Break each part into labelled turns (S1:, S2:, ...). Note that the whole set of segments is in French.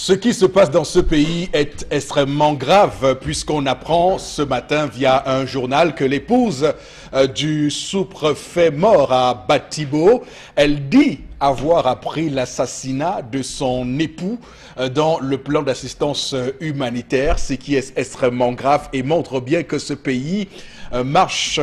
S1: Ce qui se passe dans ce pays est extrêmement grave puisqu'on apprend ce matin via un journal que l'épouse du sous-préfet mort à Batibo, elle dit avoir appris l'assassinat de son époux dans le plan d'assistance humanitaire, ce qui est extrêmement grave et montre bien que ce pays marche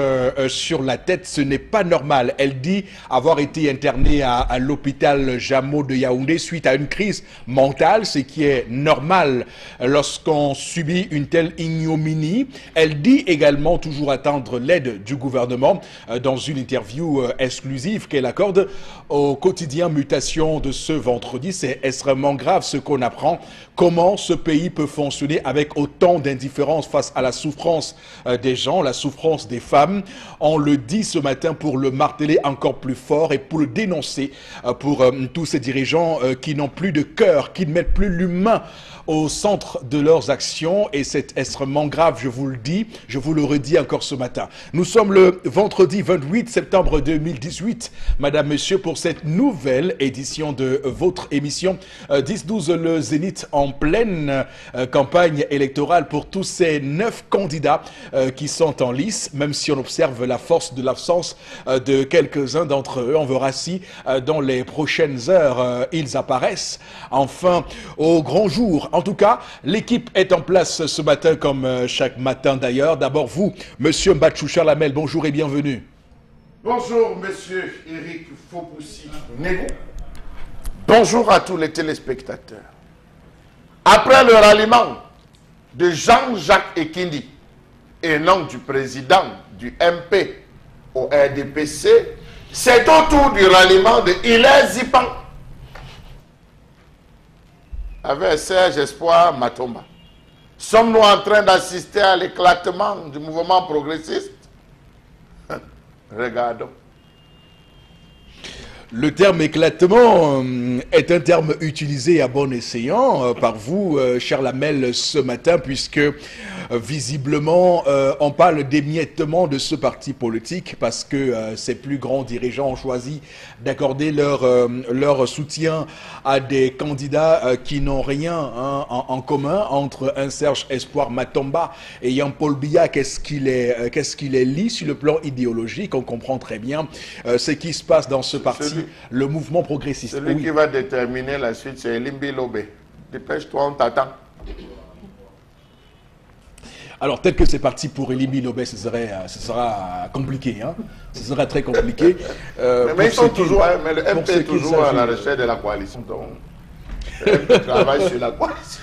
S1: sur la tête. Ce n'est pas normal. Elle dit avoir été internée à l'hôpital Jameau de Yaoundé suite à une crise mentale, ce qui est normal lorsqu'on subit une telle ignominie. Elle dit également toujours attendre l'aide du gouvernement dans une interview exclusive qu'elle accorde au quotidien Mutation de ce vendredi. C'est extrêmement grave ce qu'on apprend. Comment ce pays peut fonctionner avec autant d'indifférence face à la souffrance des gens, la souffrance des femmes. On le dit ce matin pour le marteler encore plus fort et pour le dénoncer pour tous ces dirigeants qui n'ont plus de cœur, qui ne mettent plus l'humain au centre de leurs actions, et c'est extrêmement grave, je vous le dis, je vous le redis encore ce matin. Nous sommes le vendredi 28 septembre 2018, Madame, Monsieur, pour cette nouvelle édition de votre émission 10-12, le Zénith en pleine campagne électorale pour tous ces 9 candidats qui sont en lice, même si on observe la force de l'absence de quelques-uns d'entre eux. On verra si dans les prochaines heures ils apparaissent enfin au grand jour. En tout cas, l'équipe est en place ce matin comme chaque matin d'ailleurs. D'abord vous, Monsieur Mbachou Charlamel, bonjour et bienvenue.
S2: Bonjour Monsieur Eric Fopoussi Négou. Bonjour à tous les téléspectateurs. Après le ralliement de Jean-Jacques Ekindi et non du président du MP au RDPC, c'est au tour du ralliement de Hilaire Zipan avec Serge Espoir Matomba. Sommes-nous en train d'assister à l'éclatement du mouvement progressiste? Regardons.
S1: Le terme éclatement est un terme utilisé à bon escient par vous, cher Lamel, ce matin, puisque visiblement on parle d'émiettement de ce parti politique parce que ces plus grands dirigeants ont choisi d'accorder leur soutien à des candidats qui n'ont rien en commun entre un Serge Espoir Matomba et Jean-Paul Biya. Qu'est-ce qu'il est lié sur le plan idéologique? On comprend très bien ce qui se passe dans ce parti. Le mouvement progressiste.
S2: Celui qui va déterminer la suite, c'est Elimbi Lobé. Dépêche-toi, on t'attend.
S1: Alors, tel que c'est parti pour Elimbi Lobé, ce sera compliqué. Hein? Ce sera très compliqué.
S2: Mais ils sont toujours, mais le MP est toujours à la recherche de la coalition. Donc, le MP travaille sur la coalition.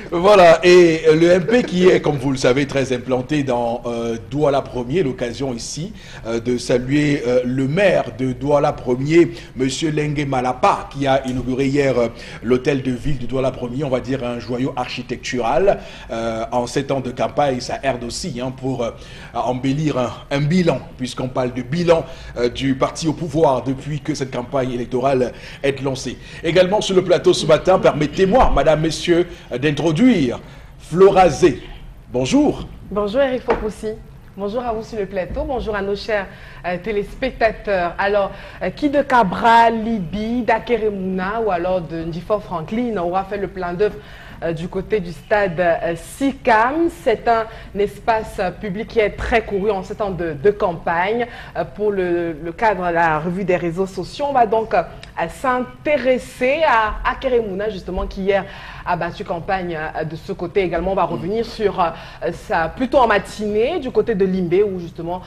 S1: Voilà, et le MP qui est, comme vous le savez, très implanté dans Douala 1er, l'occasion ici de saluer le maire de Douala 1er, Monsieur Lengue Malapa, qui a inauguré hier l'hôtel de ville de Douala 1er, on va dire un joyau architectural. En 7 ans de campagne, ça aide aussi pour embellir un bilan, puisqu'on parle de bilan du parti au pouvoir depuis que cette campagne électorale est lancée. Également sur le plateau ce matin, permettez-moi, Madame, Messieurs, d'introduire Flora Zé. Bonjour.
S3: Bonjour Eric Fopoussi. Bonjour à vous sur le plateau. Bonjour à nos chers téléspectateurs. Alors, qui de Cabral, Libye, d'Akeremouna ou alors de Ndifor Franklin aura fait le plein d'œuvre du côté du stade SICAM? C'est un espace public qui est très couru en ce temps de campagne. Pour le cadre de la revue des réseaux sociaux, on va donc s'intéresser à Akeremouna, justement, qui hier a battu campagne de ce côté. Également, on va revenir sur ça plutôt en matinée du côté de Limbé, où justement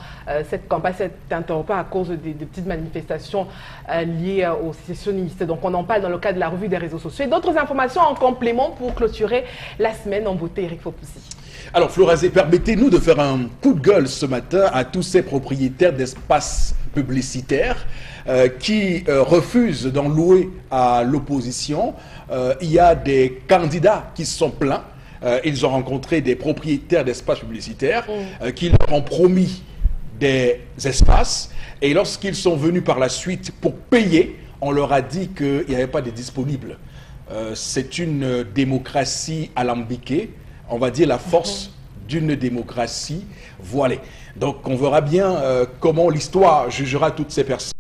S3: cette campagne s'est interrompue à cause des petites manifestations liées aux sécessionnistes. Donc on en parle dans le cadre de la revue des réseaux sociaux. Et d'autres informations en complément pour clôturer la semaine en beauté, Eric Fopoussi.
S1: Alors Florazé, permettez-nous de faire un coup de gueule ce matin à tous ces propriétaires d'espaces publicitaires qui refusent d'en louer à l'opposition. Il y a des candidats qui se sont plaints. Ils ont rencontré des propriétaires d'espaces publicitaires qui leur ont promis des espaces. Et lorsqu'ils sont venus par la suite pour payer, on leur a dit qu'il n'y avait pas de disponibles. C'est une démocratie alambiquée. On va dire la force d'une démocratie voilée. Donc on verra bien comment l'histoire jugera toutes ces personnes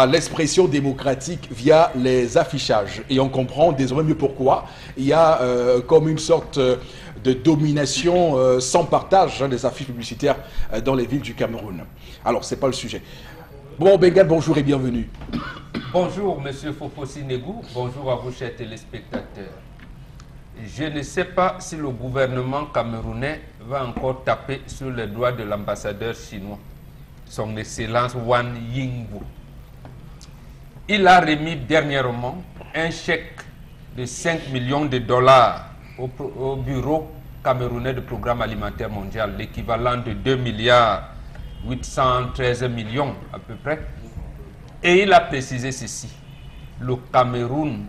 S1: l'expression démocratique via les affichages. Et on comprend désormais mieux pourquoi. Il y a comme une sorte de domination sans partage des affiches publicitaires dans les villes du Cameroun. Alors, ce n'est pas le sujet. Bon, Bengal, bonjour et bienvenue.
S4: Bonjour, Monsieur Fopossi Negou. Bonjour à vous, chers téléspectateurs. Je ne sais pas si le gouvernement camerounais va encore taper sur les doigts de l'ambassadeur chinois, son Excellence Wang Yingwu. Il a remis dernièrement un chèque de 5 millions de dollars au Bureau camerounais de programme alimentaire mondial, l'équivalent de 2 milliards 813 millions à peu près. Et il a précisé ceci: le Cameroun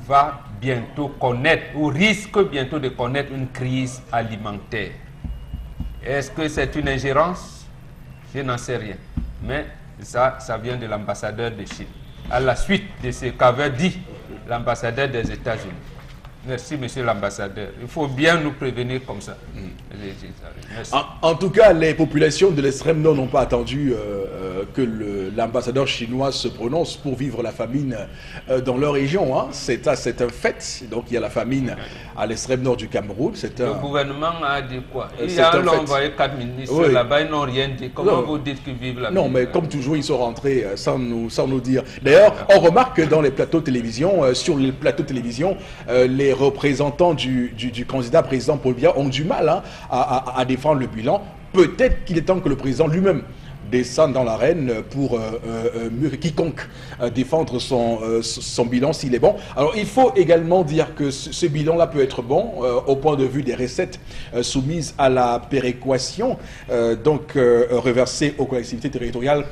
S4: va bientôt connaître, ou risque bientôt de connaître, une crise alimentaire. Est-ce que c'est une ingérence? Je n'en sais rien. Mais ça vient de l'ambassadeur de Chine, à la suite de ce qu'avait dit l'ambassadeur des États-Unis. Merci, monsieur l'ambassadeur. Il faut bien nous prévenir comme ça. Merci.
S1: En tout cas, les populations de l'extrême nord n'ont pas attendu que l'ambassadeur chinois se prononce pour vivre la famine dans leur région. Hein. C'est un fait. Donc, il y a la famine à l'extrême nord du Cameroun.
S4: Le gouvernement a dit quoi? Il a envoyé 4 ministres là-bas, ils n'ont rien dit. Comment vous dites qu'ils vivent la famine?
S1: Non, mais comme toujours, ils sont rentrés sans nous dire. D'ailleurs, on remarque que dans les plateaux de télévision, sur les plateaux de télévision, les représentants du candidat président Paul Biya ont du mal à défendre le bilan. Peut-être qu'il est temps que le président lui-même descende dans l'arène pour mieux que quiconque défendre son bilan s'il est bon. Alors il faut également dire que ce bilan-là peut être bon au point de vue des recettes soumises à la péréquation, donc reversées aux collectivités territoriales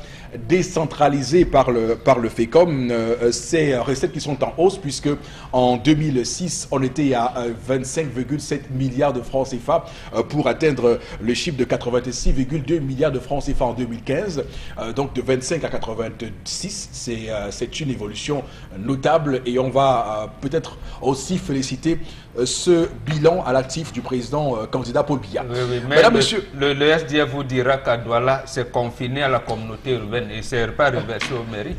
S1: décentralisées par le FECOM. Ces recettes qui sont en hausse puisque en 2006 on était à 25,7 milliards de francs CFA pour atteindre le chiffre de 86,2 milliards de francs CFA en 2015. Donc de 25 à 86, c'est une évolution notable et on va peut-être aussi féliciter ce bilan à l'actif du président candidat Paul Biya.
S4: Oui, mais monsieur, le SDF vous dira qu'à Douala, c'est confiné à la communauté urbaine et c'est pas reversé au mairie.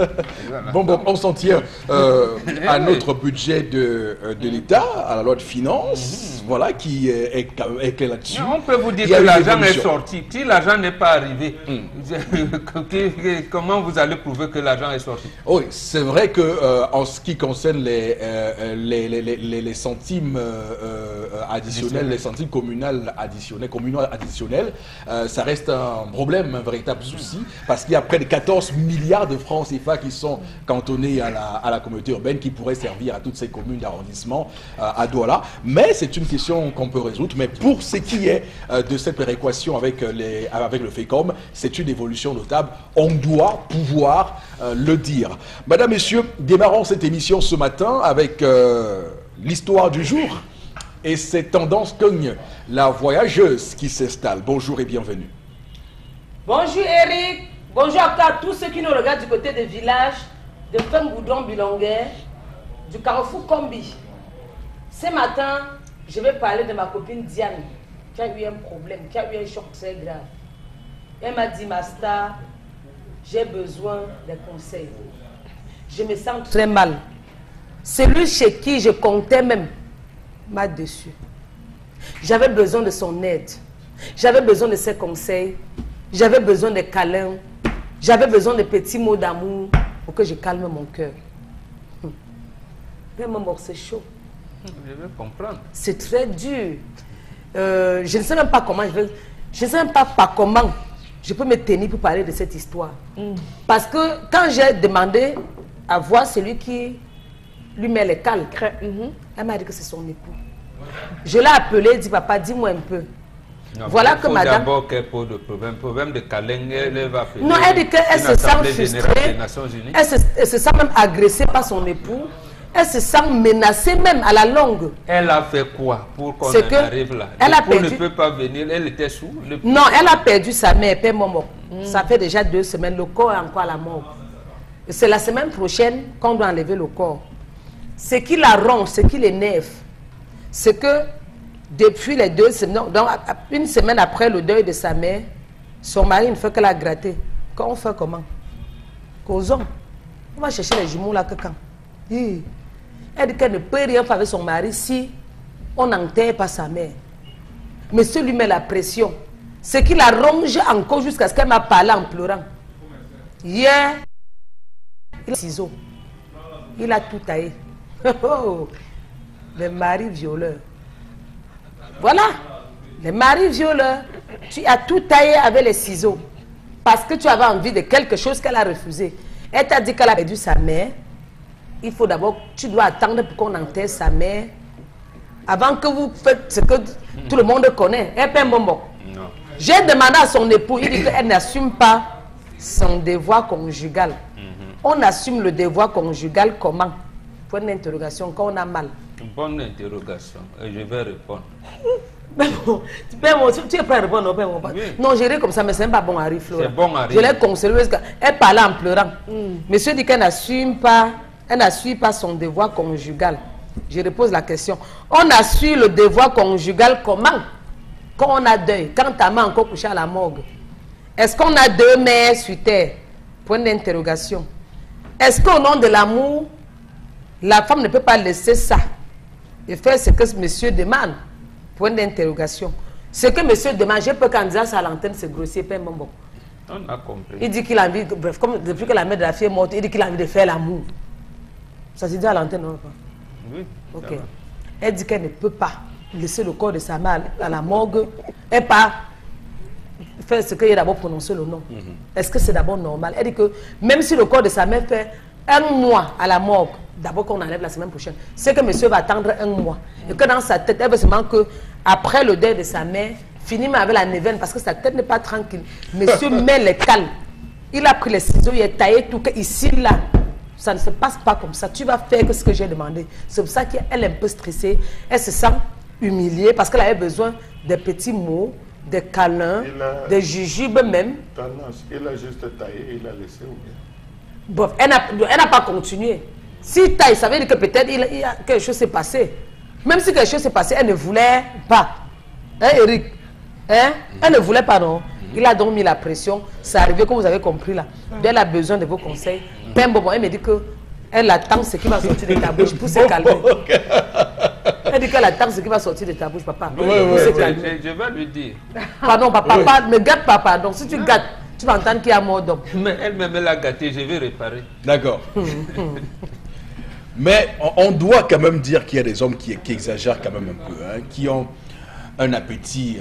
S1: Bon, on s'en tient à notre budget de l'État, à la loi de finances, voilà, qui est là-dessus.
S4: On peut vous dire que l'argent est sorti. Si l'argent n'est pas arrivé, comment vous allez prouver que l'argent est sorti?
S1: Oui, c'est vrai que en ce qui concerne les centimes additionnels, les centimes communaux additionnels, ça reste un problème, un véritable souci, parce qu'il y a près de 14 milliards de francs CFA qui sont cantonnés à la communauté urbaine, qui pourraient servir à toutes ces communes d'arrondissement à Douala. Mais c'est une question qu'on peut résoudre. Mais pour ce qui est de cette péréquation avec le FECOM, c'est une évolution notable. On doit pouvoir le dire. Madame, Messieurs, démarrons cette émission ce matin avec l'histoire du jour et ces tendances cognent la voyageuse qui s'installe. Bonjour et bienvenue.
S5: Bonjour Eric, bonjour à tous ceux qui nous regardent du côté des villages de Fengoudron Bilonguer, du Carrefour Combi. Ce matin, je vais parler de ma copine Diane qui a eu un problème, qui a eu un choc très grave. Elle m'a dit, Master, j'ai besoin de conseils. Je me sens très mal. Celui chez qui je comptais même m'a déçu. J'avais besoin de son aide. J'avais besoin de ses conseils. J'avais besoin de câlins. J'avais besoin de petits mots d'amour pour que je calme mon cœur. Mais maman, c'est chaud.
S4: Je vais comprendre.
S5: C'est très dur. Je ne sais même pas comment je ne sais même pas par comment je peux me tenir pour parler de cette histoire. Parce que quand j'ai demandé à voir celui qui lui met les calques, elle m'a dit que c'est son époux. Je l'ai appelé, dit papa, dis-moi un peu.
S4: Non,
S5: voilà que madame.
S4: D'abord, quel problème de câlin, elle va faire.
S5: Non, elle dit qu'elle se sent frustrée. Elle se sent même agressée par son époux. Elle se sent menacée même à la longue.
S4: Elle a fait quoi pour qu'on arrive là?
S5: Elle a perdu...
S4: ne peut pas venir, elle était sous.
S5: Non, elle a perdu sa mère, Père Momo. Ça fait déjà 2 semaines, le corps est encore à la mort. C'est la semaine prochaine qu'on doit enlever le corps. Ce qui la ronge, ce qui l'énerve, c'est que depuis les 2 semaines, donc une semaine après le deuil de sa mère, son mari ne fait que la gratter. Quand on fait comment? Causons. On va chercher les jumeaux là que quand. Elle dit qu'elle ne peut rien faire avec son mari si on n'enterre pas sa mère. Monsieur lui met la pression. Ce qui la ronge encore jusqu'à ce qu'elle m'a parlé en pleurant. Hier, il a ciseaux. Il a tout taillé. Les maris violeurs. Voilà. Les maris violeurs. Tu as tout taillé avec les ciseaux. Parce que tu avais envie de quelque chose qu'elle a refusé. Elle t'a dit qu'elle a perdu sa mère. Il faut d'abord, tu dois attendre pour qu'on enterre sa mère. Avant que vous faites ce que tout le monde connaît. Elle paie un bonbon. J'ai demandé à son époux, il dit qu'elle n'assume pas son devoir conjugal. On assume le devoir conjugal comment? Point d'interrogation, quand on a mal.
S4: Bonne interrogation, et je vais répondre.
S5: Mais bon, tu es prêt à répondre?
S4: Oui.
S5: Non, j'ai comme ça, mais ce n'est pas bon à rire, Flora.
S4: C'est bon à rire.
S5: Je l'ai consolé parce qu'elle parlait en pleurant. Monsieur dit qu'elle n'assume pas son devoir conjugal. Je repose la question. On assume le devoir conjugal comment? Quand on a deuil, quand ta main encore couchée à la morgue. Est-ce qu'on a deux mères sur terre? Point d'interrogation. Est-ce qu'au nom de l'amour, la femme ne peut pas laisser ça et faire ce que monsieur demande? Point d'interrogation. Ce que monsieur demande, je peux candidat à l'antenne, c'est grossier, pas un bonbon.
S4: On a compris.
S5: Il dit qu'il a envie, bref, comme depuis que la mère de la fille est morte, il dit qu'il a envie de faire l'amour. Ça se dit à l'antenne, non?
S4: Oui.
S5: Ok. Elle dit qu'elle ne peut pas laisser le corps de sa mère à la morgue et pas faire ce qu'il a d'abord prononcé le nom. Est-ce que c'est d'abord normal? Elle dit que même si le corps de sa mère fait un mois à la morgue, d'abord qu'on enlève la semaine prochaine, c'est que monsieur va attendre un mois. Et que dans sa tête, elle veut seulement que après le deuil de sa mère, finir avec la neuvaine parce que sa tête n'est pas tranquille. Monsieur met les cales. Il a pris les ciseaux, il a taillé tout, que ici, là, ça ne se passe pas comme ça. Tu vas faire que ce que j'ai demandé. C'est pour ça qu'elle est un peu stressée. Elle se sent humiliée parce qu'elle avait besoin des petits mots, des câlins, des jujubes même.
S2: Tendance, il a juste taillé et il a laissé ou bien?
S5: Bon, elle n'a pas continué. Si taille, ça veut dire que peut-être quelque chose s'est passé. Même si quelque chose s'est passé, elle ne voulait pas. Hein, Eric? Hein? Elle ne voulait pas, non? Il a donc mis la pression. C'est arrivé que vous avez compris là. Elle a besoin de vos conseils. Ben bon, elle me dit que elle attend ce qui va sortir de ta bouche pour se calmer. Elle dit qu'elle attend ce qui va sortir de ta bouche, papa.
S4: Oui, je vais lui dire.
S5: Pardon, papa, ne gâte pas, pardon. Si tu gâtes, tu vas entendre qu'il y a mort d'homme.
S4: Mais elle-même l'a gâté, je vais réparer.
S1: D'accord. Mais on doit quand même dire qu'il y a des hommes qui exagèrent quand même un peu, hein, qui ont un appétit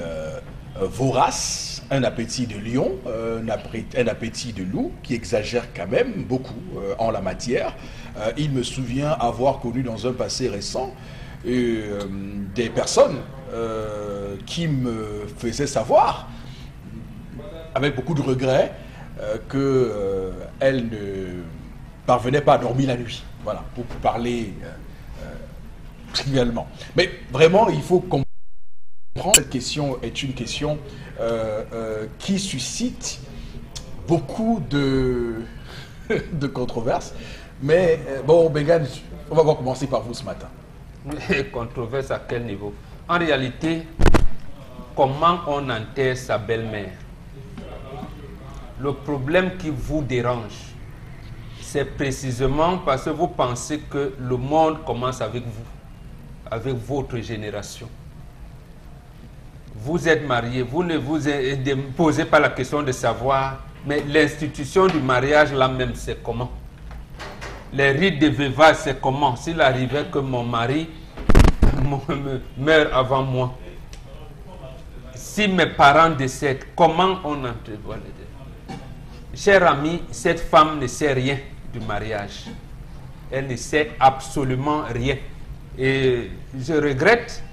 S1: vorace, un appétit de lion, un appétit de loup, qui exagèrent quand même beaucoup en la matière. Il me souvient avoir connu dans un passé récent des personnes qui me faisaient savoir, avec beaucoup de regrets, qu'elles ne parvenaient pas à dormir la nuit. Voilà, pour parler trivialement. Mais vraiment, il faut comprendre que cette question est une question qui suscite beaucoup de controverses. Mais bon, Bengan, on va commencer par vous ce matin.
S4: Controverse à quel niveau? En réalité, comment on enterre sa belle-mère? Le problème qui vous dérange, c'est précisément parce que vous pensez que le monde commence avec vous, avec votre génération. Vous êtes marié, vous ne vous posez pas la question de savoir, mais l'institution du mariage là même, c'est comment? Les rites de veuvage, c'est comment? S'il arrivait que mon mari meurt avant moi, si mes parents décèdent, comment on entrevoit les deux? Cher ami, cette femme ne sait rien du mariage. Elle ne sait absolument rien. Et je regrette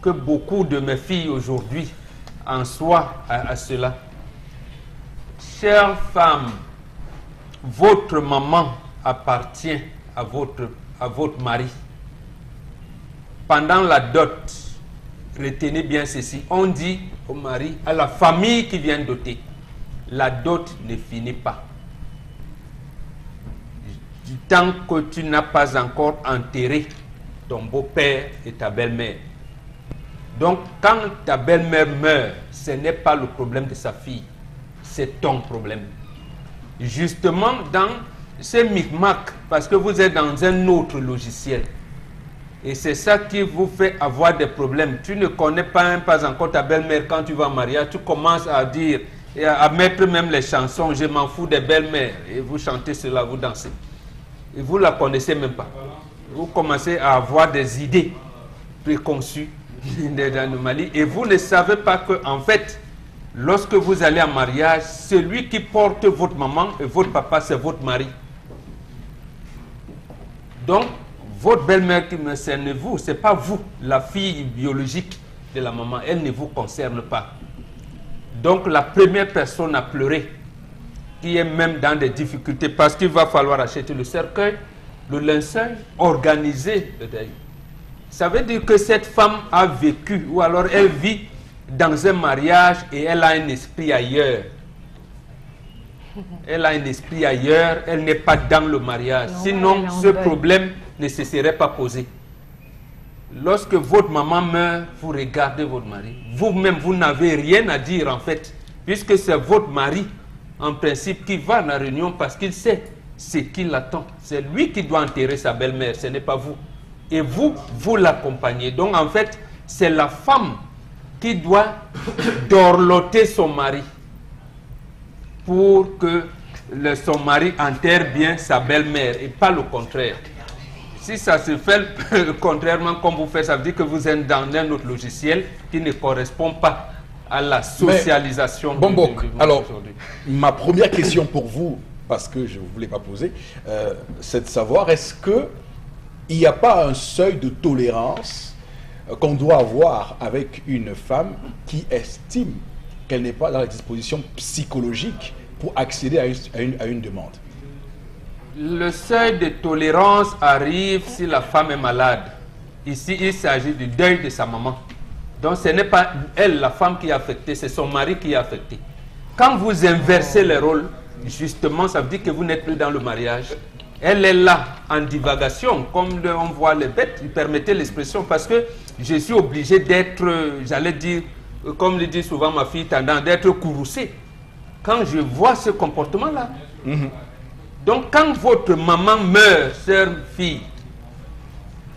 S4: que beaucoup de mes filles aujourd'hui en soient à cela. Chère femme, votre maman appartient à votre mari. Pendant la dot, retenez bien ceci, on dit au mari, à la famille qui vient doter, la dot ne finit pas. Tant que tu n'as pas encore enterré ton beau-père et ta belle-mère. Donc, quand ta belle-mère meurt, ce n'est pas le problème de sa fille, c'est ton problème. Justement, dans c'est micmac parce que vous êtes dans un autre logiciel. Et c'est ça qui vous fait avoir des problèmes. Tu ne connais pas encore ta belle-mère quand tu vas en mariage. Tu commences à dire, et à mettre même les chansons, je m'en fous des belles-mères. Et vous chantez cela, vous dansez. Et vous ne la connaissez même pas. Vous commencez à avoir des idées préconçues des anomalies. Et vous ne savez pas que, en fait, lorsque vous allez en mariage, celui qui porte votre maman et votre papa, c'est votre mari. Donc, votre belle-mère qui me concerne vous, ce n'est pas vous, la fille biologique de la maman. Elle ne vous concerne pas. Donc, la première personne à pleurer, qui est même dans des difficultés, parce qu'il va falloir acheter le cercueil, le linceul, organiser le deuil. Ça veut dire que cette femme a vécu, ou alors elle vit dans un mariage et elle a un esprit ailleurs. Elle a un esprit ailleurs, elle n'est pas dans le mariage.
S3: Non,
S4: sinon, ce problème ne se serait pas posé. Lorsque votre maman meurt, vous regardez votre mari. Vous-même, vous n'avez rien à dire en fait, puisque c'est votre mari, en principe, qui va à la réunion parce qu'il sait ce qui l'attend. C'est lui qui doit enterrer sa belle-mère, ce n'est pas vous. Et vous, vous l'accompagnez. Donc en fait, c'est la femme qui doit dorloter son mari pour que son mari enterre bien sa belle-mère et pas le contraire. Si ça se fait contrairement comme vous faites, ça veut dire que vous êtes dans un autre logiciel qui ne correspond pas à la socialisation.
S1: Mais, Bombok, alors, ma première question pour vous, parce que je ne vous voulais pas poser, c'est de savoir, est-ce qu'il n'y a pas un seuil de tolérance qu'on doit avoir avec une femme qui estime qu'elle n'est pas dans la disposition psychologique pour accéder à une demande?
S4: Le seuil de tolérance arrive si la femme est malade. Ici, il s'agit du deuil de sa maman. Donc, ce n'est pas elle, la femme, qui est affectée, c'est son mari qui est affecté. Quand vous inversez les rôles, justement, ça veut dire que vous n'êtes plus dans le mariage. Elle est là, en divagation, comme on voit les bêtes, permettez l'expression, parce que je suis obligé d'être, j'allais dire, comme le dit souvent ma fille, tendance d'être courroucé. Quand je vois ce comportement-là, donc, quand votre maman meurt, sœur, fille,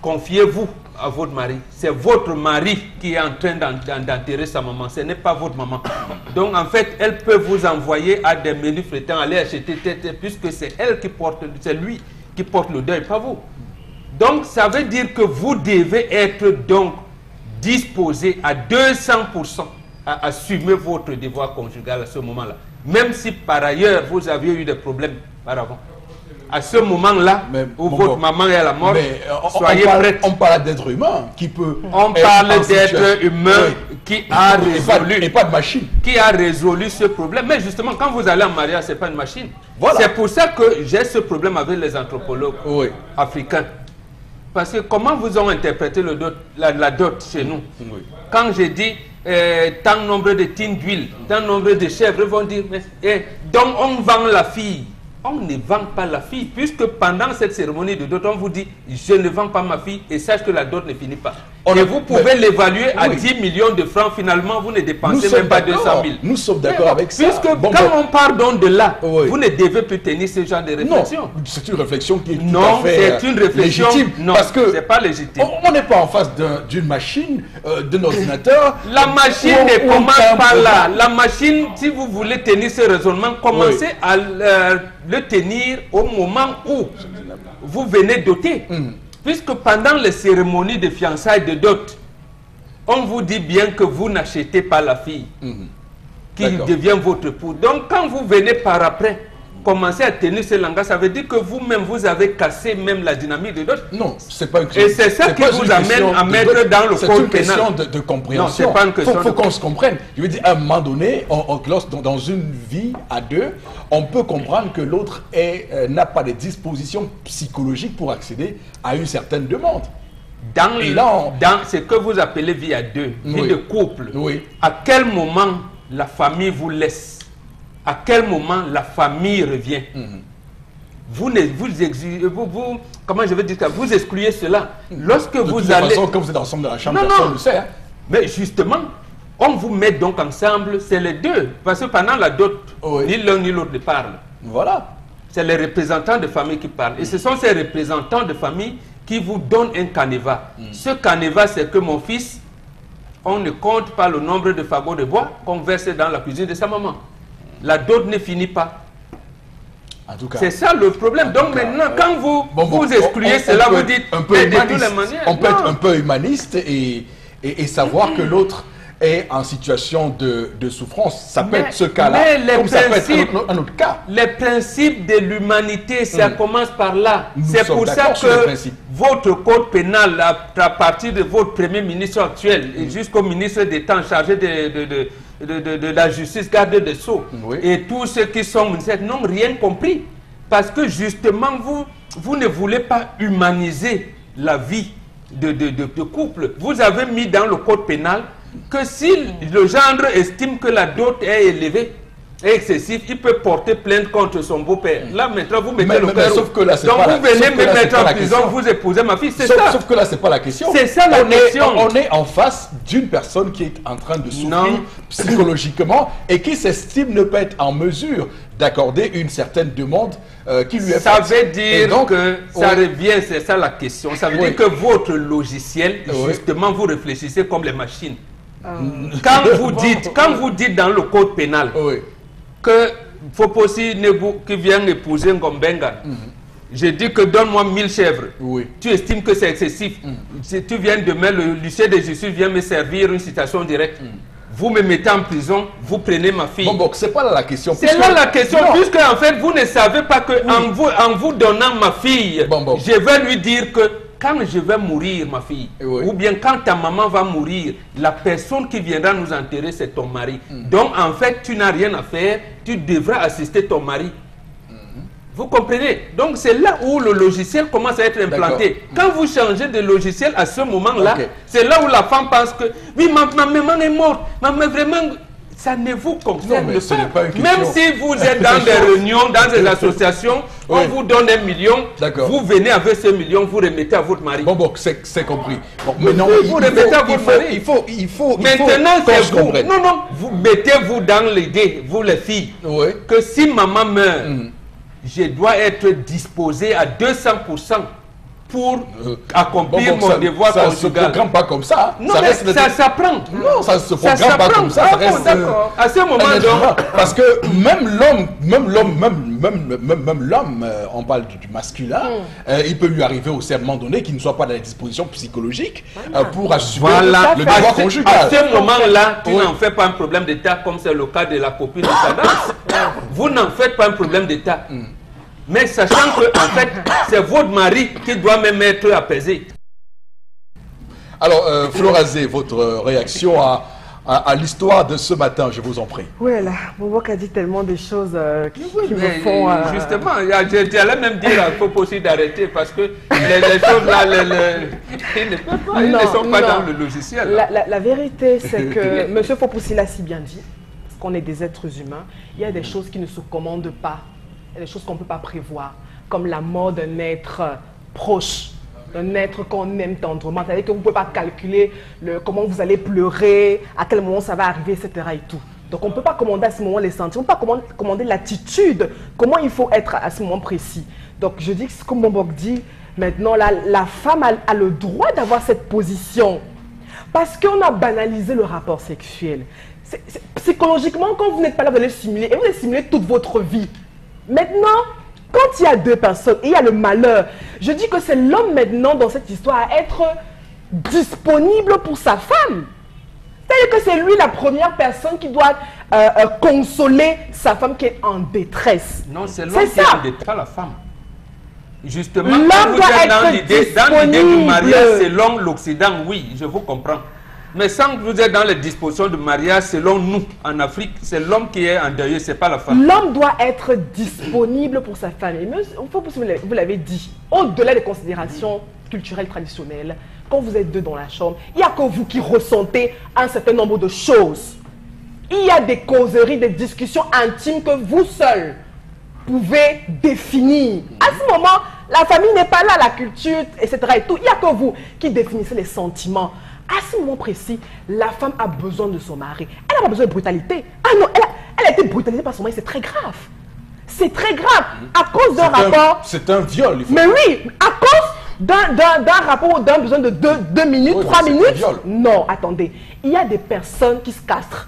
S4: confiez-vous à votre mari. C'est votre mari qui est en train d'enterrer sa maman. Ce n'est pas votre maman. Donc, en fait, elle peut vous envoyer à des menus frétants, aller acheter tête, puisque c'est elle qui porte, c'est lui qui porte le deuil, pas vous. Donc, ça veut dire que vous devez être donc disposé à 200% à assumer votre devoir conjugal à ce moment-là. Même si par ailleurs vous aviez eu des problèmes auparavant. À ce moment-là, où votre maman est à la mort, soyez prêts.
S1: On parle d'être humain qui peut.
S4: On parle d'être humain qui a résolu.
S1: Et pas de machine.
S4: Qui a résolu ce problème. Mais justement, quand vous allez en mariage, ce n'est pas une machine. Voilà. C'est pour ça que j'ai ce problème avec les anthropologues africains. Parce que comment vous ont interprété la dot chez nous? Quand j'ai dit tant nombre de tines d'huile, tant nombre de chèvres, vont dire donc on vend la fille. On ne vend pas la fille, puisque pendant cette cérémonie de dot, on vous dit je ne vends pas ma fille et sache que la dot ne finit pas. Et vous pouvez l'évaluer à 10 millions de francs, finalement vous ne dépensez même pas 200 000.
S1: Nous sommes d'accord avec ça.
S4: Puisque quand on part donc de là, vous ne devez plus tenir ce genre de réflexion.
S1: Non, c'est une réflexion qui est tout
S4: non,
S1: à fait
S4: c'est une réflexion
S1: légitime.
S4: Non,
S1: parce que
S4: c'est pas légitime.
S1: On n'est pas en face d'une machine, d'un ordinateur.
S4: La machine ne commence pas là. La machine, si vous voulez tenir ce raisonnement, commencez à le tenir au moment où vous venez doter. Puisque pendant les cérémonies de fiançailles de dot, on vous dit bien que vous n'achetez pas la fille qui devient votre époux. Donc quand vous venez par après commencer à tenir ce langage, ça veut dire que vous-même vous avez cassé même la dynamique de dot.
S1: Non, c'est pas une question.
S4: Et c'est ça qui vous amène à mettre dans le code pénal.
S1: C'est une question de compréhension.
S4: Non, c'est pas une question.
S1: Il faut qu'on se comprenne. Je veux dire, à un moment donné, dans une vie à deux, on peut comprendre que l'autre n'a pas de dispositions psychologiques pour accéder à une certaine demande.
S4: Dans ce que vous appelez vie à deux, vie de couple, à quel moment la famille vous laisse? À quel moment la famille revient? Comment je vais dire ça? Vous excluez cela. Lorsque vous allez...
S1: façon, quand vous êtes ensemble dans la chambre, personne ne le sait. Hein?
S4: Mais justement, on vous met donc ensemble, c'est les deux. Parce que pendant la dot, ni l'un ni l'autre ne parle.
S1: Voilà.
S4: C'est les représentants de famille qui parlent. Et ce sont ces représentants de famille qui vous donnent un canevas. Ce canevas, c'est que mon fils, on ne compte pas le nombre de fagots de bois qu'on verse dans la cuisine de sa maman. La dot ne finit pas. C'est ça le problème. Donc maintenant, quand vous excluez cela, vous dites
S1: un peu humaniste. On peut être un peu humaniste et savoir que l'autre est en situation de souffrance. Ça peut être ce cas-là, comme ça peut être un autre cas.
S4: Les principes de l'humanité, ça commence par là. C'est pour ça que votre code pénal, à partir de votre premier ministre actuel jusqu'au ministre d'État chargé de la justice, garde des Sceaux, et tous ceux qui sont n'ont rien compris. Parce que justement, vous ne voulez pas humaniser la vie de couple. Vous avez mis dans le code pénal que si le gendre estime que la dot est élevée, est excessive, il peut porter plainte contre son beau-père. Là, maintenant, vous mettez le père.
S1: Sauf que là,
S4: donc, vous venez me mettre en prison, vous épousez ma fille. C'est ça.
S1: Sauf que là, c'est pas la question.
S4: C'est ça la question.
S1: On est en face d'une personne qui est en train de souffrir psychologiquement et qui s'estime ne pas être en mesure d'accorder une certaine demande qui lui est faite.
S4: Ça veut dire que ça revient, c'est ça la question. Ça veut dire que votre logiciel, justement, vous réfléchissez comme les machines. Quand vous dites dans le code pénal que Foposi Negou qui vient épouser Ngombenga, je dis que donne-moi 1000 chèvres. Tu estimes que c'est excessif. Si tu viens demain, le lycée de justice vient me servir une citation directe. Vous me mettez en prison, vous prenez ma fille.
S1: Bon, c'est pas là la question.
S4: C'est là la question, puisque en fait, vous ne savez pas que en vous donnant ma fille, je vais lui dire que quand je vais mourir, ma fille, ou bien quand ta maman va mourir, la personne qui viendra nous enterrer, c'est ton mari. Donc, en fait, tu n'as rien à faire, tu devras assister ton mari. Vous comprenez? Donc, c'est là où le logiciel commence à être implanté. Quand vous changez de logiciel à ce moment-là, c'est là où la femme pense que, oui, ma maman est morte, mais vraiment... Ça ne vous concerne pas. Même si vous êtes dans des réunions, dans des associations, on vous donne 1 million, vous venez avec ce million, vous remettez à votre mari.
S1: Bon, c'est compris. Maintenant,
S4: vous remettez à votre mari. Maintenant, c'est vous. Non, vous mettez-vous dans l'idée, vous les filles, que si maman meurt, je dois être disposé à 200% pour accomplir mon devoir conjugal.
S1: Ça ne se programme pas comme ça.
S4: Non, ça s'apprend.
S1: Non, ça ne se programme pas comme ça.
S4: D'accord. À ce moment-là.
S1: Parce que même l'homme, on parle du masculin, il peut lui arriver au serment donné qu'il ne soit pas dans les dispositions psychologiques pour assumer le devoir conjugal.
S4: À ce moment-là, tu n'en fais pas un problème d'État comme c'est le cas de la copine de Saddam. Vous n'en faites pas un problème d'État. Mais sachant que, en fait, c'est votre mari qui doit même être apaisé.
S1: Alors, Florazé, votre réaction à l'histoire de ce matin, je vous en prie.
S3: Oui, là, Bobo a dit tellement de choses qui me font...
S4: Justement, j'allais même dire qu'il faut aussi d'arrêter parce que les choses là, ils ne peuvent pas, ils ne sont pas dans le logiciel.
S3: La vérité, c'est que M. Fopoussi l'a si bien dit, parce qu'on est des êtres humains, il y a des choses qui ne se commandent pas. Il y a des choses qu'on ne peut pas prévoir, comme la mort d'un être proche, d'un être qu'on aime tendrement. C'est-à-dire que vous ne pouvez pas calculer comment vous allez pleurer, à quel moment ça va arriver, etc. Et tout. Donc on ne peut pas commander à ce moment les sentiments, on ne peut pas commander l'attitude, comment il faut être à ce moment précis. Donc je dis, comme Bombok dit, maintenant la femme a le droit d'avoir cette position. Parce qu'on a banalisé le rapport sexuel. Psychologiquement, quand vous n'êtes pas là, vous allez simuler, et vous allez simuler toute votre vie. Maintenant, quand il y a deux personnes et il y a le malheur, je dis que c'est l'homme maintenant dans cette histoire à être disponible pour sa femme. C'est-à-dire que c'est lui la première personne qui doit consoler sa femme qui est en détresse.
S4: Non, c'est l'homme qui est en détresse, pas la femme. Justement,
S3: l'homme doit être
S4: dans l'idée du mariage selon l'Occident, oui, je vous comprends. Mais sans que vous êtes dans les dispositions de mariage, selon nous, en Afrique, c'est l'homme qui est endeuillé, ce n'est pas la femme.
S3: L'homme doit être disponible pour sa femme. Vous l'avez dit, au-delà des considérations culturelles traditionnelles, quand vous êtes deux dans la chambre, il n'y a que vous qui ressentez un certain nombre de choses. Il y a des causeries, des discussions intimes que vous seuls pouvez définir. À ce moment, la famille n'est pas là, la culture, etc. Et tout. Il n'y a que vous qui définissez les sentiments. À ce moment précis, la femme a besoin de son mari. Elle n'a pas besoin de brutalité. Ah non, elle a été brutalisée par son mari, c'est très grave. c'est très grave. À cause d'un rapport...
S1: C'est un viol. Il faut
S3: Mais oui, à cause d'un rapport, d'un besoin de 2 minutes,
S1: Oui,
S3: 3
S1: mais c'est
S3: minutes.
S1: un viol.
S3: Non, attendez. Il y a des personnes qui se castrent.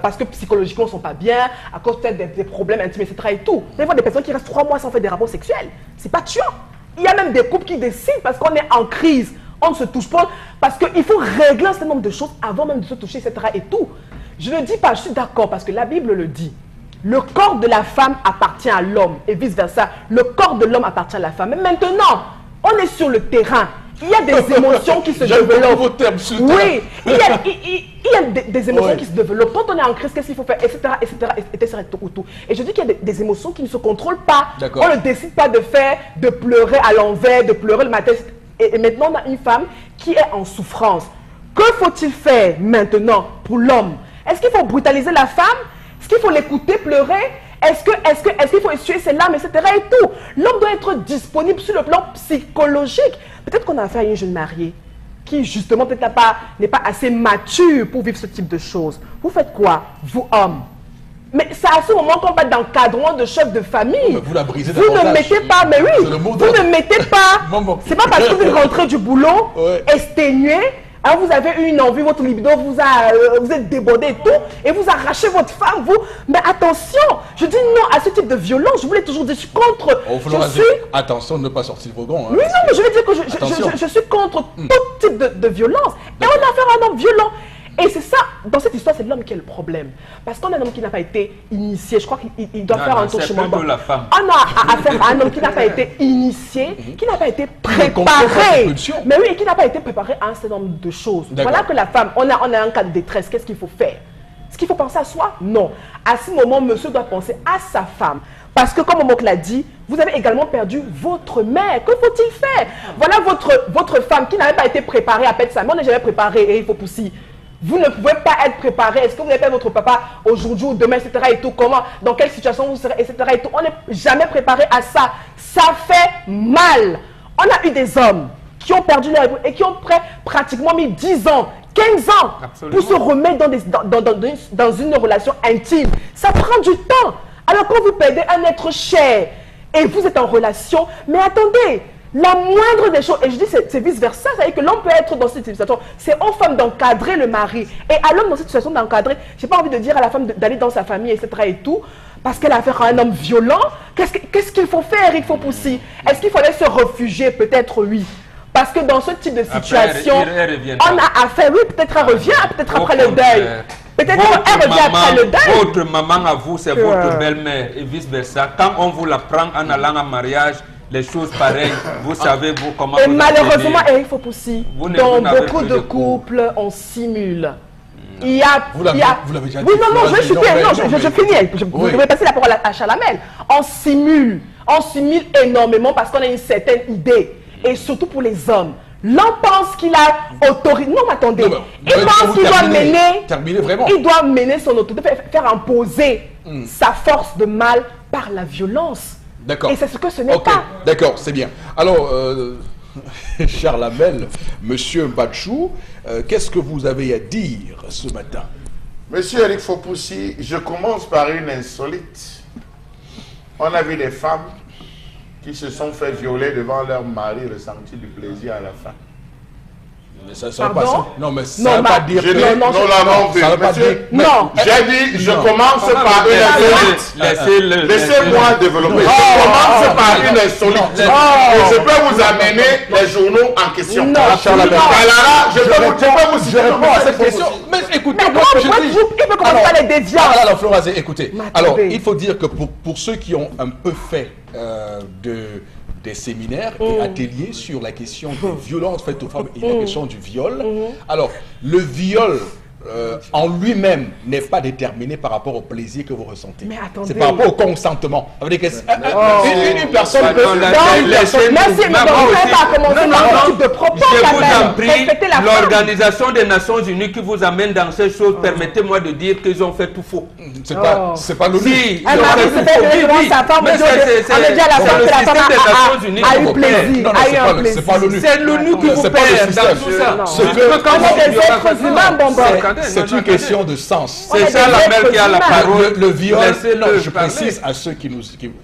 S3: Parce que psychologiquement ils ne sont pas bien, à cause peut-être des problèmes intimes, etc. et tout. Il y a des personnes qui restent 3 mois sans faire des rapports sexuels. C'est pas tuant. Il y a même des couples qui décident parce qu'on est en crise, on ne se touche pas, parce qu'il faut régler un certain nombre de choses avant même de se toucher, etc. et tout. Je ne dis pas, je suis d'accord, parce que la Bible le dit. Le corps de la femme appartient à l'homme et vice-versa. Le corps de l'homme appartient à la femme. Mais maintenant, on est sur le terrain. Il y a des émotions qui se développent. Oui, il y a des émotions qui se développent. Quand on est en crise, qu'est-ce qu'il faut faire, etc., etc., tout. Et je dis qu'il y a des émotions qui ne se contrôlent pas. On ne décide pas de faire, de pleurer à l'envers, de pleurer le matin. Et maintenant, on a une femme qui est en souffrance. Que faut-il faire maintenant pour l'homme? Est-ce qu'il faut brutaliser la femme? Est-ce qu'il faut l'écouter pleurer? Est-ce qu'il faut essuyer ses larmes, etc. et tout? L'homme doit être disponible sur le plan psychologique. Peut-être qu'on a affaire à une jeune mariée qui, justement, peut-être n'est pas assez mature pour vivre ce type de choses. Vous faites quoi, vous, hommes? Mais c'est à ce moment qu'on parle d'encadrement de chef de famille.
S1: Vous la brisez
S3: Vous ne mettez pas, mais oui, vous ne mettez pas. C'est pas parce que vous rentrez du boulot, exténué. Alors vous avez une envie, votre libido vous êtes débordé et tout, et vous arrachez votre femme, vous. Mais attention, je dis non à ce type de violence. Je vous l'ai toujours dit, je suis contre.
S1: Attention de ne pas sortir vos gants. Hein,
S3: oui, non, mais je veux dire que je suis contre tout type de violence. Et on a affaire à un homme violent. Et c'est ça, dans cette histoire, c'est l'homme qui est le problème. Parce qu'on a un homme qui n'a pas été initié. Je crois qu'il doit faire un tour chemin. On a affaire à un homme qui n'a pas été initié, qui n'a pas été préparé. Mais oui, et qui n'a pas été préparé à un certain nombre de choses. Voilà que la femme, on a un cas de détresse. Qu'est-ce qu'il faut faire? Est-ce qu'il faut penser à soi? Non. À ce moment, monsieur doit penser à sa femme. Parce que, comme mon oncle l'a dit, vous avez également perdu votre mère. Que faut-il faire? Voilà votre femme qui n'avait pas été préparée à perdre sa mère. On n'est jamais préparé, et il faut pousser. Vous ne pouvez pas être préparé. Est-ce que vous avez perdu votre papa aujourd'hui ou demain, etc. et tout? Comment? Dans quelle situation vous serez, etc. et tout? On n'est jamais préparé à ça. Ça fait mal. On a eu des hommes qui ont perdu leur époux et qui ont pratiquement mis 10 ans, 15 ans pour se remettre dans une relation intime. Ça prend du temps. Alors quand vous perdez un être cher et vous êtes en relation, mais attendez, la moindre des choses, et je dis c'est vice-versa, c'est-à-dire que l'homme peut être dans cette situation, c'est aux femmes d'encadrer le mari, et à l'homme dans cette situation d'encadrer, j'ai pas envie de dire à la femme d'aller dans sa famille, etc. et tout, parce qu'elle a affaire à un homme violent. Qu'est-ce qu'il faut faire, Eric Fopoussi? Est-ce qu'il fallait se réfugier? Peut-être oui. Parce que dans ce type de situation, on a affaire, oui, peut-être elle revient, peut-être après le deuil. Peut-être elle revient après le deuil.
S4: Votre maman à vous, c'est votre belle-mère, et vice-versa. Quand on vous la prend en allant en mariage, les choses pareilles, vous savez vous comment.
S3: Et malheureusement, Eric Fopoussi, dans beaucoup de couples, on simule. Il y a.
S1: Vous l'avez déjà dit.
S3: Oui, non, je finis. Vous devez passer la parole à Chalamel. On simule énormément parce qu'on a une certaine idée. Et surtout pour les hommes. L'homme pense qu'il a autorité. Non, mais attendez. Il pense qu'il doit mener.
S1: Terminer vraiment.
S3: Il doit mener son autorité, faire imposer sa force de mal par la violence.
S1: D'accord.
S3: Et c'est ce que ce n'est pas.
S1: D'accord, c'est bien. Alors, Charlamel, Monsieur Mbachou, qu'est-ce que vous avez à dire ce matin?
S2: Monsieur Eric Fopoussi, je commence par une insolite. On a vu des femmes qui se sont fait violer devant leur mari, ressenti du plaisir à la fin.
S1: Mais ça ne pas ça. Non, mais ça ne veut pas dire que...
S2: Nous l'avons vu.
S3: Non.
S2: J'ai dit, je commence par une insolite. Laissez-moi développer. Je commence par une insolite. Et je peux vous amener les journaux en question.
S3: Non,
S2: je peux vous citer.
S1: Je réponds à cette question. Mais écoutez, moi,
S3: il peut commencer par les déviants.
S1: Alors, Florazé, écoutez. Alors, il faut dire que pour ceux qui ont un peu fait des séminaires et ateliers sur la question des violences faites aux femmes et la question du viol. Alors, le viol en lui-même n'est pas déterminé par rapport au plaisir que vous ressentez.
S3: Mais attendez.
S1: C'est par rapport au consentement. Une personne peut...
S3: Merci, mais vous n'avez pas commencé par ce type de propos.
S4: Je vous en prie, l'Organisation des Nations Unies qui vous amène dans ces choses, permettez-moi de dire qu'ils ont fait tout faux.
S1: C'est pas l'ONU.
S4: Si,
S3: un mari se fait devant sa femme, a eu plaisir, a eu un plaisir.
S1: C'est pas l'ONU.
S4: C'est l'ONU qui vous perd dans tout ça.
S3: On est des êtres humains, bon.
S4: attendez.
S1: C'est une question de sens.
S4: C'est ça la mère qui a la parole.
S1: Le viol,
S4: Laissez-le
S1: non, je
S4: parler.
S1: précise à ceux qui nous...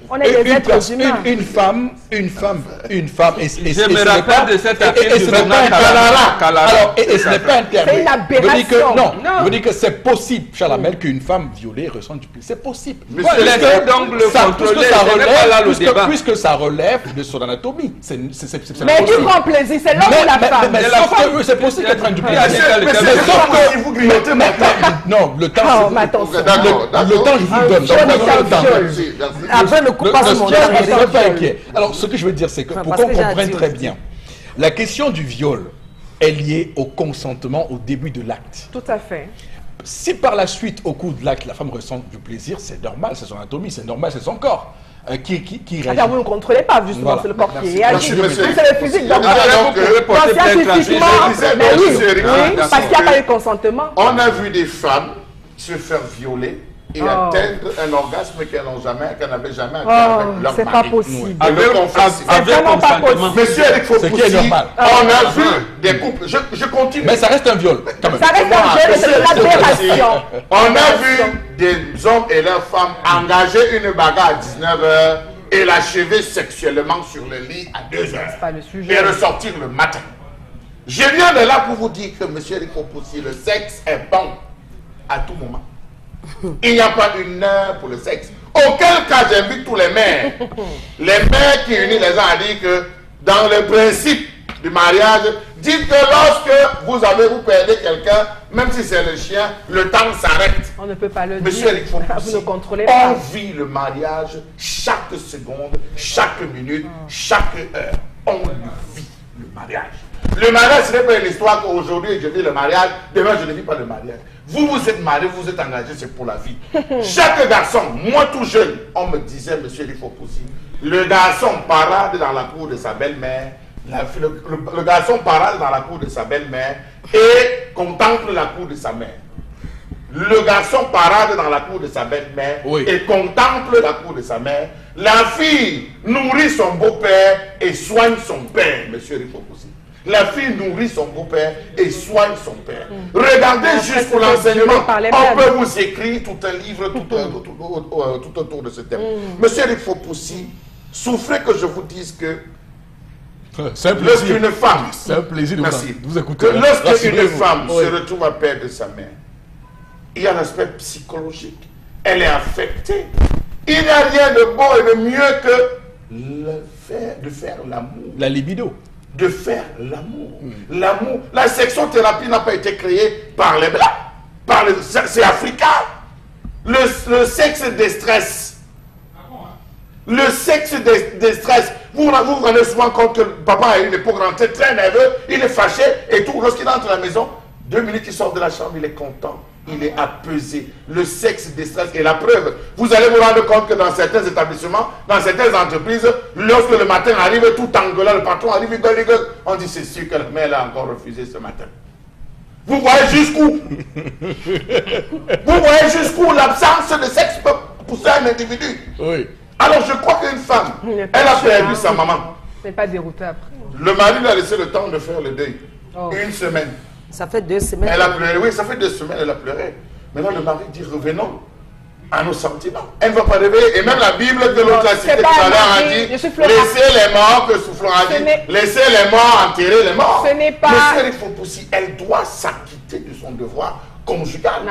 S3: On est des êtres humains.
S1: Une femme, et
S4: Je me rappelle de cette affaire du
S1: ce n'est pas
S4: journal Calara.
S1: Alors, et ce n'est pas interdit.
S3: C'est une aberration.
S1: Je veux dire que c'est possible, Chalamel, qu'une femme violée ressente du plaisir. C'est possible.
S4: Laissez donc le contrôler.
S1: Puisque ça relève de son anatomie.
S3: Mais qui prend plaisir, c'est l'homme ou la femme?
S1: Mais sauf que c'est possible qu'elle prenne du plaisir.
S2: Si vous grignotez mon temps.
S1: Non, le temps,
S3: Oh, attends.
S1: le temps, je vous le donne.
S3: Après, ne coupe pas mon temps.
S1: Ne soyez pas inquiet. Alors, ce que je veux dire, c'est que pour qu'on comprenne très bien, la question du viol est liée au consentement au début de l'acte.
S3: Tout à fait.
S1: Si par la suite, au cours de l'acte, la femme ressent du plaisir, c'est normal, c'est son anatomie, c'est normal, c'est son corps qui réagit.
S3: Vous ne contrôlez pas, justement,
S1: Voilà.
S3: c'est le corps qui
S2: Merci,
S3: réagit.
S2: monsieur.
S3: C'est le physique. Donc,
S2: Donc,
S3: scientifiquement, mais oui, parce qu'il n'y a pas eu consentement.
S2: on a vu des femmes se faire violer et atteindre un orgasme qu'elles n'avaient jamais atteint avec leur
S3: C'est pas
S2: mari.
S3: possible.
S2: Avec
S3: vraiment pas
S2: consentement.
S3: possible.
S2: Monsieur Eric
S1: Ce qui est
S2: Fopoussi,
S1: normal.
S2: on a vu des couples. Je continue.
S1: Mais ça reste un viol, quand même.
S3: Ça reste un jeu, c'est de l'aberration.
S2: On a vu des hommes et leurs femmes engager une bagarre à 19h et l'achever sexuellement sur le lit à 2h.
S3: C'est pas le sujet.
S2: Et ressortir le matin. Je viens de là pour vous dire que, monsieur Eric Fopoussi, le sexe est bon à tout moment. Il n'y a pas une heure pour le sexe. Auquel cas, j'invite tous les maires. Les maires qui unissent les gens à dire que dans le principe du mariage, dites que lorsque vous perdez quelqu'un, même si c'est le chien, le temps s'arrête.
S3: On ne peut pas le
S2: Monsieur
S3: dire.
S2: Eric Fopoussi,
S3: Vous ne contrôlez
S2: on
S3: pas.
S2: vit le mariage chaque seconde, chaque minute, chaque heure. On vit le mariage. Le mariage, ce n'est pas une histoire qu'aujourd'hui je vis le mariage, demain je ne vis pas le mariage. Vous êtes marié, vous êtes engagé, c'est pour la vie. Chaque garçon, moi tout jeune, on me disait, monsieur Eric Fopoussi, le garçon parade dans la cour de sa belle-mère, le garçon parade dans la cour de sa belle-mère et contemple la cour de sa mère. Le garçon parade dans la cour de sa belle-mère et contemple la cour de sa mère. La fille nourrit son beau-père et soigne son père, monsieur Eric Fopoussi. La fille nourrit son beau-père et soigne son père. Regardez juste pour l'enseignement. On peut vous écrire tout un livre tout autour de ce thème. Monsieur Eric Fopoussi, souffrez que je vous dise que lorsqu'une femme,
S1: c'est un plaisir de vous écouter.
S2: Lorsqu'une femme se retrouve à perdre sa mère, il y a l'aspect psychologique. Elle est affectée. Il n'y a rien de beau et de mieux que de faire l'amour.
S1: La libido.
S2: De faire l'amour. L'amour. La sexothérapie n'a pas été créée par les blancs. C'est africain. Le sexe de stress. Le sexe de stress. Vous vous rendez souvent compte que papa a une époque rentrée très nerveux, il est fâché et tout. Lorsqu'il entre à la maison, 2 minutes il sort de la chambre, il est content. Il est apaisé. Le sexe de stress est la preuve. Vous allez vous rendre compte que dans certains établissements, dans certaines entreprises, lorsque le matin arrive, tout engueulant, le patron arrive, il gueule. On dit c'est sûr que la mère l'a encore refusé ce matin. Vous voyez jusqu'où vous voyez jusqu'où l'absence de sexe peut pousser un individu.
S1: Oui.
S2: Alors je crois qu'une femme, elle a perdu sa maman.
S3: C'est pas dérouté après.
S2: Le mari lui a laissé le temps de faire le deuil. 1 semaine.
S5: Ça fait 2 semaines.
S2: Elle a pleuré, oui, ça fait 2 semaines, elle a pleuré. Maintenant, le mari dit, revenons à nos sentiments. Elle ne va pas réveiller. Et même la Bible de l'autre a cité tout à l'heure a dit, laissez les morts, que Soufflon a dit, laissez les morts enterrer les morts.
S3: Ce n'est pas...
S2: Monsieur Eric Fopoussi, elle doit s'acquitter de son devoir conjugal.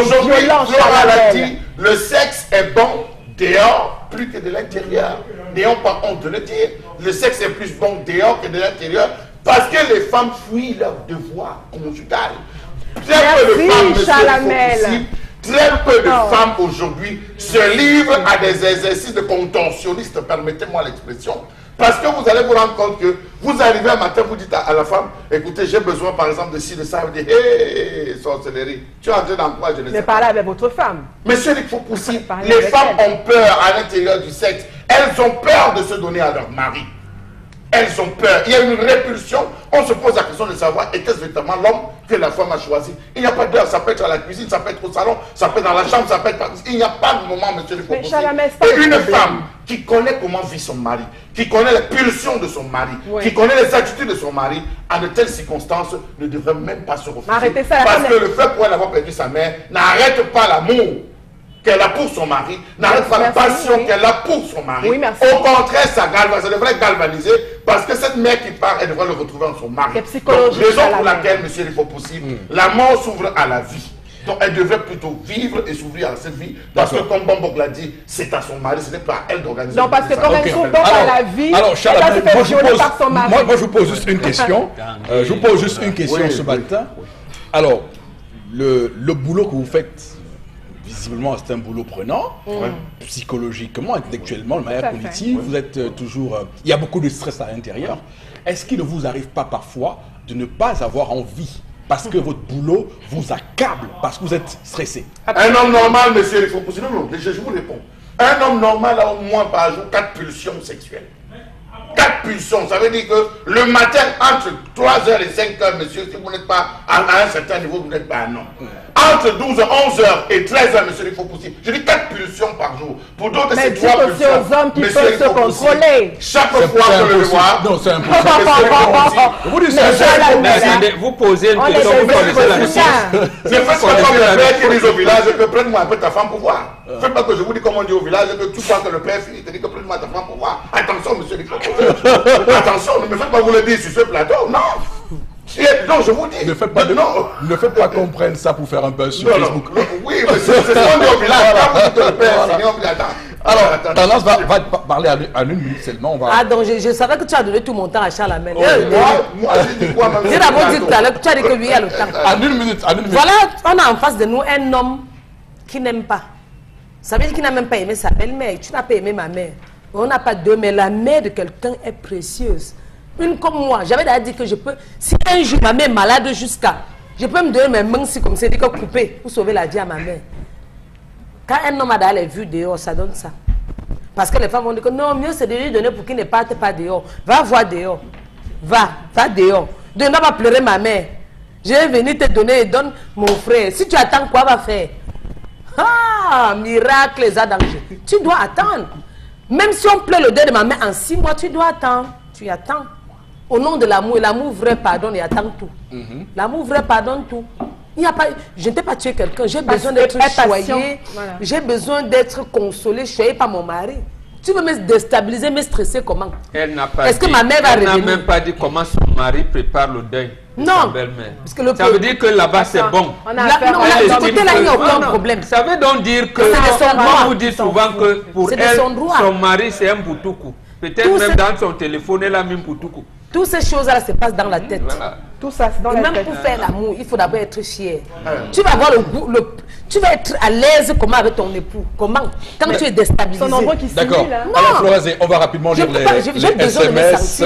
S3: Aujourd'hui,
S2: Flora l'a dit, le sexe est bon dehors plus que de l'intérieur. N'ayons pas honte de le dire. Le sexe est plus bon dehors que de l'intérieur. Parce que les femmes fuient leur devoir conjugal. Très peu de femmes, monsieur, très peu de femmes aujourd'hui se livrent à des exercices de contorsionnistes, permettez-moi l'expression. Parce que vous allez vous rendre compte que vous arrivez un matin, vous dites à la femme, écoutez, j'ai besoin par exemple de ci, de ça, vous dites, hé, sorcellerie, tu es entré dans quoi, je ne sais pas.
S3: Mais parlez avec votre femme.
S2: Monsieur Eric Fopoussi, les femmes ont peur à l'intérieur du sexe. Elles ont peur de se donner à leur mari. Elles ont peur. Il y a une répulsion. On se pose la question de savoir est-ce véritablement l'homme que la femme a choisi. Il n'y a pas d'heure. Ça peut être à la cuisine, ça peut être au salon, ça peut être dans la chambre, ça peut être... Il n'y a pas de moment, monsieur le Fopoussi. Et une femme qui connaît comment vit son mari, qui connaît les pulsions de son mari, qui connaît les attitudes de son mari, en de telles circonstances, ne devrait même pas se refuser.
S3: Arrêtez ça,
S2: parce que le fait pour elle avoir perdu sa mère n'arrête pas l'amour qu'elle a pour son mari, n'arrête pas la passion qu'elle a pour son mari.
S3: Oui, merci.
S2: Au contraire, ça devrait galvaniser, parce que cette mère qui part, elle devrait le retrouver en son mari.
S3: Donc,
S2: raison pour laquelle, monsieur, il faut possible, la mort s'ouvre à la vie. Donc elle devrait plutôt vivre et s'ouvrir à cette vie, parce que comme Bambok l'a dit, c'est à son mari, ce n'est pas à elle d'organiser.
S3: Non, parce que quand elle s'ouvre à la vie,
S1: alors Charles,
S3: elle va se faire violer par son mari.
S1: moi je vous pose juste une question. Je vous pose juste une question ce matin. Alors, le boulot que vous faites, visiblement, c'est un boulot prenant, psychologiquement, intellectuellement, de manière cognitive. Vous êtes toujours... il y a beaucoup de stress à l'intérieur. Est-ce qu'il ne vous arrive pas parfois de ne pas avoir envie, parce que votre boulot vous accable, parce que vous êtes stressé?
S2: Un homme normal, monsieur, il faut poser... Non, je vous réponds. Un homme normal a au moins par jour 4 pulsions sexuelles. 4 pulsions, ça veut dire que le matin, entre 3h et 5h, monsieur, si vous n'êtes pas à un certain niveau, vous n'êtes pas un homme. Entre 12h, 11h et 13h, monsieur, il faut pousser. Je dis 4 pulsions par jour. Pour d'autres, c'est 3 pulsions.
S3: Mais aux hommes qui peuvent se contrôler.
S2: Chaque fois que le voir...
S1: Non, c'est impossible.
S2: Vous dites ça.
S4: Vous posez une question, vous connaissez la réponse.
S2: Ne faites pas comme le père qui dit au village que prenne-moi un peu ta femme pour voir. Faites pas que je vous dis comme on dit au village que tout fois que le père finit, te dit que prenne-moi ta femme pour voir. Attention, monsieur, il faut attention, ne me faites pas vous le dire sur ce plateau, non. Non, je vous dis.
S1: Ne faites pas comprendre ça pour faire un buzz sur Facebook.
S2: Oui, mais c'est ce qu'on dit au village. Quand vous dites que le père finit, on dit attends.
S1: Alors, Tendance va parler en 1 minute seulement.
S5: Ah, donc je savais que tu as donné tout mon temps à Charles Amel.
S2: Moi, j'ai dit quoi, même?
S5: J'ai d'abord dit tout à l'heure que tu as dit que lui a le temps.
S1: En 1 minute.
S5: Voilà, on a en face de nous un homme qui n'aime pas. Ça veut dire qu'il n'a même pas aimé sa belle-mère. Tu n'as pas aimé ma mère. On n'a pas deux, mais la mère de quelqu'un est précieuse. Une comme moi, j'avais déjà dit que je peux, si un jour ma mère est malade jusqu'à, je peux me donner mes mains si comme ça, dit que couper pour sauver la vie à ma mère. Quand un homme a d'aller les vues dehors, ça donne ça. Parce que les femmes vont dire que non, mieux c'est de lui donner pour qu'il ne parte pas dehors. Va voir dehors. Va dehors. Ne va pas pleurer ma mère. Je vais venir te donner et donne mon frère. Si tu attends, quoi va faire? Ah, miracle, les danger. Tu dois attendre. Même si on pleure le deuil de ma mère en 6 mois, tu dois attendre. Tu attends. Au nom de l'amour, et l'amour vrai pardonne et attend tout. L'amour vrai pardonne tout. Il n'y a pas, je ne t'ai pas tué quelqu'un, j'ai besoin d'être choyé, j'ai besoin d'être consolé, choyé par mon mari. Tu veux me déstabiliser, me stresser comment?
S4: Elle n'a pas.
S5: Est-ce que ma mère va revenir?
S4: Elle n'a même pas dit comment son mari prépare le deuil de sa belle-mère. Ça veut dire que là-bas c'est bon.
S3: On a affaire
S5: à
S3: à
S5: côté là, il n'y a aucun problème.
S4: Ça veut donc dire que on vous dit souvent que pour elle, son mari c'est un boutoukou. Peut-être même dans son téléphone, elle a mis un boutoukou.
S5: Toutes ces choses-là se passent dans la tête.
S4: Voilà.
S3: Tout ça, c'est dans la tête.
S5: Même pour faire l'amour, il faut d'abord être fier. Tu vas avoir le goût, tu vas être à l'aise comment avec ton époux. Comment? Quand tu es déstabilisé.
S3: Son nombreux qui
S1: D'accord. Alors Florazé, on va rapidement lire les SMS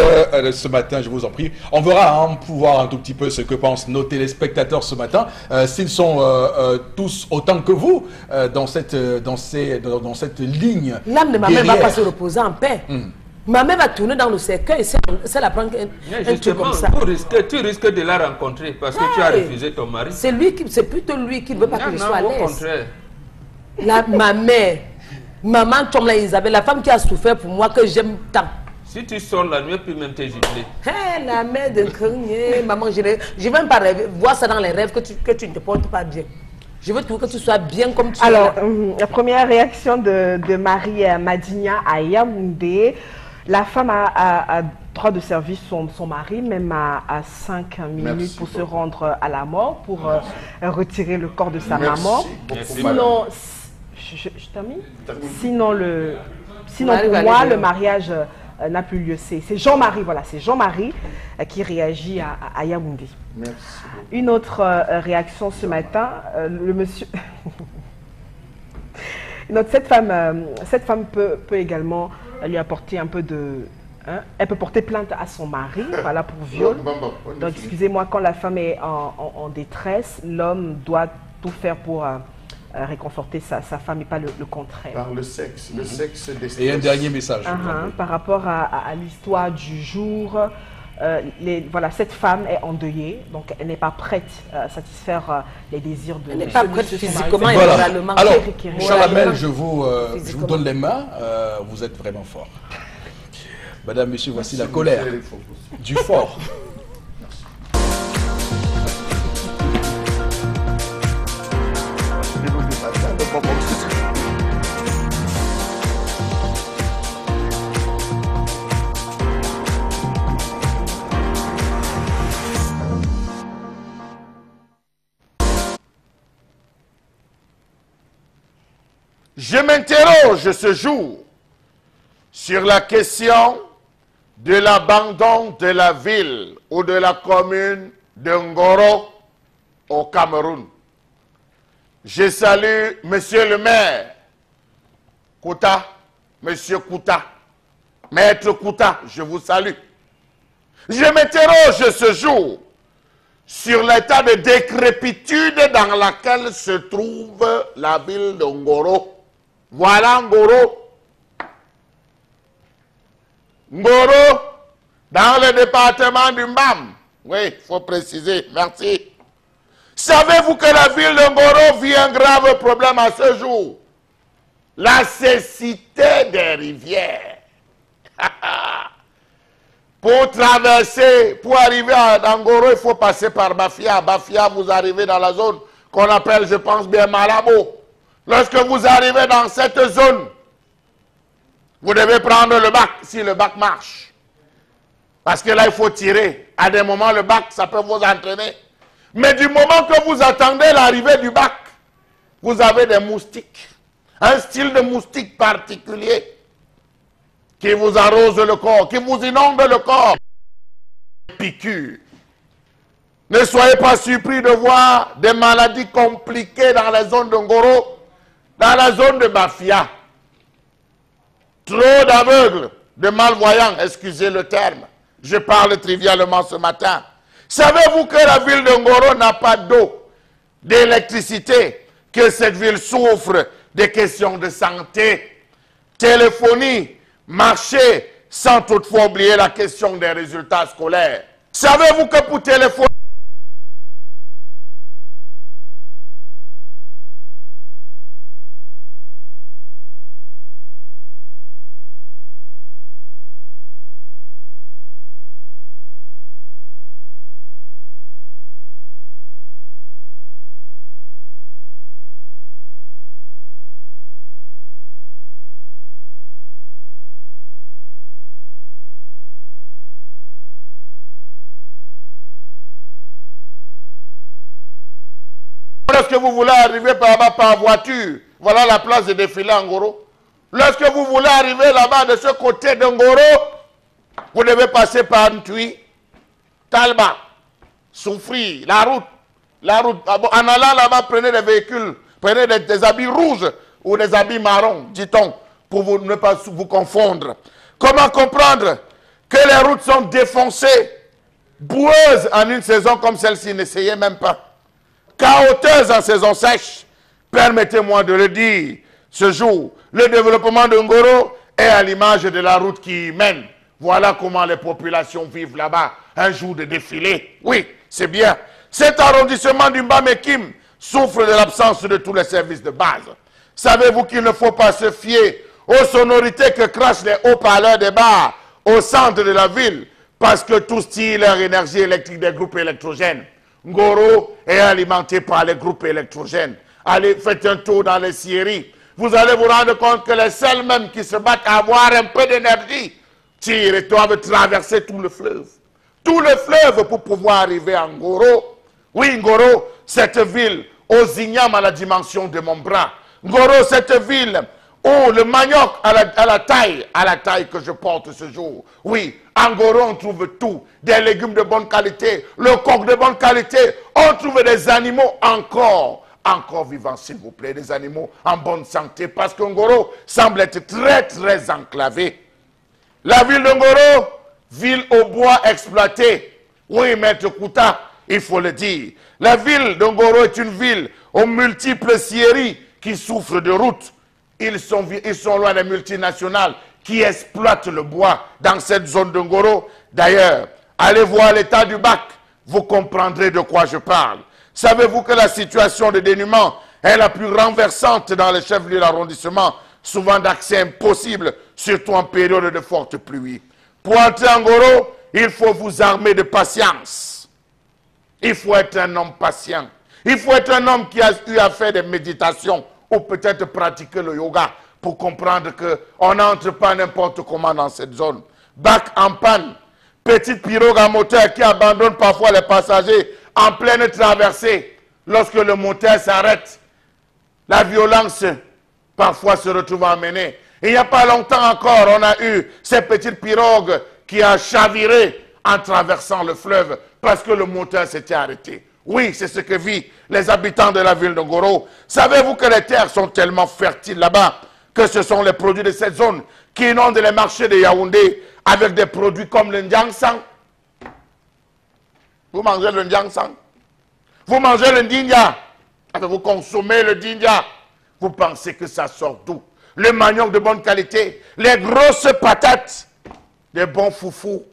S1: ce matin, je vous en prie. On verra pouvoir un tout petit peu ce que pensent nos téléspectateurs ce matin. S'ils sont tous autant que vous dans cette ligne.
S5: L'âme de ma mère ne va pas se reposer en paix. Ma mère va tourner dans le cercueil et c'est la prendre un truc comme ça.
S4: Tu risques de la rencontrer parce que tu as refusé ton mari.
S5: C'est plutôt lui qui ne veut pas que je sois à l'aise.
S4: Au contraire.
S5: Ma mère, maman Chomla Isabelle, la femme qui a souffert pour moi, que j'aime tant.
S4: Si tu sors la nuit, puis même te gifler.
S5: La mère de Krigné, maman, je ne vais même pas rêver, voir ça dans les rêves que tu ne te portes pas bien. Je veux que tu sois bien comme tu es.
S3: Alors, la première réaction de Marie Madigna à Yaoundé. La femme a droit de servir son mari, même à 5 minutes pour se rendre à la mort, pour retirer le corps de sa maman. Sinon, je termine. Sinon pour moi, le mariage n'a plus lieu. C'est Jean-Marie, voilà, c'est Jean-Marie qui réagit à Yaoundé.
S2: Merci.
S3: Une autre réaction ce matin, le monsieur... Cette femme peut également lui apporter un peu de... elle peut porter plainte à son mari, voilà, pour viol. Donc, excusez-moi, quand la femme est en détresse, l'homme doit tout faire pour réconforter sa femme et pas le contraire.
S2: Par le sexe, le sexe des...
S1: Et un dernier message.
S3: Par rapport à l'histoire du jour, voilà, cette femme est endeuillée, donc elle n'est pas prête à satisfaire les désirs de...
S5: Elle n'est pas prête physiquement et
S1: Voilà.
S5: moralement.
S1: Alors,
S3: Moralement.
S1: Chalamel, je vous donne les mains. Vous êtes vraiment fort. Madame, monsieur, voici la colère du fort.
S2: Je m'interroge ce jour sur la question de l'abandon de la ville ou de la commune de Ngoro au Cameroun. Je salue monsieur le maire Kouta, monsieur Kouta, maître Kouta, je vous salue. Je m'interroge ce jour sur l'état de décrépitude dans laquelle se trouve la ville de Ngoro. Voilà Ngoro. Ngoro, dans le département du Mbam. Oui, il faut préciser, merci. Savez-vous que la ville de Ngoro vit un grave problème à ce jour? La cécité des rivières. Pour traverser, pour arriver à Ngoro, il faut passer par Bafia. Bafia, vous arrivez dans la zone qu'on appelle, je pense bien, Malabo. Lorsque vous arrivez dans cette zone, vous devez prendre le bac, si le bac marche. Parce que là, il faut tirer. À des moments, le bac, ça peut vous entraîner. Mais du moment que vous attendez l'arrivée du bac, vous avez des moustiques. Un style de moustique particulier qui vous arrose le corps, qui vous inonde le corps. Piqûres. Ne soyez pas surpris de voir des maladies compliquées dans la zone de Ngoro, dans la zone de Bafia. Trop d'aveugles, de malvoyants, excusez le terme. Je parle trivialement ce matin. Savez-vous que la ville de Ngoro n'a pas d'eau, d'électricité, que cette ville souffre des questions de santé, téléphonie, marché, sans toutefois oublier la question des résultats scolaires. Savez-vous que pour téléphoner, lorsque vous voulez arriver là-bas par voiture, voilà la place de défilé en Ngoro. Lorsque vous voulez arriver là-bas de ce côté de Ngoro, vous devez passer par Ntui, Talba, Soufri, la route. En allant là-bas, prenez des véhicules, prenez des habits rouges ou des habits marrons, dit-on, pour ne pas vous confondre. Comment comprendre que les routes sont défoncées, boueuses en une saison comme celle-ci, n'essayez même pas. Cahoteuse en saison sèche, permettez-moi de le dire, ce jour, le développement de Ngoro est à l'image de la route qui y mène. Voilà comment les populations vivent là-bas, un jour de défilé. Oui, c'est bien. Cet arrondissement du Mbam-Kim souffre de l'absence de tous les services de base. Savez-vous qu'il ne faut pas se fier aux sonorités que crachent les haut-parleurs des bars au centre de la ville, parce que tous tirent leur énergie électrique des groupes électrogènes. Ngoro est alimenté par les groupes électrogènes. Allez, faites un tour dans les scieries. Vous allez vous rendre compte que les seuls même qui se battent à avoir un peu d'énergie tirent et doivent traverser tout le fleuve. Tout le fleuve pour pouvoir arriver à Ngoro. Oui, Ngoro, cette ville aux ignames à la dimension de mon bras. Ngoro, cette ville où le manioc à la taille que je porte ce jour. Oui, en Ngoro, on trouve tout. Des légumes de bonne qualité, le coq de bonne qualité. On trouve des animaux encore vivants, s'il vous plaît, des animaux en bonne santé, parce que Ngoro semble être très, très enclavé. La ville de Ngoro, ville au bois exploité. Oui, maître Kouta, il faut le dire. La ville de Ngoro est une ville aux multiples scieries qui souffrent de routes. Ils sont loin des multinationales qui exploitent le bois dans cette zone de Ngoro. D'ailleurs, Allez voir l'état du bac, vous comprendrez de quoi je parle. Savez-vous que la situation de dénuement est la plus renversante dans les chefs-lieux de l'arrondissement, souvent d'accès impossible, surtout en période de forte pluie. Pour entrer en Goro, il faut vous armer de patience. Il faut être un homme patient. Il faut être un homme qui a eu à faire des méditations ou peut-être pratiquer le yoga pour comprendre qu'on n'entre pas n'importe comment dans cette zone. Bac en panne, petite pirogue à moteur qui abandonne parfois les passagers en pleine traversée. Lorsque le moteur s'arrête, la violence parfois se retrouve amenée. Il n'y a pas longtemps encore, on a eu ces petites pirogues qui a chaviré en traversant le fleuve parce que le moteur s'était arrêté. Oui, c'est ce que vivent les habitants de la ville de Goro. Savez-vous que les terres sont tellement fertiles là-bas que ce sont les produits de cette zone qui inondent les marchés de Yaoundé avec des produits comme le Ndiangsang. Vous mangez le Ndiangsang. Vous mangez le Dindia. Vous consommez le Dindia. Vous pensez que ça sort d'où? Le manioc de bonne qualité, les grosses patates, les bons foufous,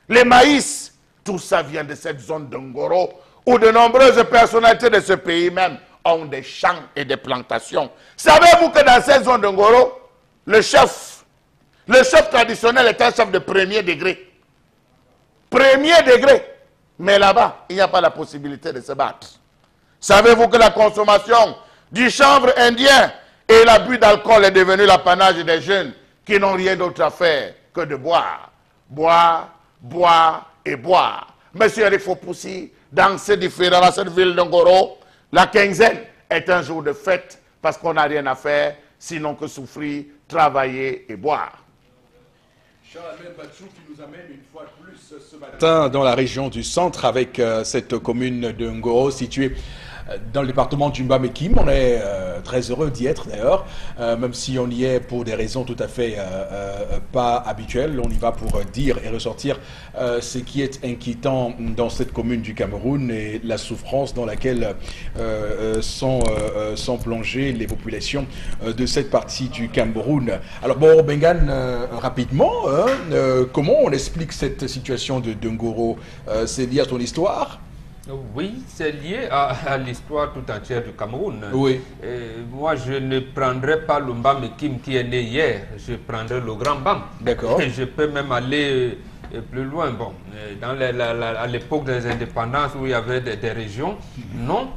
S2: les maïs, tout ça vient de cette zone de Ngoro où de nombreuses personnalités de ce pays même ont des champs et des plantations. Savez-vous que dans cette zone de Ngoro, le chef traditionnel est un chef de premier degré. Premier degré. Mais là-bas, il n'y a pas la possibilité de se battre. Savez-vous que la consommation du chanvre indien et l'abus d'alcool est devenu l'apanage des jeunes qui n'ont rien d'autre à faire que de boire. Boire, boire et boire. Monsieur Eric Fopoussi, dans cette ville de Ngoro, la quinzaine est un jour de fête parce qu'on n'a rien à faire sinon que souffrir, travailler et boire.
S1: Charles-Albert Bachou qui nous amène une fois de plus ce matin dans la région du centre avec cette commune de Ngoro située dans le département du Mbamekime. On est très heureux d'y être d'ailleurs, même si on y est pour des raisons tout à fait pas habituelles. On y va pour dire et ressortir ce qui est inquiétant dans cette commune du Cameroun et la souffrance dans laquelle sont plongées les populations de cette partie du Cameroun. Alors bon, Bengan, rapidement, comment on explique cette situation de Ngoro? C'est lié à ton histoire?
S4: Oui, c'est lié à l'histoire tout entière du Cameroun.
S1: Oui.
S4: Moi, je ne prendrai pas le Mbamekime qui est né hier, je prendrai le Grand Bam.
S1: D'accord.
S4: Je peux même aller plus loin. Bon, à l'époque des indépendances où il y avait des régions, non,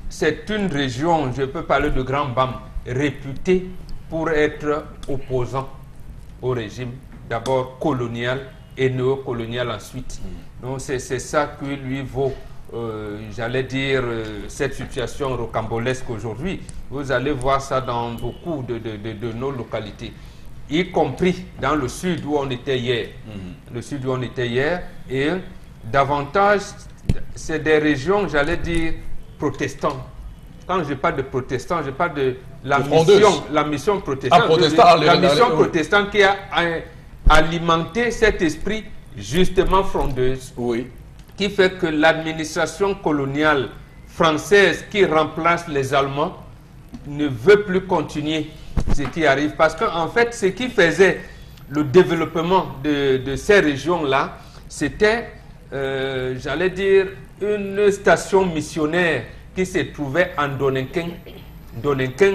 S4: c'est une région, je peux parler de Grand Bam, réputée pour être opposant au régime, d'abord colonial et néocolonial ensuite. Donc c'est ça qui lui vaut. J'allais dire, cette situation rocambolesque aujourd'hui. Vous allez voir ça dans beaucoup de nos localités, y compris dans le sud où on était hier. Le sud où on était hier, et davantage, c'est des régions, j'allais dire, protestantes. Quand je parle de protestants, je parle de la mission protestante. La mission protestante qui a alimenté cet esprit justement frondeuse.
S1: Oui.
S4: Qui fait que l'administration coloniale française qui remplace les Allemands ne veut plus continuer ce qui arrive. Parce qu'en fait, ce qui faisait le développement de ces régions-là, c'était, j'allais dire, une station missionnaire qui se trouvait en Donnenken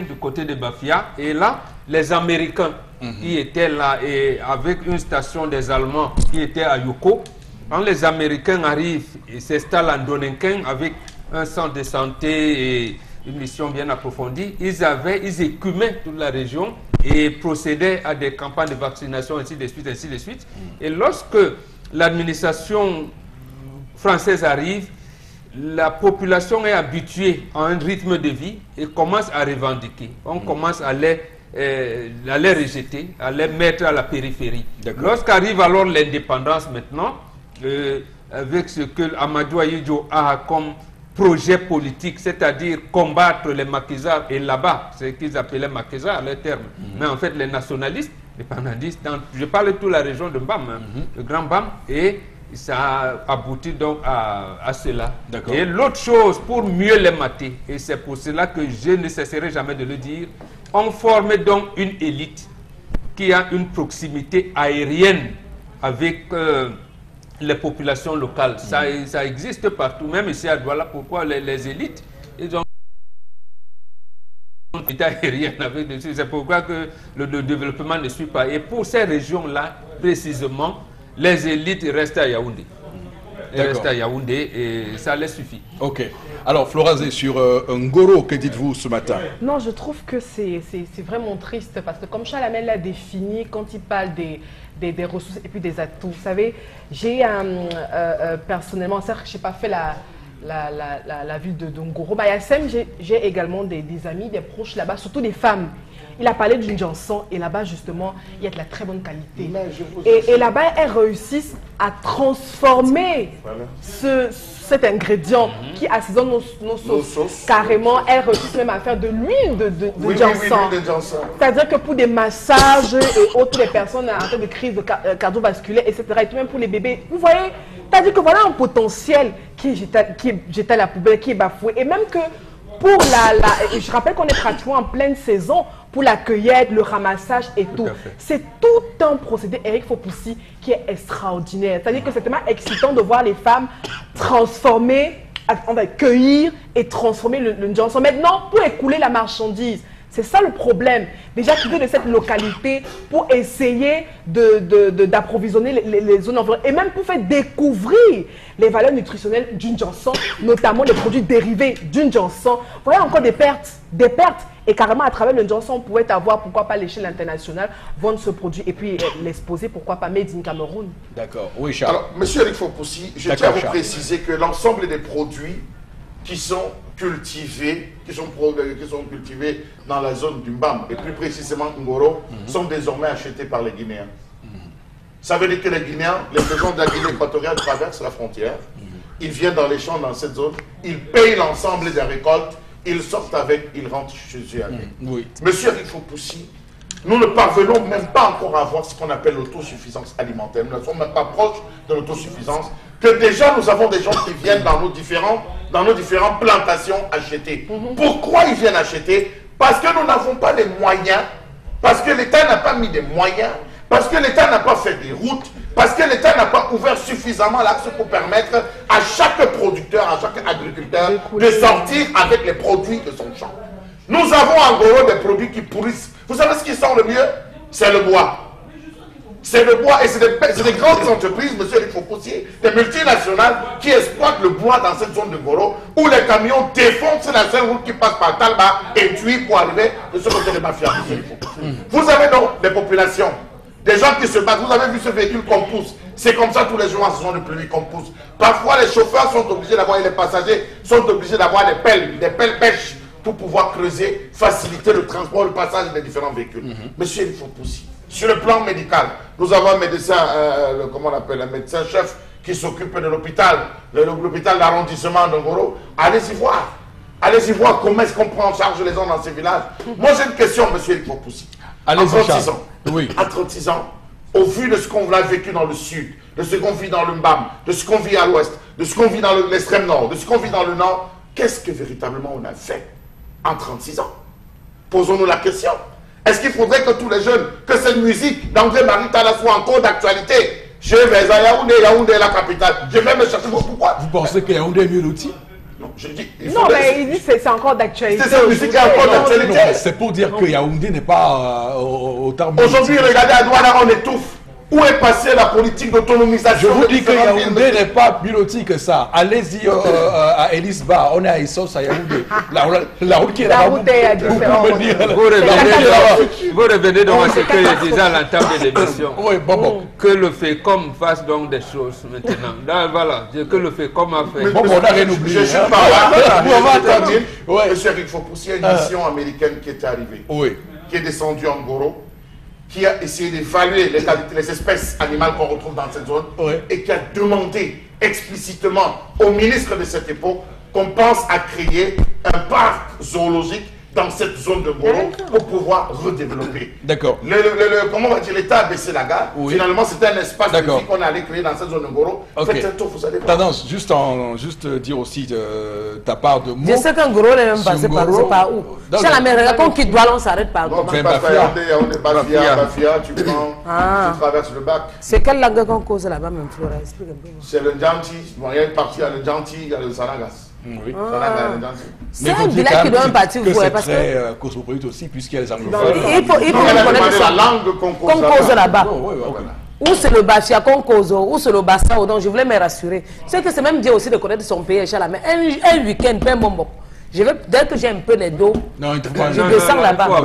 S4: du côté de Bafia. Et là, les Américains qui étaient là, et avec une station des Allemands qui était à Yoko. Quand les Américains arrivent et s'installent en Donnenken avec un centre de santé et une mission bien approfondie, ils écumaient toute la région et procédaient à des campagnes de vaccination, ainsi de suite, ainsi de suite. Et lorsque l'administration française arrive, la population est habituée à un rythme de vie et commence à revendiquer. On commence à les rejeter, à les mettre à la périphérie. Lorsqu'arrive alors l'indépendance maintenant, avec ce que Amadou Ahidjo a comme projet politique, c'est-à-dire combattre les maquisards, et là-bas, c'est ce qu'ils appelaient maquisards, les termes. Mais en fait, les nationalistes, les panandistes, je parle de toute la région de Mbam, le Grand Mbam, et ça a abouti donc à cela. Et l'autre chose, pour mieux les mater, et c'est pour cela que je ne cesserai jamais de le dire, on formait donc une élite qui a une proximité aérienne avec les populations locales. Ça existe partout, même ici à Douala. Pourquoi les élites, ils ont rien avec dessus. C'est pourquoi que le développement ne suit pas. Et pour ces régions-là, précisément, les élites restent à Yaoundé. Ils restent à Yaoundé et ça les suffit. Ok.
S1: Alors, Florazé, sur Ngoro, que dites-vous ce matin?
S3: Non, je trouve que c'est vraiment triste parce que comme Chalamel l'a défini, quand il parle des ressources et puis des atouts, vous savez, j'ai personnellement, certes, je n'ai pas fait la ville de Ngoro, mais à Yassem, j'ai également des amis, des proches là-bas, surtout des femmes. Il a parlé d'une chanson et là-bas, justement, il y a de la très bonne qualité. Et là-bas, elles réussissent à transformer cet ingrédient qui assaisonne nos sauces. Carrément, elles réussissent même à faire de l'huile de janson. C'est-à-dire que pour des massages et autres, les personnes en train de crise cardiovasculaire, etc., et tout même pour les bébés, vous voyez, c'est-à-dire que voilà un potentiel qui est jeté à la poubelle, qui est bafoué. Et même que pour je rappelle qu'on est pratiquement en pleine saison pour la cueillette, le ramassage et tout. C'est tout un procédé, Eric Fopoussi, qui est extraordinaire. C'est-à-dire que c'est tellement excitant de voir les femmes transformer, on va cueillir et transformer le janson. Maintenant, pour écouler la marchandise, c'est ça le problème. Déjà quitter de cette localité pour essayer d'approvisionner les zones environnantes et même pour faire découvrir les valeurs nutritionnelles d'une janson, notamment les produits dérivés d'une janson. Vous voyez encore des pertes. Et carrément, à travers le janson, on pouvait avoir, pourquoi pas, à l'échelle internationale, vendre ce produit et puis l'exposer, pourquoi pas, Made in Cameroun.
S1: D'accord. Oui, Charles.
S2: Alors, monsieur Eric Fopoussi, je tiens à vous préciser que l'ensemble des produits qui sont cultivés, dans la zone du Mbam, et plus précisément Ngoro, sont désormais achetés par les Guinéens. Ça veut dire que les Guinéens, les gens de la Guinée équatoriale traversent la frontière, ils viennent dans les champs dans cette zone, ils payent l'ensemble des récoltes, ils sortent avec, ils rentrent chez eux avec. Monsieur Eric Fopoussi, nous ne parvenons même pas encore à avoir ce qu'on appelle l'autosuffisance alimentaire. Nous ne sommes même pas proches de l'autosuffisance. Que déjà nous avons des gens qui viennent dans nos différentes plantations acheter. Pourquoi ils viennent acheter? Parce que nous n'avons pas les moyens, parce que l'État n'a pas mis des moyens, parce que l'État n'a pas fait des routes, parce que l'État n'a pas ouvert suffisamment l'axe pour permettre à chaque producteur, à chaque agriculteur de sortir avec les produits de son champ. Nous avons en gros des produits qui pourrissent. Vous savez ce qui sort le mieux? C'est le bois. C'est le bois et c'est des grandes entreprises, monsieur Eric Fopoussi, des multinationales qui exploitent le bois dans cette zone de Ngoro où les camions défoncent la seule route qui passe par Talba et Tui pour arriver de ce côté de Mafia. Vous avez donc des populations, des gens qui se battent. Vous avez vu ce véhicule qu'on pousse. C'est comme ça tous les jours en saison de pluie qu'on pousse. Parfois les chauffeurs sont obligés d'avoir, et les passagers sont obligés d'avoir des pelles pêches pour pouvoir creuser, faciliter le transport, le passage des différents véhicules. Monsieur Eric Fopoussi, sur le plan médical, nous avons un médecin, comment on appelle, un médecin-chef qui s'occupe de l'hôpital, l'hôpital d'arrondissement de Ngoro. Allez-y voir. Allez-y voir comment est-ce qu'on prend en charge les gens dans ces villages. Moi, j'ai une question, monsieur Eric Fopoussi. À 36 ans, à 36 ans, au vu de ce qu'on a vécu dans le sud, de ce qu'on vit dans le Mbam, de ce qu'on vit à l'ouest, de ce qu'on vit dans l'extrême nord, de ce qu'on vit dans le nord, qu'est-ce que véritablement on a fait en 36 ans? Posons-nous la question. Est-ce qu'il faudrait que tous les jeunes, que cette musique d'André-Marie Talla soit en cours d'actualité? Je vais à Yaoundé, Yaoundé est la capitale. Je vais me chercher. Pourquoi?
S1: Vous pensez que Yaoundé est mieux loti?
S2: Non, je dis.
S3: Non, mais il dit que c'est encore d'actualité.
S2: C'est cette musique qui est encore d'actualité.
S1: C'est pour dire que Yaoundé n'est pas au terme.
S2: Aujourd'hui, regardez à Douala, on étouffe. Où est passée la politique d'autonomisation?
S1: Je vous dis que Yaoundé n'est pas plus que ça. Allez-y à Elisba, on est à Issos, à Yaoundé. La route qui est là-bas.
S3: La route est différente.
S4: Vous revenez donc à ce que j'ai déjà à l'entame de l'émission.
S1: Oui, bon.
S4: Que le FECOM fasse donc des choses maintenant. Là, voilà, que le FECOM a fait.
S1: Bon, on n'a rien oublié.
S2: Je suis pas là. Monsieur Eric Fopoussi, il y a une mission américaine qui est arrivée.
S1: Oui.
S2: Qui est descendue en Ngoro, qui a essayé d'évaluer les espèces animales qu'on retrouve dans cette zone, et qui a demandé explicitement au ministre de cette époque qu'on pense à créer un parc zoologique dans cette zone de Ngoro pour pouvoir redévelopper.
S1: D'accord.
S2: Comment on va dire, l'État a baissé la garde.
S1: Oui.
S2: Finalement, c'était un espace de
S1: D'accord.
S2: vie qu'on allait créer dans cette zone de Ngoro.
S1: Ok.
S2: Faites un tour, vous allez voir.
S1: Tendance, juste dire aussi ta part de mots.
S5: Je sais qu'un gros n'est même passé par
S1: Ngoro,
S5: par où.
S1: dans
S5: Chez la
S1: le-
S5: mère, regarde qui doit, on s'arrête par
S2: Non,
S5: comment.
S2: tu
S1: Ben,
S2: passes
S1: Bafia.
S2: à Yaoundé, Bafia, tu prends, tu traverses le bac.
S5: C'est quelle langue qu'on cause là-bas, même Flora? Explique un peu.
S2: C'est le Djanti. Bon, il y a une partie, il y a le Djanti, il y a le Sanagas.
S1: Oui.
S2: Sanagas, le Djanti.
S5: C'est un village qui doit un parti
S1: que
S5: vous
S1: c'est
S5: parce que
S1: très cosmopolite aussi, puisqu'il y a les anglophones.
S5: il faut
S2: Elle a
S5: connaître
S2: demandé la
S5: ça.
S2: langue qu'on
S5: Qu'on cause là-bas.
S1: Oh, oui, oui,
S2: Voilà.
S5: Ou c'est le Bachia qu'on cause, ou c'est le Bassa, donc je voulais me rassurer. C'est que c'est même bien aussi de connaître son pays, chez la mer. Un week-end, pas un bonbon. Je vais, dès que j'ai un peu les dos,
S1: Non, il ne faut pas.
S5: Je descends là-bas.
S4: Non,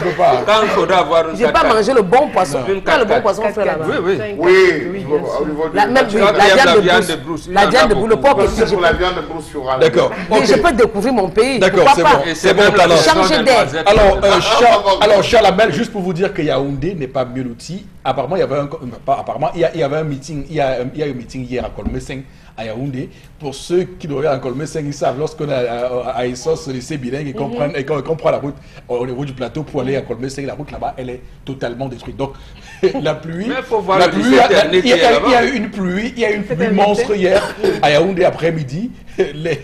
S1: peux pas.
S4: quand il faudra avoir une
S5: je n'ai pas
S4: carte.
S5: mangé le bon poisson.
S4: Une
S5: Quand le bon
S4: carte.
S5: poisson fait là-bas.
S4: Oui, oui.
S2: Oui,
S3: bien sûr.
S2: au niveau
S5: La,
S2: du...
S5: même, oui,
S4: Toi qui
S5: la
S4: aimes
S5: viande
S4: la
S5: de
S4: viande
S5: brousse.
S4: de brousse, il y
S5: La
S4: en a
S5: viande de brousse, le
S4: beaucoup.
S5: porc
S2: C'est
S5: aussi.
S2: pour la viande de brousse sur la
S1: D'accord.
S5: Et
S1: Ok.
S5: je peux découvrir mon pays.
S1: D'accord,
S5: Pourquoi
S1: c'est
S5: pas?
S1: bon.
S4: Et
S1: C'est
S4: c'est
S1: bon,
S4: même
S1: talent.
S4: la saison
S5: Changer
S4: des
S5: d'air.
S4: noisettes.
S1: Alors, Charles Amel, juste pour vous dire que Yaoundé n'est pas mieux loti. Apparemment, il y avait il y avait un meeting. Il y a eu un meeting hier à Kolmeseng, à Yaoundé. Pour ceux qui nous regardent à Kolmeseng, ils savent, lorsqu'on est à Essos, lycée bilingue, et qu'on prend la route au niveau du plateau pour aller à Kolmeseng, la route là-bas, elle est totalement détruite. Donc, la pluie.
S4: Mais faut voir
S1: la
S4: le
S1: pluie,
S4: lycée dernier qui est là-bas.
S1: il y a eu une pluie, monstre hier à Yaoundé après-midi.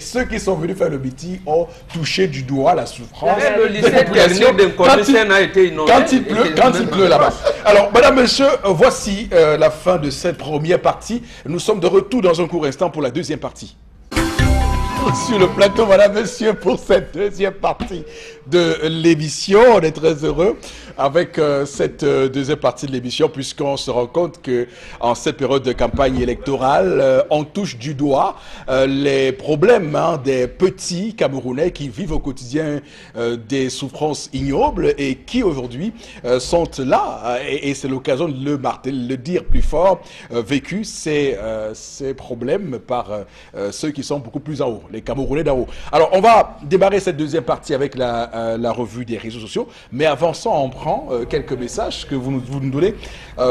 S1: Ceux qui sont venus faire le meeting ont touché du doigt la souffrance.
S4: Mais le
S1: des
S4: lycée
S1: populations
S4: dernier d'Inconnu a été inondé.
S1: quand il pleut là-bas. Alors, mesdames, messieurs, voici la fin de cette première partie. Nous sommes de retour dans un court instant pour la deuxième partie. Sur le plateau, madame, messieurs, pour cette deuxième partie de l'émission. On est très heureux avec cette deuxième partie de l'émission, puisqu'on se rend compte que en cette période de campagne électorale, on touche du doigt les problèmes des petits Camerounais qui vivent au quotidien des souffrances ignobles et qui aujourd'hui sont là, et c'est l'occasion de le marteler, le dire plus fort, vécu ces problèmes par ceux qui sont beaucoup plus en haut, les Camerounais d'en haut. Alors, on va démarrer cette deuxième partie avec la revue des réseaux sociaux, mais avant ça, on prend quelques messages que vous nous donnez,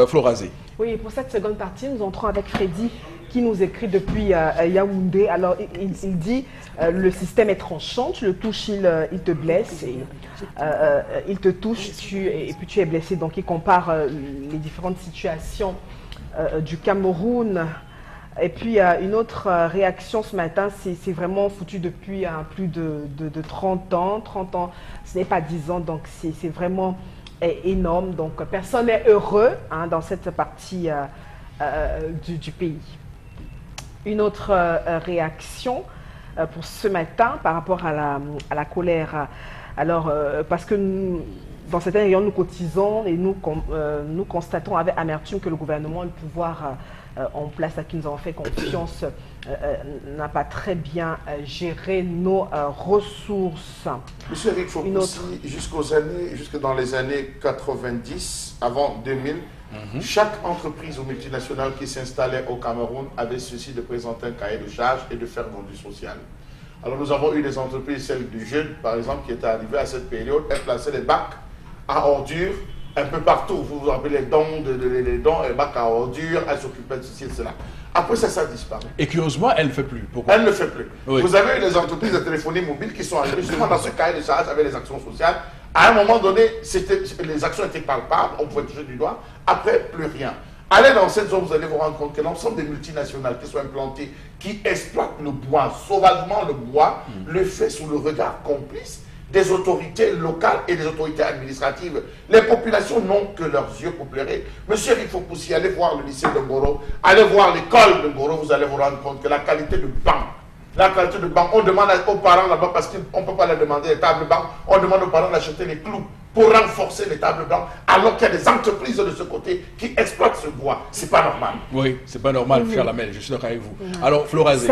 S1: Florazé.
S3: Oui, pour cette seconde partie, nous entrons avec Freddy qui nous écrit depuis Yaoundé. Alors, il dit le système est tranchant, tu le touches, il te blesse, et, il te touche et puis tu es blessé. Donc, il compare les différentes situations du Cameroun. Et puis, une autre réaction ce matin, c'est vraiment foutu depuis plus de 30 ans. 30 ans, ce n'est pas 10 ans, donc c'est vraiment énorme. Donc, personne n'est heureux dans cette partie du pays. Une autre réaction pour ce matin par rapport à la colère. Alors, parce que dans certains rayons, nous cotisons et nous constatons avec amertume que le gouvernement et le pouvoir en place à qui nous avons fait confiance n'a pas très bien géré nos ressources.
S2: Monsieur Eric Fopoussi, jusque dans les années 90, avant 2000, chaque entreprise ou multinationale qui s'installait au Cameroun avait ceci de présenter un cahier de charges et de faire du social. Alors nous avons eu des entreprises, celle du jeune par exemple, qui était arrivée à cette période, elle plaçait les bacs à ordures un peu partout. Vous vous rappelez les dons, les bacs à ordures, elle s'occupait de ceci et de cela. Après ça, ça a disparu.
S1: Et curieusement, elle ne fait plus. Pourquoi?
S2: Elle ne fait plus.
S1: Oui.
S2: Vous avez eu des entreprises de téléphonie mobile qui sont arrivées justement dans ce cahier de charges avec les actions sociales. À un moment donné, les actions étaient palpables, on pouvait toucher du doigt. Après, plus rien. Allez dans cette zone, vous allez vous rendre compte que l'ensemble des multinationales qui sont implantées, qui exploitent le bois, sauvagement le bois, le fait sous le regard complice des autorités locales et des autorités administratives. Les populations n'ont que leurs yeux pour pleurer. Monsieur Eric Fopoussi, allez voir le lycée de Ngoro, allez voir l'école de Ngoro, vous allez vous rendre compte que la qualité de banc, on demande aux parents là-bas, parce qu'on ne peut pas leur demander les tables bancs, on demande aux parents d'acheter les clous pour renforcer les tables blancs, alors qu'il y a des entreprises de ce côté qui exploitent ce bois. C'est pas normal.
S1: Oui, c'est pas normal, frère Lamel, je suis d'accord avec vous. Alors, Florazé.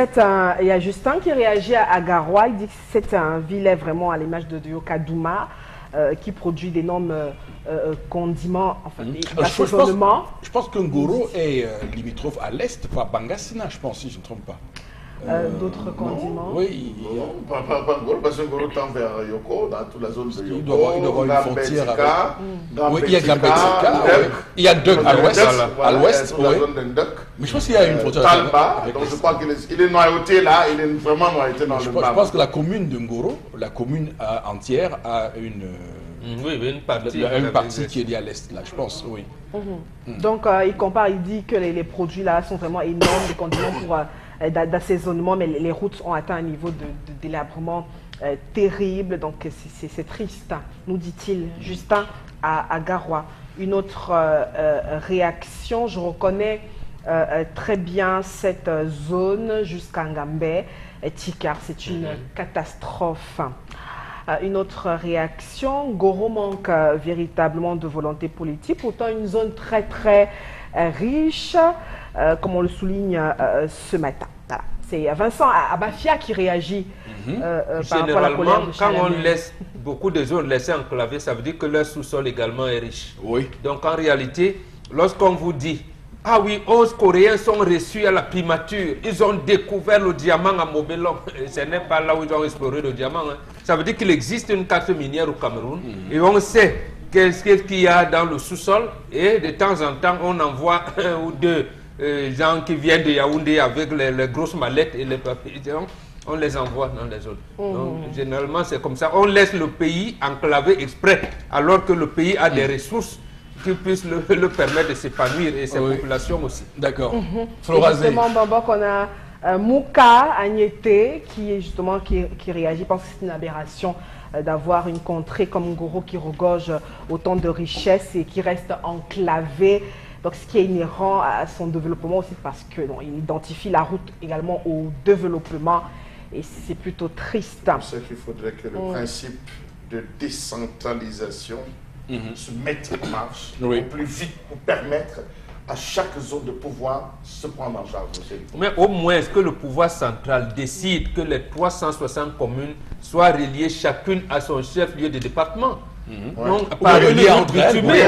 S3: Il y a Justin qui réagit à Garoua, il dit que c'est un villet vraiment à l'image de Yokadouma, qui produit d'énormes condiments, enfin d'assaisonnement.
S1: Je pense que Ngoro est limitrophe à l'est par Bangassina, je pense, si je ne me trompe pas.
S3: d'autres condiments.
S1: Oui.
S2: Pas Ngoro, parce que Ngoro tend vers Yoko, dans toute la zone de Yoko.
S1: Il doit y avoir une frontière avec...
S2: Oui,
S1: il y a Gambetika, il y a Duk à l'ouest. À l'ouest, oui. Mais je pense qu'il y a une frontière
S2: Talba, donc je crois qu'il est noyauté là, il est vraiment noyauté dans le bas.
S1: Je pense que la commune de Ngoro, la commune entière, a une...
S4: Oui, une
S1: partie qui est liée à l'est, là, je pense, oui.
S3: Donc, il compare, il dit que les produits là sont vraiment énormes, les condiments pour d'assaisonnement, mais les routes ont atteint un niveau de délabrement terrible, donc c'est triste, nous dit-il, Justin à Garoua. Une autre réaction, je reconnais très bien cette zone jusqu'à Ngambé, Tikar, c'est une catastrophe. Une autre réaction, Ngoro manque véritablement de volonté politique, pourtant une zone très très riche, comme on le souligne ce matin. Voilà. C'est Vincent Abafia qui réagit par rapport à la colère de
S4: quand on laisse beaucoup de zones laissées enclavées, ça veut dire que leur sous-sol également est riche.
S1: Oui.
S4: Donc en réalité, lorsqu'on vous dit ah oui, 11 Coréens sont reçus à la primature. Ils ont découvert le diamant à Mobelon. Ce n'est pas là où ils ont exploré le diamant. Hein. Ça veut dire qu'il existe une carte minière au Cameroun. Et on sait qu'est-ce qu'il y a dans le sous-sol. Et de temps en temps, on envoie un ou deux gens qui viennent de Yaoundé avec les grosses mallettes et les papiers. On les envoie dans les zones. Donc, généralement, c'est comme ça. On laisse le pays enclavé exprès, alors que le pays a des ressources qui puissent le permettre de s'épanouir et ses populations aussi.
S1: D'accord.
S3: Justement, Bambok, on a Mouka Agnété qui réagit parce que c'est une aberration d'avoir une contrée comme Ngoro qui regorge autant de richesses et qui reste enclavée. Donc, ce qui est inhérent à son développement aussi parce que il identifie la route également au développement et c'est plutôt triste.
S2: C'est qu'il faudrait que le principe de décentralisation se mettre en marche au plus vite pour permettre à chaque zone de pouvoir se prendre en charge.
S4: Mais au moins, est-ce que le pouvoir central décide que les 360 communes soient reliées chacune à son chef-lieu de département? Donc, par une route bitumée.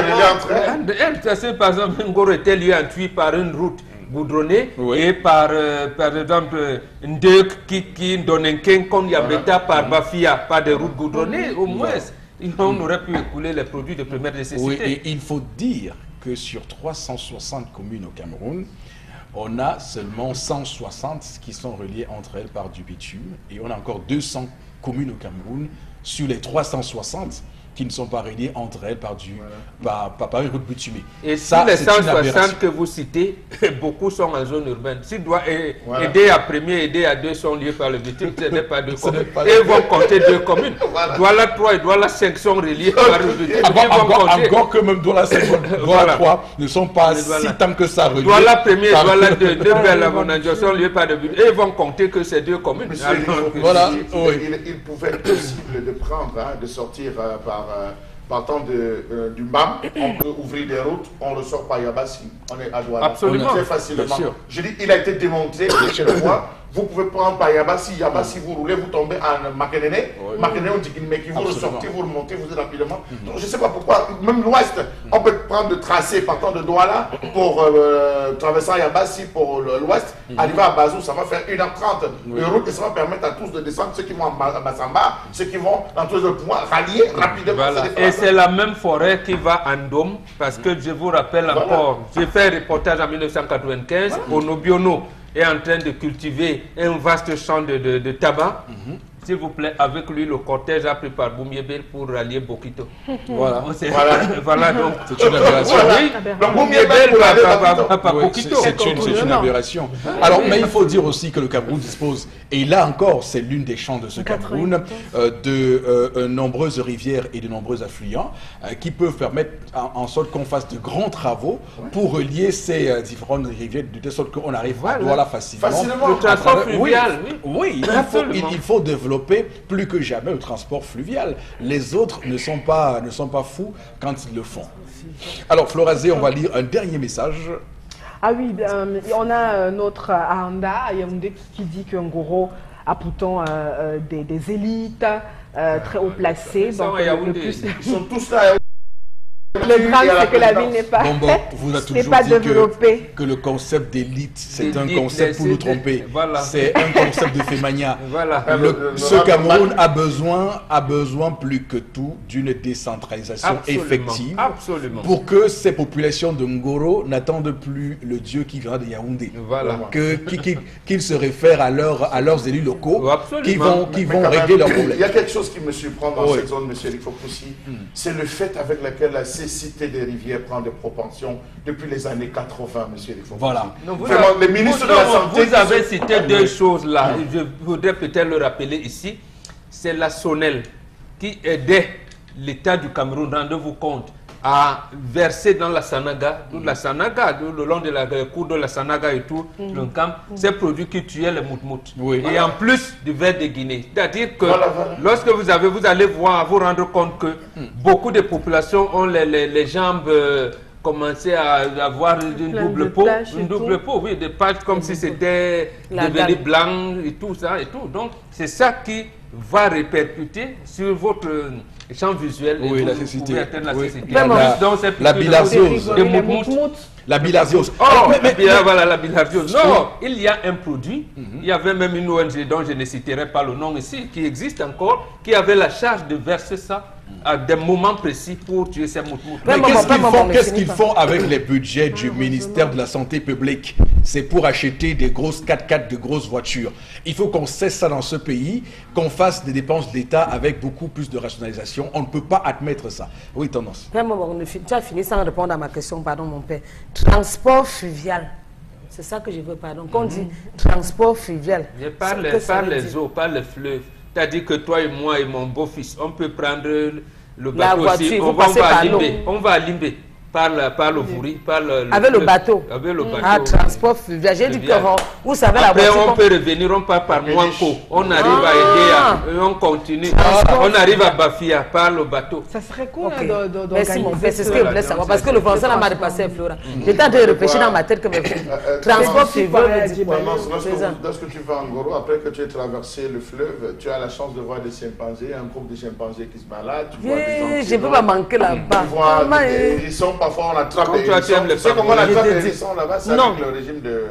S4: Par exemple, Ngoro était lié en Tui par une route goudronnée et par exemple, Ndek qui donne un ken comme Yabeta par Bafia, par des routes goudronnées, au moins. On aurait pu écouler les produits de première nécessité.
S1: Oui, et il faut dire que sur 360 communes au Cameroun, on a seulement 160 qui sont reliées entre elles par du bitume et on a encore 200 communes au Cameroun sur les 360 qui ne sont pas reliées entre elles par une route bitumée.
S4: Et ça, les 160 que vous citez, beaucoup sont en zone urbaine. S'il doit aider à premier, aider à deux sont liés par le bitume, ce n'est pas deux communes. Et ils vont compter deux communes. Douala 3 et Douala 5 sont reliés par le bitume.
S1: Encore que même Douala 5 et Douala 3 ne sont pas si tant que ça reliés.
S4: Douala 1 et Douala 2, deux belles avantages sont liés par le bitume. Et ils vont compter que ces deux communes.
S2: Voilà. Il pouvait être possible de prendre, de sortir partant du MAM, on peut ouvrir des routes, on ressort par Yabassi, on est à Douala.
S4: Absolument.
S2: Très facilement. Je dis, il a été démontré chez le roi. Vous pouvez prendre par Yabassi, vous roulez, vous tombez en Makenene. Makenene, on dit qu'il vous ressortez, vous remontez, vous êtes rapidement. Donc, je ne sais pas pourquoi, même l'ouest, on peut prendre le tracé partant de Douala pour traverser Yabassi pour l'ouest, arriver à Bazou, ça va faire 1h30 de route et ça va permettre à tous de descendre, ceux qui vont à Massamba, ceux qui vont dans tous les points, rallier rapidement.
S4: Voilà. Et c'est la même forêt qui va en Dôme, parce que je vous rappelle encore, j'ai fait un reportage en 1995, Onobiono est en train de cultiver un vaste champ de tabac. S'il vous plaît, avec lui, le cortège a pris par Boumiébel pour rallier Bokito.
S1: Voilà.
S4: Voilà donc.
S1: C'est une aberration.
S4: Donc Boumiébel va par Bokito.
S1: C'est une aberration. Alors, mais il faut dire aussi que le Cameroun dispose, et là encore, c'est l'une des chances de ce Cameroun, de nombreuses rivières et de nombreux affluents qui peuvent permettre en sorte qu'on fasse de grands travaux pour relier ces différentes rivières de telle sorte qu'on arrive à Douala facilement.
S4: Le transport fluvial.
S1: Oui, il faut développer plus que jamais le transport fluvial. Les autres ne sont pas fous quand ils le font. Alors, Florazé, on va lire un dernier message.
S3: Ah oui, on a notre Aranda à Yaoundé qui dit que Ngoro a pourtant des élites très haut placées. Donc,
S2: ils sont tous là.
S3: Le drame, c'est que la ville n'est pas,
S1: vous a
S3: n'est
S1: toujours
S3: pas
S1: dit
S3: développée.
S1: que le concept d'élite, c'est un
S4: Élite,
S1: concept pour nous tromper.
S4: Voilà.
S1: C'est un concept de Fémania.
S4: Voilà.
S1: Ce Cameroun a besoin plus que tout d'une décentralisation
S4: Absolument,
S1: effective
S4: absolument.
S1: pour que ces populations de Ngoro n'attendent plus le Dieu qui viendra de Yaoundé.
S4: Voilà.
S1: Qu'ils se réfèrent à leurs élus locaux
S4: Absolument.
S1: qui vont régler leurs problèmes.
S2: Il y a quelque chose qui me surprend dans cette zone, M. Rifopoussi. C'est le fait avec lequel la cécité des rivières prend des proportions depuis les années 80, M. Rifopoussi.
S1: Voilà.
S2: Vraiment, les ministres de la Santé...
S4: Vous avez cité deux choses là. Je voudrais peut-être le rappeler ici. C'est la SONEL qui aidait l'État du Cameroun, rendez-vous compte, à verser dans la Sanaga, le long de la cour de la Sanaga et tout, le camp, ces produits qui tuaient les moutmout.
S1: Oui.
S4: Et en plus du verre de Guinée. C'est-à-dire que lorsque vous allez voir, vous rendre compte que beaucoup de populations ont les jambes commencé à avoir une double peau, oui, des pages comme si c'était devenu blanc et tout ça et tout. Donc c'est ça qui va répercuter sur votre champ visuel.
S1: Oui,
S4: et
S1: la
S4: vous
S1: cécité.
S4: pouvez atteindre la
S1: Oui.
S4: cécité.
S1: La bilharziose. La bilharziose.
S4: Voilà la bilharziose. Non, il y a un produit, il y avait même une ONG dont je ne citerai pas le nom ici, qui existe encore, qui avait la charge de verser ça à des moments précis pour tuer ces moutmout.
S1: Mais qu'est-ce qu'ils font avec les budgets du ministère de la Santé publique? C'est pour acheter des grosses 4x4, de grosses voitures. Il faut qu'on cesse ça dans ce pays, qu'on fasse des dépenses d'État avec beaucoup plus de rationalisation. On ne peut pas admettre ça. Oui, tendance.
S5: Tu as fini sans répondre à ma question, pardon mon père. Transport fluvial. C'est ça que je veux, pardon. Quand on dit transport fluvial.
S4: Je parle les eaux, pas les fleuves. C'est-à-dire que toi et moi et mon beau-fils, on peut prendre le bateau aussi. On va à Limbé. Par le Vouri,
S5: avec le bateau.
S4: Avec le bateau.
S5: Ah, transport fluvial. J'ai dit que vous savez la
S4: voiture.
S5: voiture.
S4: Après, on peut revenir, on part par Mouanko. On arrive à Edea, on continue. On arrive à Bafia par le bateau.
S3: Ça serait cool
S5: Merci mon frère, c'est ce que je voulais savoir. Parce que le français n'a pas dépassé Flora. J'étais en train de réfléchir dans ma tête que transport fluvial.
S2: Lorsque tu vas en Ngoro, après que tu aies traversé le fleuve, tu as la chance de voir des chimpanzés, un groupe de chimpanzés qui se baladent.
S5: Je ne peux pas manquer là-bas.
S2: Ils sont parfois on attrape
S4: des hérissons. Tu sais comment on attrape des hérissons là-bas? C'est avec le régime de...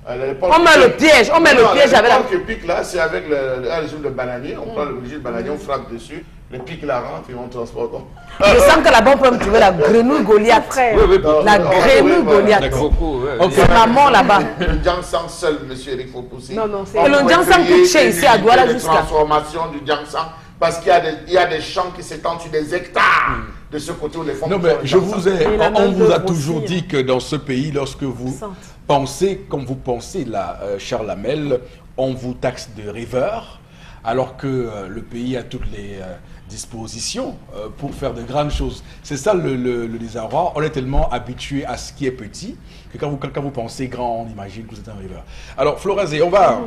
S5: On met le piège, avec la...
S2: Le pic là, c'est avec le régime de bananier. On prend le régime de bananier, on frappe dessus. Le pic là rentre et on transporte.
S5: Je sens que là-bas on peut me trouver la grenouille Goliath. La grenouille Goliath. C'est maman là-bas.
S2: Le Jiangsang seul, monsieur Eric Fopoussi.
S5: Non, c'est... Et le Jiangsang coûte cher ici à Douala jusqu'à...
S2: transformation du Jiangsang. Parce qu'il y a des champs qui s'étendent sur des hectares de ce côté où les fonds...
S1: Non, mais on vous a toujours dit que dans ce pays, lorsque vous pensez, comme vous pensez là, Charles Hamel, on vous taxe de rêveur, alors que le pays a toutes les dispositions pour faire de grandes choses. C'est ça le désarroi. On est tellement habitué à ce qui est petit que quand vous pensez grand, on imagine que vous êtes un rêveur. Alors, Florazé, on va...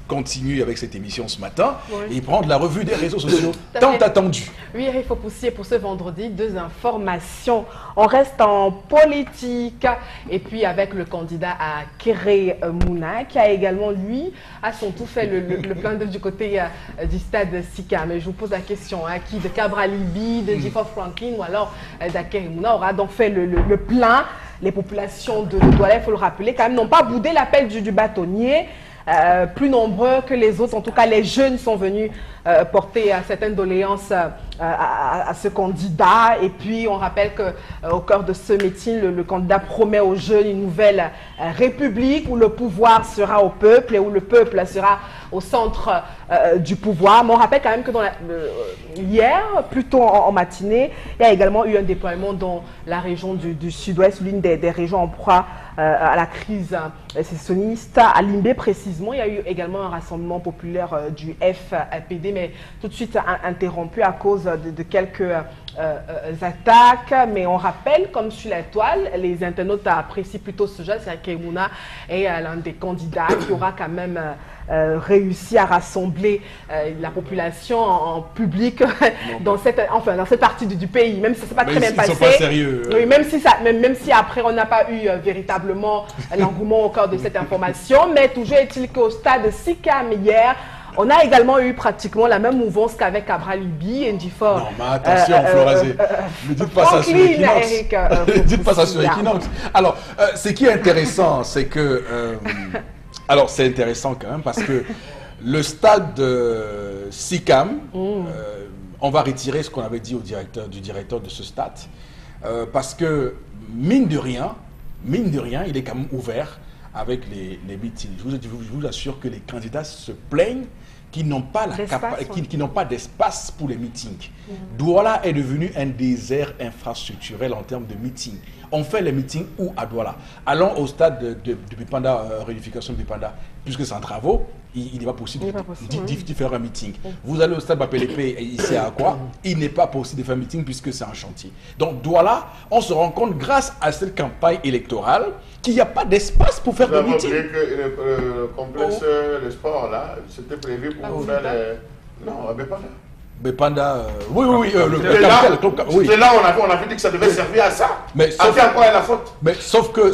S1: continuer avec cette émission ce matin et prendre la revue des réseaux sociaux tant attendue.
S3: Oui, Eric Fopoussi, pour ce vendredi, 2 informations. On reste en politique et puis avec le candidat à Kéré Mouna qui a également, lui, à son tour fait le plein d'œuvre du côté du stade Sika. Mais je vous pose la question, qui de Cabra-Libi, de Gifford Franklin ou alors d'Akéré Mouna aura donc fait le plein. Les populations de Douala, il faut le rappeler, quand même, n'ont pas boudé l'appel du bâtonnier. Plus nombreux que les autres, en tout cas les jeunes sont venus porter certaines doléances à ce candidat. Et puis on rappelle qu'au cœur de ce meeting, le candidat promet aux jeunes une nouvelle république où le pouvoir sera au peuple et où le peuple sera au centre du pouvoir. Mais on rappelle quand même que hier, plutôt en matinée, il y a également eu un déploiement dans la région du sud-ouest, l'une des régions en proie à la crise sécessionniste. À Limbé précisément, il y a eu également un rassemblement populaire du FPD, mais tout de suite interrompu à cause de quelques attaques. Mais on rappelle, comme sur la toile, les internautes apprécient plutôt ce jeu, c'est Akéré Mouna est l'un des candidats qui aura quand même réussi à rassembler la population en public dans cette partie du pays, même si c'est pas très bien passé.
S1: Ils sont pas sérieux.
S3: Oui, même si après on n'a pas eu véritablement l'engouement au cœur de cette information, mais toujours est-il qu'au stade Sikam hier, On a également eu pratiquement la même mouvance qu'avec Cabral Liby, Ndifor.
S1: Non, mais attention, Florazé. Ne dites pas ça sur Equinox. Ne dites pas ça sur Equinox. Alors, ce qui est intéressant, c'est que... alors, c'est intéressant quand même parce que le stade de SICAM, on va retirer ce qu'on avait dit du directeur de ce stade parce que, mine de rien, il est quand même ouvert avec les meetings. Je vous assure que les candidats se plaignent qui n'ont pas d'espace pour les meetings. Douala est devenu un désert infrastructurel en termes de meetings. On fait les meetings où à Douala? Allons au stade de Bipanda, réunification de Bipanda, puisque c'est en travaux, il n'est pas possible de faire un meeting. Vous allez au stade Bapelépé, ici à Akwa, il n'est pas possible de faire un meeting puisque c'est un chantier. Donc Douala, on se rend compte grâce à cette campagne électorale qu'il n'y a pas d'espace pour faire des meetings.
S2: Vous avez oublié que le complexe, le sport là, c'était prévu pour faire les... Non, à Bipanda.
S1: Bipanda, oui,
S2: C'était là où on avait dit que ça devait servir à ça.
S1: Mais
S2: à faire quoi est la faute?
S1: Mais sauf que...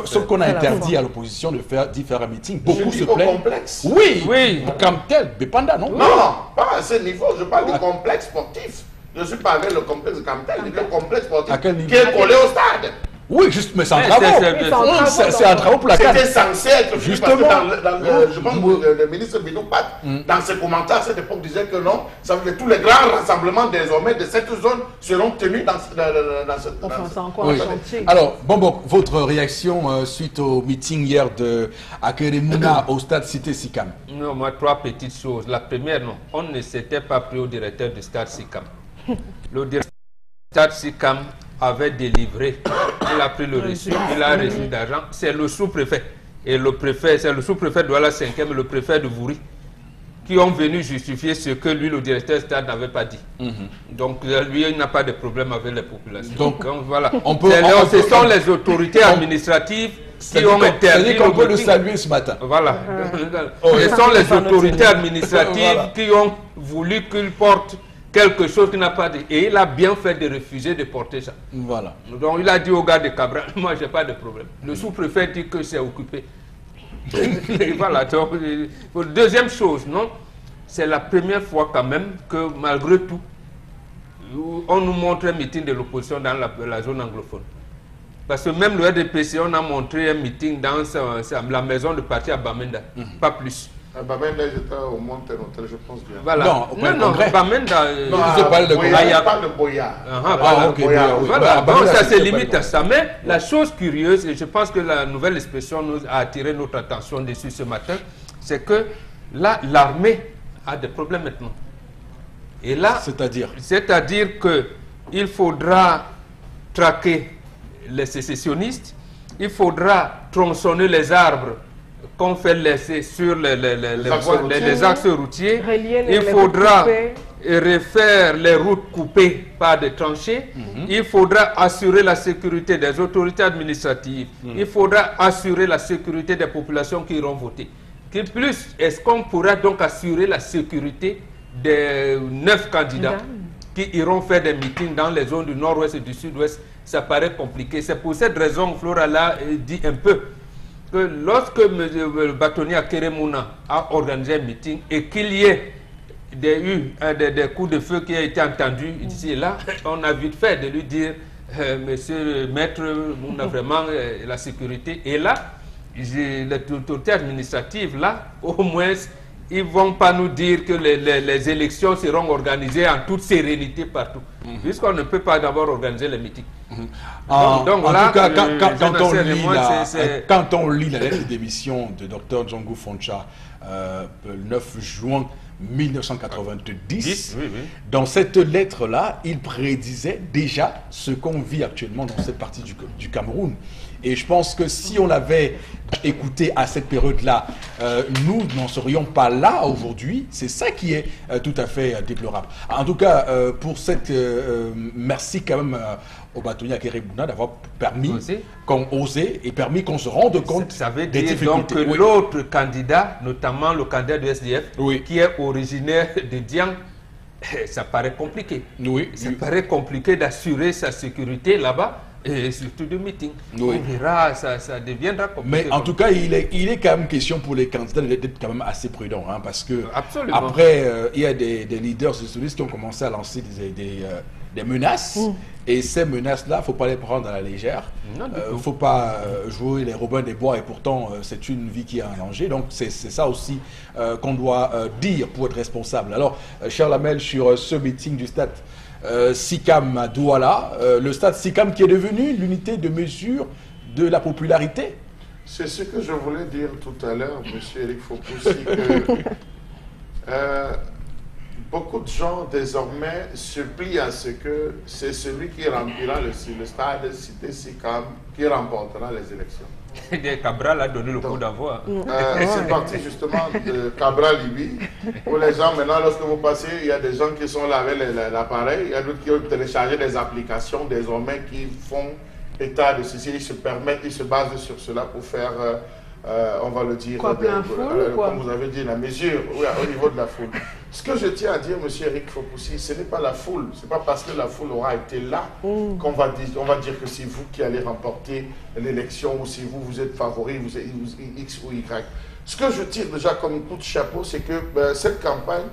S1: Sauf qu'on a interdit à l'opposition d'y faire un meeting. Beaucoup se plaignent.
S2: Complexe.
S1: Oui, comme tel, Bipanda, non?
S2: Non, pas à ce niveau. Je parle du complexe sportif. Je ne suis pas avec le complexe de Camtel, le complexe sportif qui est collé au stade.
S1: Oui, juste, mais c'est un travaux. C'est un travaux pour la CAN.
S2: C'était censé être
S1: justement.
S2: Je pense que le ministre Bidou Pat, dans ses commentaires à cette époque, disait que non, ça veut dire que tous les grands rassemblements désormais de cette zone seront tenus dans cette zone.
S3: Enfin, c'est encore un chantier.
S1: Alors, votre réaction suite au meeting hier de Akeremouna au stade Cité SICAM?
S4: Non, moi, 3 petites choses. La première, non, on ne s'était pas pris au directeur du stade SICAM. Le directeur du stade SICAM avait délivré, il a pris le reçu, il a reçu d'argent, c'est le sous-préfet. Et le préfet, c'est le sous-préfet de Douala 5e et le préfet de Vouri qui ont venu justifier ce que lui, le directeur du stade, n'avait pas dit. Donc, lui, il n'a pas de problème avec les populations. Donc voilà. Ce sont les autorités administratives qui ont interdit.
S1: On peut le saluer ce matin.
S4: Voilà. Ce sont les autorités administratives qui ont voulu qu'il porte quelque chose qu'il n'a pas dit. Et il a bien fait de refuser de porter ça.
S1: Voilà.
S4: Donc il a dit au gars de Cabral, moi j'ai pas de problème. Le sous-préfet dit que c'est occupé. Et voilà. Donc, deuxième chose, non, c'est la première fois quand même que malgré tout, on nous montre un meeting de l'opposition dans la zone anglophone. Parce que même le RDPC, on a montré un meeting dans la maison de parti à Bamenda, pas plus.
S2: Bamenda, j'étais au Monte-Notel, je pense bien.
S4: Voilà. Non, Bamenda.
S2: Je parle de Boya.
S4: Voilà. Donc ça se limite à ça. Mais la chose curieuse, et je pense que la nouvelle expression nous a attiré notre attention dessus ce matin, c'est que là, l'armée a des problèmes maintenant. Et là, c'est-à-dire qu'il faudra traquer les sécessionnistes, il faudra tronçonner les arbres qu'on fait laisser sur les axes routiers, il faudra refaire les routes coupées par des tranchées, il faudra assurer la sécurité des autorités administratives, il faudra assurer la sécurité des populations qui iront voter. Que plus, est-ce qu'on pourra donc assurer la sécurité des 9 candidats qui iront faire des meetings dans les zones du nord-ouest et du sud-ouest? Ça paraît compliqué. C'est pour cette raison que Flora l'a dit un peu que lorsque le bâtonnier Akeremouna a organisé un meeting et qu'il y ait des coups de feu qui ont été entendus ici et là, on a vite fait de lui dire monsieur maître, on a vraiment la sécurité. Et là, les autorités administratives, là, au moins, ils ne vont pas nous dire que les élections seront organisées en toute sérénité partout, puisqu'on ne peut pas d'abord organiser les meetings.
S1: Donc, en tout cas, quand on lit la lettre d'émission de Dr Djongo Foncha, le 9 juin 1990, dans cette lettre-là, il prédisait déjà ce qu'on vit actuellement dans cette partie du Cameroun. Et je pense que si on l'avait écouté à cette période-là, nous n'en serions pas là aujourd'hui. C'est ça qui est tout à fait déplorable. En tout cas, pour cette... merci quand même au bâtonnier Akeremouna d'avoir permis qu'on osait et permis qu'on se rende compte
S4: ça veut dire donc que l'autre candidat, notamment le candidat du SDF, qui est originaire de Dian, ça paraît compliqué. Ça paraît compliqué d'assurer sa sécurité là-bas, et surtout de meetings.
S1: Oui.
S4: On verra, ça deviendra compliqué.
S1: Mais en tout cas, il est quand même question pour les candidats d'être quand même assez prudents, hein, parce que
S4: Absolument.
S1: après, il y a des leaders socialistes qui ont commencé à lancer des menaces, et ces menaces-là, il ne faut pas les prendre à la légère. Il ne faut pas jouer les Robins des Bois, et pourtant, c'est une vie qui est en danger. Donc, c'est ça aussi qu'on doit dire pour être responsable. Alors, Charles Hamel, sur ce meeting du stade SICAM à Douala, le stade SICAM qui est devenu l'unité de mesure de la popularité.
S2: C'est ce que je voulais dire tout à l'heure, M. Éric Fopoussi, que beaucoup de gens désormais se plient à ce que c'est celui qui remplira le stade cité SICAM qui remportera les élections.
S4: Cabral a donné le coup d'envoi.
S2: C'est parti justement de Cabral-Libye, où les gens, maintenant, lorsque vous passez, il y a des gens qui sont là avec l'appareil, il y a d'autres qui ont téléchargé des applications désormais qui font état de ceci, ils se permettent, ils se basent sur cela pour faire, on va le dire,
S3: quoi,
S2: comme vous avez dit, la mesure au niveau de la foule. Ce que je tiens à dire, M. Éric Fopoussi, ce n'est pas la foule, ce n'est pas parce que la foule aura été là qu'on va dire que c'est vous qui allez remporter l'élection ou si vous êtes favori, vous êtes X ou Y. Ce que je tire déjà comme coup de chapeau, c'est que cette campagne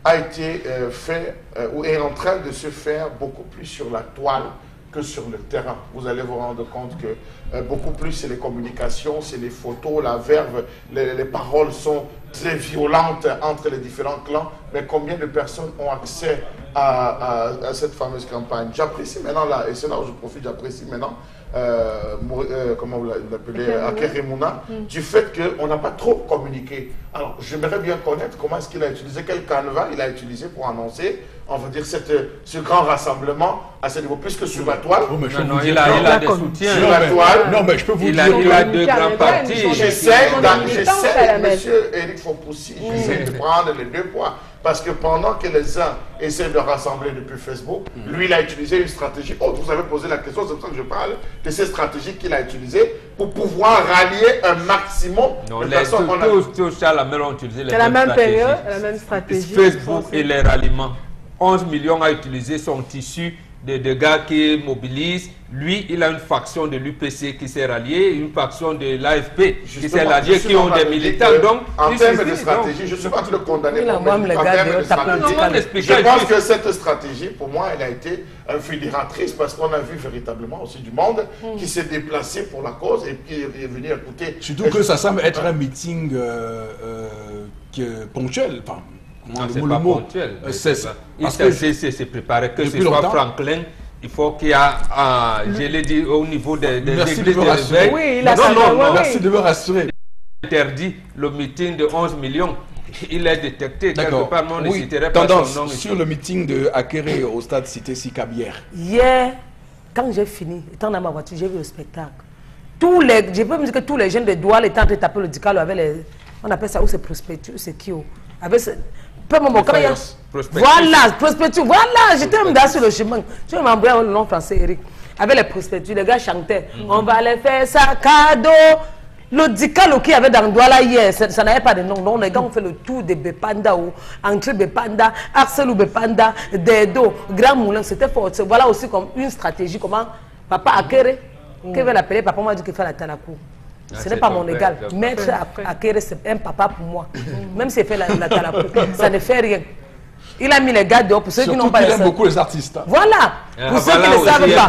S2: a été faite ou est en train de se faire beaucoup plus sur la toile que sur le terrain. Vous allez vous rendre compte que beaucoup plus c'est les communications, c'est les photos, la verve, les paroles sont très violentes entre les différents clans, mais combien de personnes ont accès à cette fameuse campagne? J'apprécie maintenant, là, et c'est là où je profite, j'apprécie maintenant, comment vous l'appelez, Akeremouna, du fait qu'on n'a pas trop communiqué. Alors, j'aimerais bien connaître comment est-ce qu'il a utilisé, quel canevas il a utilisé pour annoncer, on va dire, ce grand rassemblement à ce niveau, puisque sur la toile,
S4: il a des soutiens.
S2: Sur la toile,
S1: non, mais je peux vous
S4: il
S1: dire
S4: a deux grands partis.
S2: J'essaie, monsieur Éric Fopoussi, j'essaie de prendre les deux poids. Parce que pendant que les uns essaient de rassembler depuis Facebook, lui, il a utilisé une stratégie. Oh, vous avez posé la question, c'est pour ça que je parle de ces stratégies qu'il a utilisées pour pouvoir rallier un maximum de personnes.
S4: Tous Charles Hamel ont utilisé les mêmes
S3: la même
S4: stratégies.
S3: période, la même stratégie.
S4: Facebook et les ralliements. 11 millions a utilisé son tissu de gars qui mobilisent. Lui, il a une faction de l'UPC qui s'est ralliée, une faction de l'AFP qui s'est ralliée, qui ont des militants. Donc,
S2: en termes de stratégie, je ne suis pas en train de condamner. Je pense que cette stratégie, pour moi, elle a été fédératrice parce qu'on a vu véritablement aussi du monde qui s'est déplacé pour la cause et qui est venu écouter.
S1: Surtout que ça semble être un meeting ponctuel. Enfin,
S4: non, c'est pas ponctuel. C'est préparé. Que ce soit Franklin, il faut qu'il y a, je l'ai dit, au niveau des églises de réveil.
S3: Oui, il a non,
S1: merci de me rassurer.
S4: Interdit le meeting de 11 millions. Il est détecté quelque part, non,
S1: oui, tendance sur le meeting de Akere au stade Cité SICAM hier.
S5: Hier, quand j'ai fini, étant dans ma voiture, j'ai vu le spectacle. Je peux me dire que tous les jeunes de Douala étaient en train de taper le Dicalo avec les... On appelle ça, où c'est Prospectus, c'est qui? Avec ce... Voilà, prospectus, voilà, j'étais même dans sur le chemin. Je m'embrouille le nom français, Eric. Avec les prospectus, les gars chantaient. On va les faire ça, cadeau. Le Dicalo qui avait dans Douala hier, ça n'avait pas de nom. Donc les gars ont fait le tour de Bepanda, ou Entrée Bepanda, Axel ou Bepanda, Dedo, Grand Moulin. C'était fort. Voilà aussi comme une stratégie. Comment Papa Akere, qui veut l'appeler, papa m'a dit qu'il fait la Tanakou. Ce n'est pas mon égal. Maître Akere, c'est un papa pour moi. Même s'il fait la Tanakou, ça ne fait rien. Il a mis les gars dehors pour ceux qui n'ont pas...
S1: Il aime beaucoup les artistes.
S5: Voilà. Pour ceux qui ne savent pas.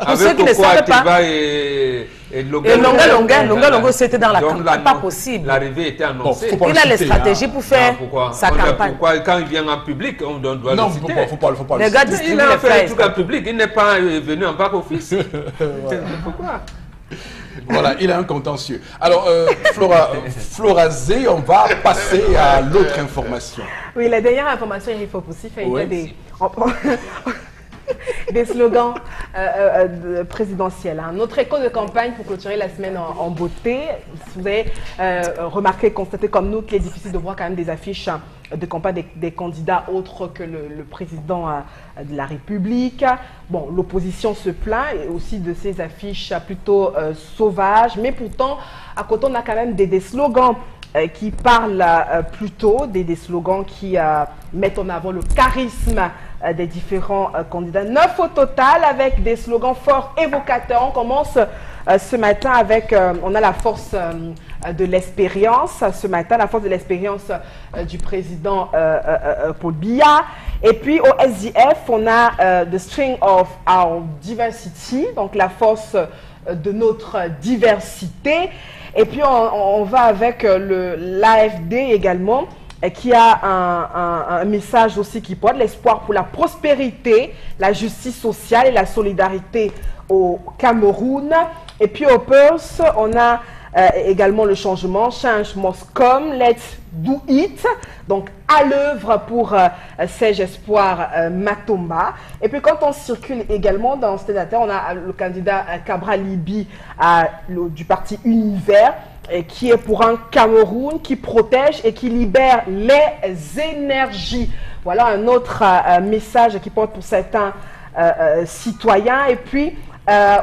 S5: Pour ceux qui ne savent pas. Et Longa, c'était dans la campagne. Pas possible.
S4: L'arrivée était annoncée.
S5: Il a les stratégies pour faire sa campagne.
S4: Quand il vient en public, on doit le citer.
S1: Non, faut pas.
S5: Les gars distribuent les
S4: fraises. Il a fait tout en public. Il n'est pas venu en back-office. Pourquoi?
S1: Voilà, il a un contentieux. Alors, Flora Z, on va passer à l'autre information.
S3: Oui, la dernière information, il faut aussi faire des slogans présidentiels. Notre écho de campagne pour clôturer la semaine en beauté. Vous avez remarqué, constaté comme nous qu'il est difficile de voir quand même des affiches de campagne des candidats autres que le président de la République. Bon, l'opposition se plaint aussi de ces affiches plutôt sauvages, mais pourtant, à côté, on a quand même des slogans qui parlent plutôt, des slogans qui mettent en avant le charisme des différents candidats. 9 au total avec des slogans forts évocateurs. On commence ce matin avec, on a la force de l'expérience. Ce matin, la force de l'expérience du président Paul Biya. Et puis au SDF, on a The String of Our Diversity, donc la force de notre diversité. Et puis on va avec l'AFD également, qui a un message aussi qui porte l'espoir pour la prospérité, la justice sociale et la solidarité au Cameroun. Et puis au Pulse, on a également le changement, Change Must Come, Let's Do It, donc à l'œuvre pour Serge Espoir Matomba. Et puis quand on circule également dans ce sénateur, on a le candidat Cabral Libi du parti Univers, qui est pour un Cameroun qui protège et qui libère les énergies. Voilà un autre message qui porte pour certains citoyens. Et puis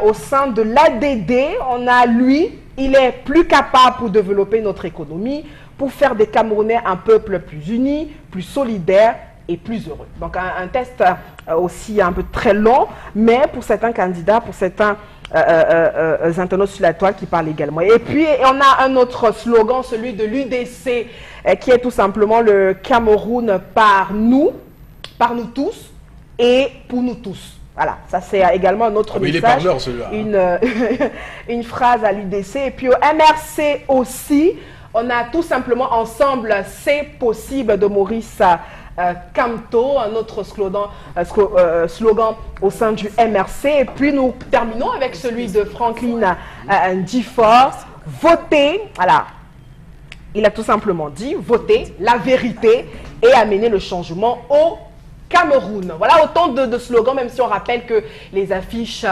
S3: au sein de l'ADD, on a lui, il est plus capable pour développer notre économie, pour faire des Camerounais un peuple plus uni, plus solidaire et plus heureux. Donc un test aussi un peu très long, mais pour certains candidats, pour certains internautes sur la toile qui parlent également. Et puis on a un autre slogan, celui de l'UDC, qui est tout simplement le Cameroun par nous tous et pour nous tous. Voilà, ça c'est également un autre message.
S1: Il est parleur celui-là.
S3: Une phrase à l'UDC. Et puis au MRC aussi, on a tout simplement ensemble, c'est possible de Maurice Kamto, un autre slogan au sein du MRC. Et puis nous terminons avec celui de Franklin Ndifor, voter, voilà, il a tout simplement dit, voter la vérité et amener le changement au Cameroun. Voilà autant de slogans, même si on rappelle que les affiches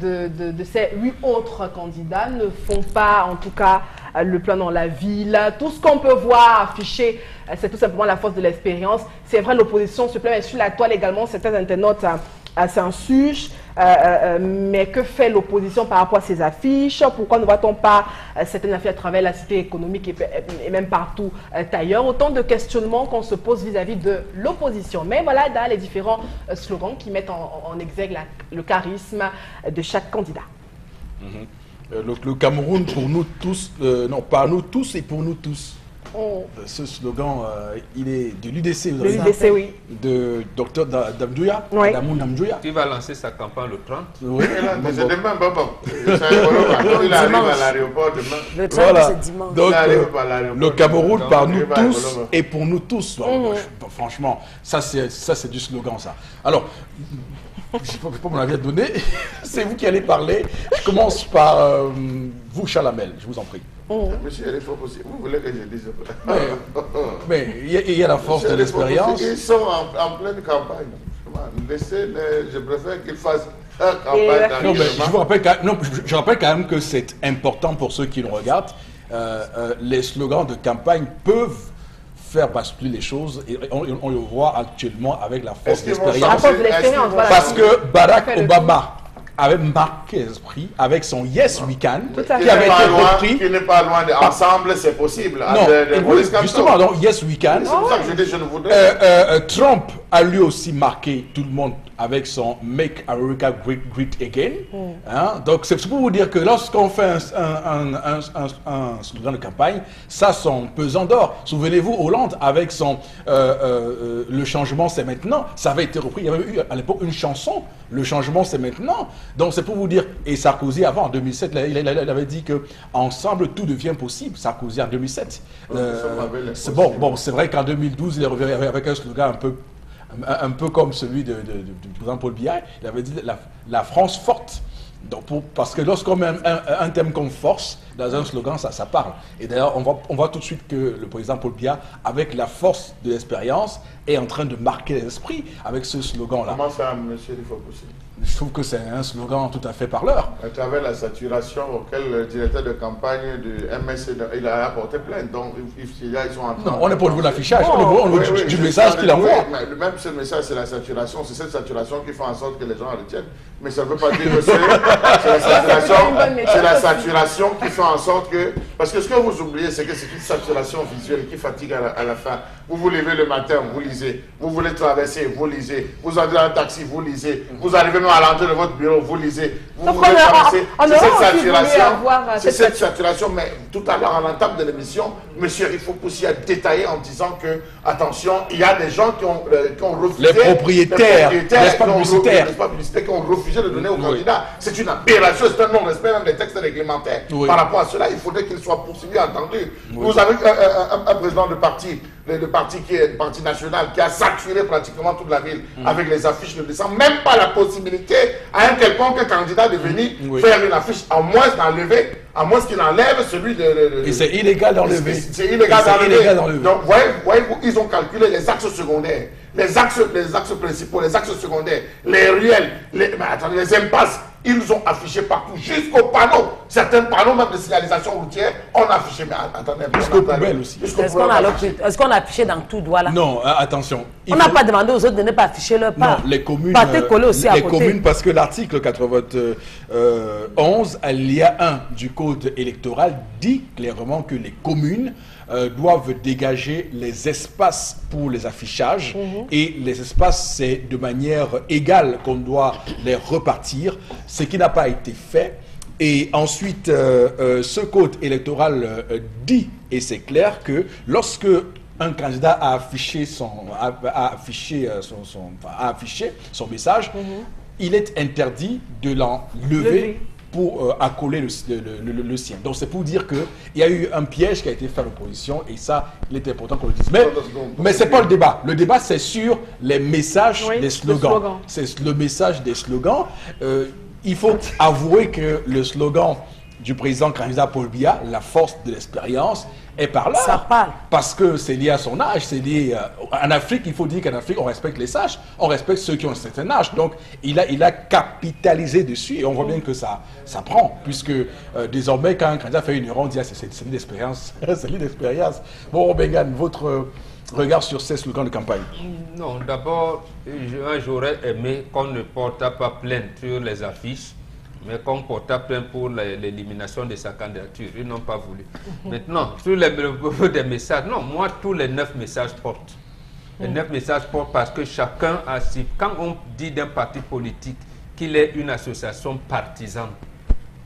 S3: de ces 8 autres candidats ne font pas, en tout cas, le plan dans la ville. Tout ce qu'on peut voir affiché, c'est tout simplement la force de l'expérience. C'est vrai, l'opposition se plaît, mais sur la toile également, certains internautes s'insurgent. Mais que fait l'opposition par rapport à ces affiches? Pourquoi ne voit-on pas certaines affiches à travers la cité économique et même partout ailleurs? Autant de questionnements qu'on se pose vis-à-vis de l'opposition. Mais voilà, dans les différents slogans qui mettent en exergue le charisme de chaque candidat.
S1: Le Cameroun pour nous tous, non, par nous tous et pour nous tous. Ce slogan, il est de l'UDC,
S3: de l'UDC, oui.
S1: De Dr Damdouya,
S3: oui.
S1: Damdouya.
S4: Qui va lancer sa campagne le 30.
S1: Oui.
S2: Mais c'est demain, il arrive à l'aéroport demain.
S6: Le 30,
S1: voilà.
S6: c'est dimanche.
S1: Donc,
S2: le
S1: Cameroun par nous
S2: tous
S1: tous et pour nous tous. Franchement, ça c'est du slogan, ça. Alors, je ne sais pas mon avis à donner. C'est vous qui allez parler. Je commence par vous, Chalamel, je vous en prie.
S2: Monsieur, il faut aussi. Vous voulez que je dise
S1: mais il y a la force de l'expérience.
S2: Ils sont en pleine campagne. Laissez-les, je préfère qu'ils fassent la campagne.
S1: Non, mais je rappelle quand même que c'est important pour ceux qui nous regardent. Les slogans de campagne peuvent faire basculer les choses et on le voit actuellement avec la force de l'expérience.
S3: Voilà.
S1: Parce que Barack Obama avait marqué l'esprit avec son Yes We Can, qui avait été repris.
S2: Qui n'est pas loin de Ensemble, c'est possible.
S1: Non, justement, donc Yes We Can.
S2: C'est pour ça que je dis, je ne voudrais.
S1: Trump a lui aussi marqué tout le monde avec son Make America Great Again. Hein? Donc c'est pour vous dire que lorsqu'on fait un slogan de campagne, ça son pesant d'or. Souvenez-vous, Hollande avec son le changement c'est maintenant, ça avait été repris. Il y avait eu à l'époque une chanson, le changement c'est maintenant. Donc c'est pour vous dire, et Sarkozy avant en 2007, il avait dit que ensemble tout devient possible. Sarkozy en 2007. C'est bon, c'est vrai qu'en 2012 il est revenu avec un slogan un peu comme celui du président Paul Biya. Il avait dit la France forte. Donc parce que lorsqu'on met un thème comme force dans un slogan, ça parle. Et d'ailleurs, on voit tout de suite que le président Paul Biya, avec la force de l'expérience, est en train de marquer l'esprit avec ce slogan-là.
S2: Comment ça, monsieur, il faut pousser?
S1: Je trouve que c'est un slogan tout à fait parleur.
S2: À travers la saturation auquel le directeur de campagne du MSC il a apporté plainte. Donc, ils sont en train.
S1: Non, on n'est pas au niveau de l'affichage, on est au niveau du message qu'il envoie.
S2: Même ce message, c'est la saturation. C'est cette saturation qui fait en sorte que les gens retiennent. Mais ça ne veut pas dire que c'est la saturation qui fait en sorte que. Parce que ce que vous oubliez, c'est que c'est une saturation visuelle qui fatigue à la fin. Vous vous levez le matin, vous lisez. Vous voulez traverser, vous lisez. Vous entrez dans un taxi, vous lisez. Vous arrivez même à l'entrée de votre bureau, vous lisez. Vous voulez traverser. C'est cette saturation. Mais tout à l'heure, en entame de l'émission, M. Rifopoussi a détaillé en disant que, attention, il y a des gens qui ont refusé.
S1: Les propriétaires,
S2: publicitaires qui ont refusé de donner aux candidats. C'est une aberration, c'est un non-respect même des textes réglementaires. Par rapport à cela, il faudrait qu'il soit poursuivi, entendu. Vous avez un président de parti, le parti qui est le parti national, qui a saturé pratiquement toute la ville avec les affiches de décembre. Même pas la possibilité à un quelconque candidat de venir faire une affiche, à moins d'enlever, à moins qu'il enlève celui de...
S1: Et c'est illégal d'enlever.
S2: C'est illégal d'enlever. Donc, voyez-vous, ils ont calculé les axes secondaires, les axes principaux, les axes secondaires, les ruelles, les impasses. Ils ont affiché partout, jusqu'aux panneaux. Certains panneaux, même de signalisation routière, on a affiché. Mais attendez,
S1: jusqu'aux poubelles aussi.
S5: Est-ce qu'on a affiché dans tout droit là?
S1: Non, attention.
S5: On n'a pas demandé aux autres de ne pas afficher leur part.
S1: Non, les communes.
S5: Aussi
S1: les communes, parce que l'article 91, alinéa 1 du code électoral dit clairement que les communes doivent dégager les espaces pour les affichages et les espaces, c'est de manière égale qu'on doit les repartir, ce qui n'a pas été fait. Et ensuite, ce code électoral dit, et c'est clair, que lorsque un candidat a affiché son message, il est interdit de l'enlever pour accoler le sien. Donc c'est pour dire qu'il y a eu un piège qui a été fait à l'opposition et ça, il est important qu'on le dise. Mais ce n'est pas le débat. Le débat, c'est sur les messages des slogans. C'est le message des slogans. Il faut avouer que le slogan du président candidat Paul Biya, la force de l'expérience, est par là.
S5: Ça parle.
S1: Parce que c'est lié à son âge, c'est lié... en Afrique, il faut dire qu'en Afrique, on respecte les sages, on respecte ceux qui ont un certain âge. Donc, il a capitalisé dessus et on voit bien que ça prend. Puisque désormais, quand un candidat fait une erreur, on dit c'est une expérience. C'est une expérience. Bon, Bengan, votre regard sur ces slogans de campagne?
S4: Non, d'abord, j'aurais aimé qu'on ne porte pas plainte sur les affiches, mais qu'on porte plainte pour l'élimination de sa candidature. Ils n'ont pas voulu. Maintenant, sur des messages, non, moi, tous les 9 messages portent. Les 9 messages portent parce que chacun a... Quand on dit d'un parti politique qu'il est une association partisane,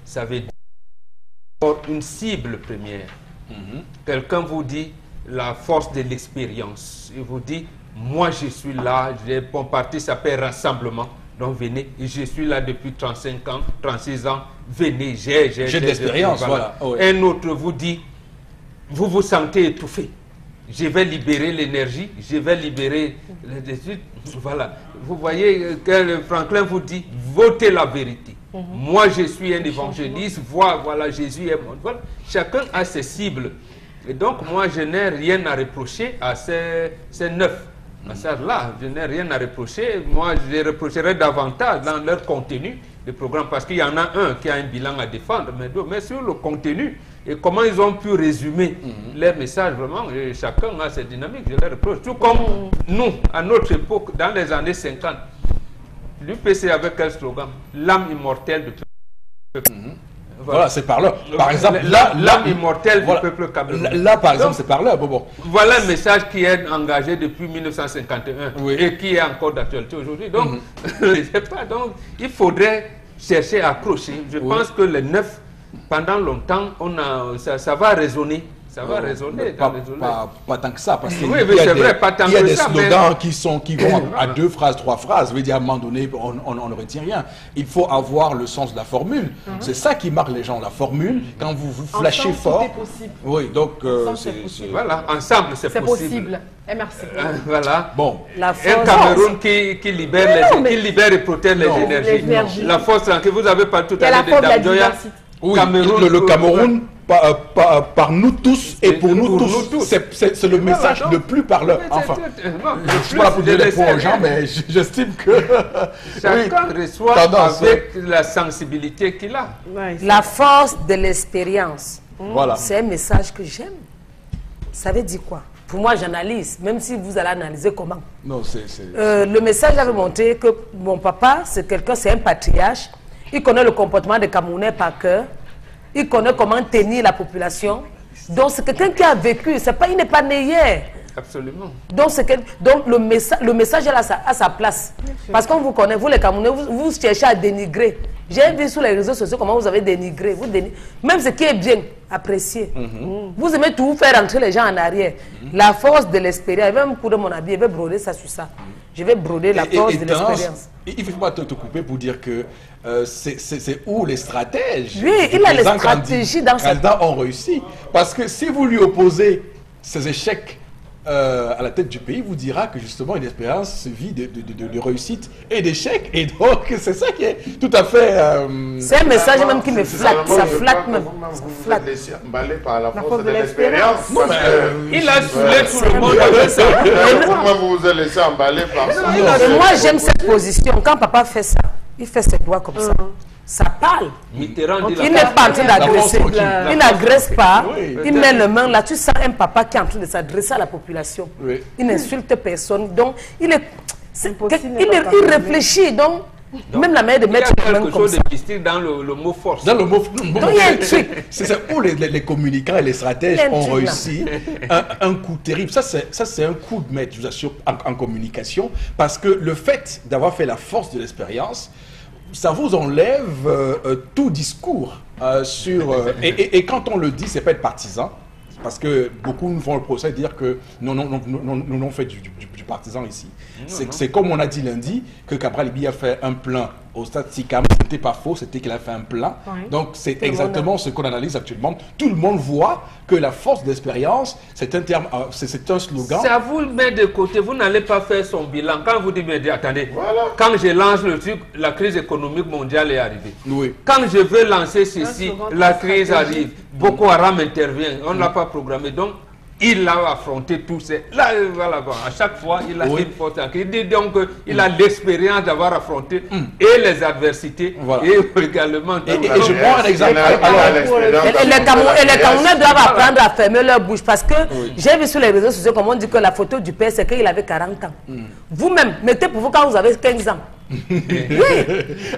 S4: ça veut dire une cible première. Quelqu'un vous dit la force de l'expérience. Il vous dit, moi, je suis là, mon parti s'appelle Rassemblement. Donc venez, je suis là depuis 35 ans, 36 ans, venez, j'ai
S1: de l'expérience, voilà.
S4: Un autre vous dit, vous vous sentez étouffé, je vais libérer l'énergie, je vais libérer les études, voilà. Vous voyez, Franklin vous dit, votez la vérité. Moi, je suis un évangéliste, voilà, Jésus est mon... Voilà. Chacun a ses cibles. Et donc, moi, je n'ai rien à reprocher à ces 9. Là, je n'ai rien à reprocher. Moi, je reprocherais davantage dans leur contenu de programme, parce qu'il y en a un qui a un bilan à défendre, mais sur le contenu et comment ils ont pu résumer leurs messages, vraiment, chacun a ses dynamiques, je les reproche. Tout comme nous, à notre époque, dans les années 50, l'UPC avait quel slogan? L'âme immortelle de peuple.
S1: Voilà, c'est par là. Par exemple,
S4: l'âme immortelle du peuple camerounais.
S1: Là, par exemple, c'est par là. Bon.
S4: Voilà un message qui est engagé depuis 1951 et qui est encore d'actualité aujourd'hui. Donc, donc, il faudrait chercher à accrocher. Je pense que les 9, pendant longtemps, ça va résonner. Ça va résonner.
S1: Pas tant que ça, parce qu'il
S4: y
S1: a des slogans qui vont à 2 phrases, 3 phrases. Je veux dire, à un moment donné, on ne retient rien. Il faut avoir le sens de la formule. C'est ça qui marque les gens, la formule. Quand vous flashez fort.
S3: C'est possible.
S1: Oui, donc
S4: voilà, ensemble c'est possible.
S3: C'est possible. Et merci.
S4: Voilà.
S1: Bon.
S4: Un Cameroun qui libère et protège les énergies. La force que vous avez parlé tout à l'heure de Damjoya.
S1: Oui, le Cameroun, par nous tous et pour nous tous. C'est le message le plus parleur. Enfin, je ne suis pas là pour donner les points aux gens, mais j'estime que...
S4: Chacun reçoit avec la sensibilité qu'il a.
S5: La force de l'expérience.
S1: Voilà.
S5: C'est un message que j'aime. Ça veut dire quoi? Pour moi, j'analyse, même si vous allez analyser comment.
S1: Non,
S5: le message avait montré que mon papa, c'est un patriarche. Il connaît le comportement des Camerounais par cœur. Il connaît comment tenir la population. Donc, c'est quelqu'un qui a vécu. Il n'est pas né hier.
S4: Absolument.
S5: Donc, donc le message est à sa place. Parce qu'on vous connaît, vous les Camerounais, vous cherchez à dénigrer. J'ai vu sur les réseaux sociaux comment vous avez dénigré. Même ce qui est bien, apprécié. Vous aimez tout faire entrer les gens en arrière. La force de l'expérience. Je vais me couper mon habit, je vais broder ça sur ça. Je vais broder la force de l'expérience.
S1: Il ne faut pas te couper pour dire que c'est où les stratèges.
S5: Oui, il a les stratégies dans sa...
S1: Candidats ont réussi. Parce que si vous lui opposez ces échecs à la tête du pays, vous dira que justement une expérience se vit de réussite et d'échecs. Et donc c'est ça qui est tout à fait...
S5: c'est un message même qui me flatte. Ça flatte même.
S2: Vous êtes laissé emballer par la force de l'expérience.
S4: Il a saoulé tout le monde avec ça.
S2: Vous vous êtes laissé emballer par ça.
S5: Moi j'aime cette position. Quand papa fait ça, il fait ses doigts comme ça. Ça parle. Il n'est pas en train d'agresser. Il n'agresse pas. Oui. Il met les mains là. Tu sens un papa qui est en train de s'adresser à la population. Oui. Il n'insulte personne. Donc, il réfléchit. Donc, même la manière de mettre les mains comme ça.
S4: Il y a quelque chose de mystique dans le mot force.
S1: Dans le mot
S5: donc, il y a un truc.
S1: C'est où les communicants et les stratèges ont réussi un coup terrible. Ça, c'est un coup de maître, je vous assure, en communication. Parce que le fait d'avoir fait la force de l'expérience, ça vous enlève tout discours sur... et quand on le dit, c'est pas être partisan, parce que beaucoup nous font le procès de dire que nous on fait du partisan ici. C'est comme on a dit lundi, que Cabral Libi a fait un plan au stade Sikam. Ce n'était pas faux, c'était qu'il a fait un plan. Oui. Donc c'est exactement ce qu'on analyse actuellement. Tout le monde voit que la force d'expérience, c'est un terme, c'est un slogan.
S4: C'est à vous de mettre de côté, vous n'allez pas faire son bilan. Quand vous dites, mais attendez, quand je lance le truc, la crise économique mondiale est arrivée. Oui. Quand je veux lancer ceci, la crise arrive. Boko Haram intervient, on ne l'a pas programmé. Donc, il a affronté tous ces... Là, voilà, à chaque fois, il a une force. Il dit donc qu'il a l'expérience d'avoir affronté et les adversités et également...
S1: Et je prends un exemple.
S5: Et les Camerounais doivent apprendre à fermer leur bouche parce que j'ai vu sur les réseaux sociaux comment on dit que la photo du père, c'est qu'il avait 40 ans. Vous-même, mettez pour vous quand vous avez 15 ans.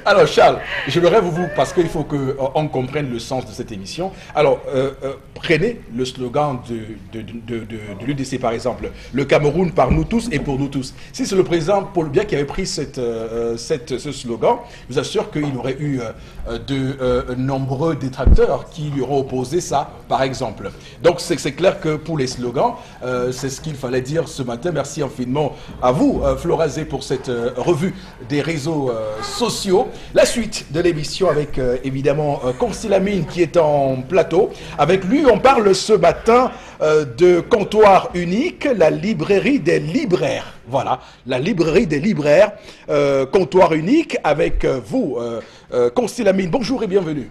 S1: Alors Charles, j'aimerais vous parce qu'il faut qu'on comprenne le sens de cette émission. Alors prenez le slogan de l'UDC par exemple, le Cameroun par nous tous et pour nous tous. Si c'est le président Paul Biya qui avait pris ce slogan, je vous assure qu'il aurait eu de nombreux détracteurs qui lui auraient opposé ça par exemple. Donc c'est clair que pour les slogans, c'est ce qu'il fallait dire ce matin. Merci infiniment à vous Florazé pour cette revue des réseaux sociaux. La suite de l'émission avec évidemment Consilamine qui est en plateau. Avec lui, on parle ce matin de comptoir unique, la librairie des libraires. Voilà, la librairie des libraires, comptoir unique avec vous, Consilamine. Bonjour et bienvenue.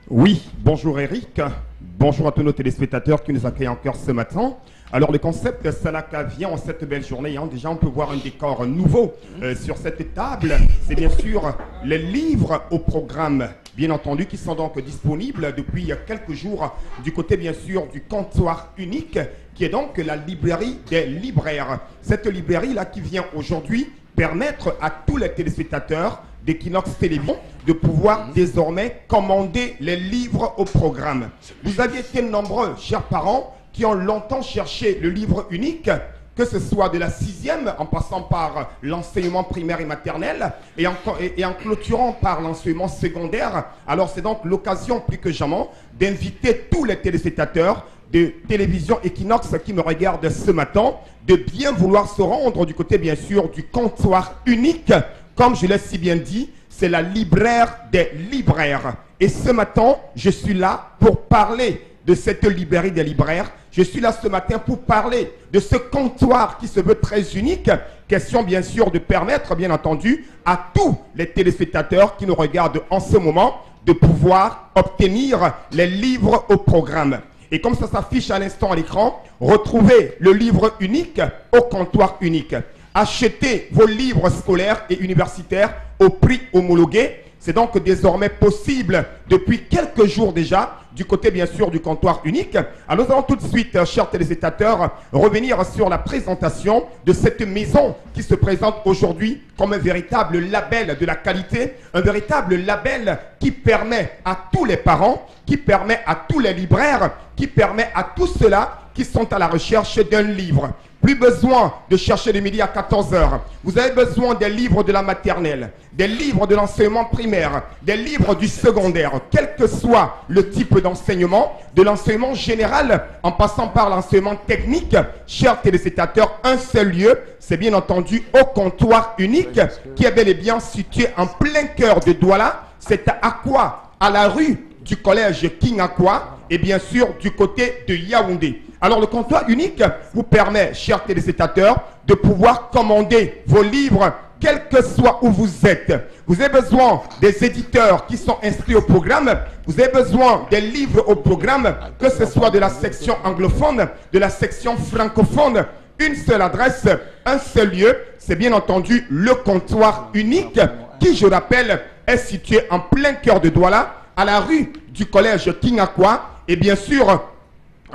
S6: Oui, bonjour Eric. Bonjour à tous nos téléspectateurs qui nous accueillent encore ce matin. Alors le concept de Salaka vient en cette belle journée. Déjà on peut voir un décor nouveau sur cette table. C'est bien sûr les livres au programme, bien entendu, qui sont donc disponibles depuis quelques jours du côté bien sûr du comptoir unique, qui est donc la librairie des libraires. Cette librairie-là qui vient aujourd'hui permettre à tous les téléspectateurs d'Equinox Télévision de pouvoir désormais commander les livres au programme. Vous aviez été nombreux, chers parents, qui ont longtemps cherché le livre unique, que ce soit de la 6e, en passant par l'enseignement primaire et maternel, et en clôturant par l'enseignement secondaire. Alors c'est donc l'occasion plus que jamais d'inviter tous les téléspectateurs de télévision Equinox qui me regardent ce matin, de bien vouloir se rendre du côté bien sûr du comptoir unique. Comme je l'ai si bien dit, c'est la libraire des libraires. Et ce matin, je suis là pour parler de cette librairie des libraires. Je suis là ce matin pour parler de ce comptoir qui se veut très unique. Question bien sûr de permettre, bien entendu, à tous les téléspectateurs qui nous regardent en ce moment de pouvoir obtenir les livres au programme. Et comme ça s'affiche à l'instant à l'écran, retrouvez le livre unique au comptoir unique. Achetez vos livres scolaires et universitaires au prix homologué. C'est donc désormais possible depuis quelques jours déjà du côté bien sûr du comptoir unique. Alors nous allons tout de suite, chers téléspectateurs, revenir sur la présentation de cette maison qui se présente aujourd'hui comme un véritable label de la qualité, un véritable label qui permet à tous les parents, qui permet à tous les libraires, qui permet à tous ceux-là qui sont à la recherche d'un livre. Plus besoin de chercher le midi à 14 h. Vous avez besoin des livres de la maternelle, des livres de l'enseignement primaire, des livres du secondaire, quel que soit le type d'enseignement, de l'enseignement général, en passant par l'enseignement technique. Chers téléspectateurs, un seul lieu, c'est bien entendu au comptoir unique, qui est bel et bien situé en plein cœur de Douala. C'est à Akwa, à la rue du collège King Akwa, et bien sûr du côté de Yaoundé. Alors le comptoir unique vous permet, chers téléspectateurs, de pouvoir commander vos livres, quel que soit où vous êtes. Vous avez besoin des éditeurs qui sont inscrits au programme. Vous avez besoin des livres au programme, que ce soit de la section anglophone, de la section francophone. Une seule adresse, un seul lieu, c'est bien entendu le comptoir unique, qui, je rappelle, est situé en plein cœur de Douala, à la rue du collège King Akwa, et bien sûr,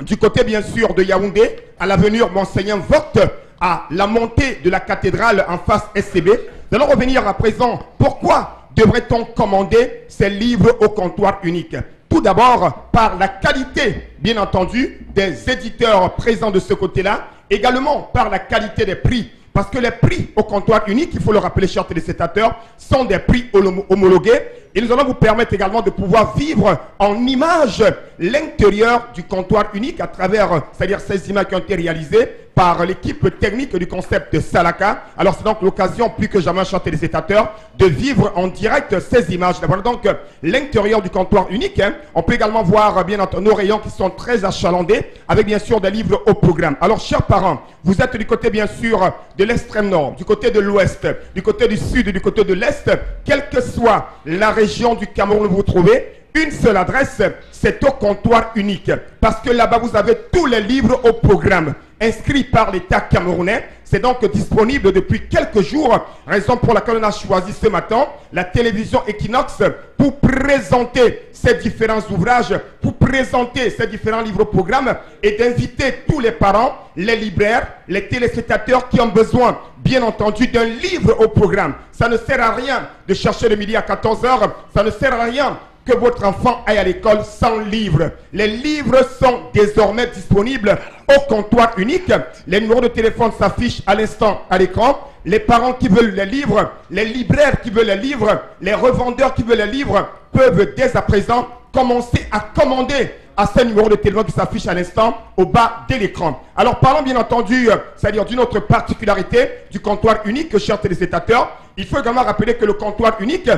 S6: du côté bien sûr de Yaoundé, à l'avenue Monseigneur Vogt, à la montée de la cathédrale en face SCB. Nous allons revenir à présent. Pourquoi devrait-on commander ces livres au comptoir unique? Tout d'abord, par la qualité, bien entendu, des éditeurs présents de ce côté-là, également par la qualité des prix. Parce que les prix au comptoir unique, il faut le rappeler, chers téléspectateurs, sont des prix homologués. Et nous allons vous permettre également de pouvoir vivre en images l'intérieur du comptoir unique à travers, c'est-à-dire ces images qui ont été réalisées par l'équipe technique du concept Salaka. Alors c'est donc l'occasion plus que jamais, chers téléspectateurs, de vivre en direct ces images. Voilà donc l'intérieur du comptoir unique. On peut également voir bien entendu nos rayons qui sont très achalandés, avec bien sûr des livres au programme. Alors chers parents, vous êtes du côté bien sûr de l'extrême nord, du côté de l'ouest, du côté du sud, du côté de l'est, quelle que soit la région du Cameroun où vous vous trouvez, une seule adresse, c'est au comptoir unique. Parce que là-bas, vous avez tous les livres au programme inscrits par l'État camerounais. C'est donc disponible depuis quelques jours, raison pour laquelle on a choisi ce matin la télévision Equinox pour présenter ces différents ouvrages, pour présenter ces différents livres au programme et d'inviter tous les parents, les libraires, les téléspectateurs qui ont besoin, bien entendu, d'un livre au programme. Ça ne sert à rien de chercher le midi à 14 h, ça ne sert à rien que votre enfant aille à l'école sans livre. Les livres sont désormais disponibles au comptoir unique. Les numéros de téléphone s'affichent à l'instant à l'écran. Les parents qui veulent les livres, les libraires qui veulent les livres, les revendeurs qui veulent les livres peuvent dès à présent commencer à commander à ces numéros de téléphone qui s'affichent à l'instant au bas de l'écran. Alors parlons bien entendu, c'est-à-dire d'une autre particularité du comptoir unique, chers téléspectateurs. Il faut également rappeler que le comptoir unique,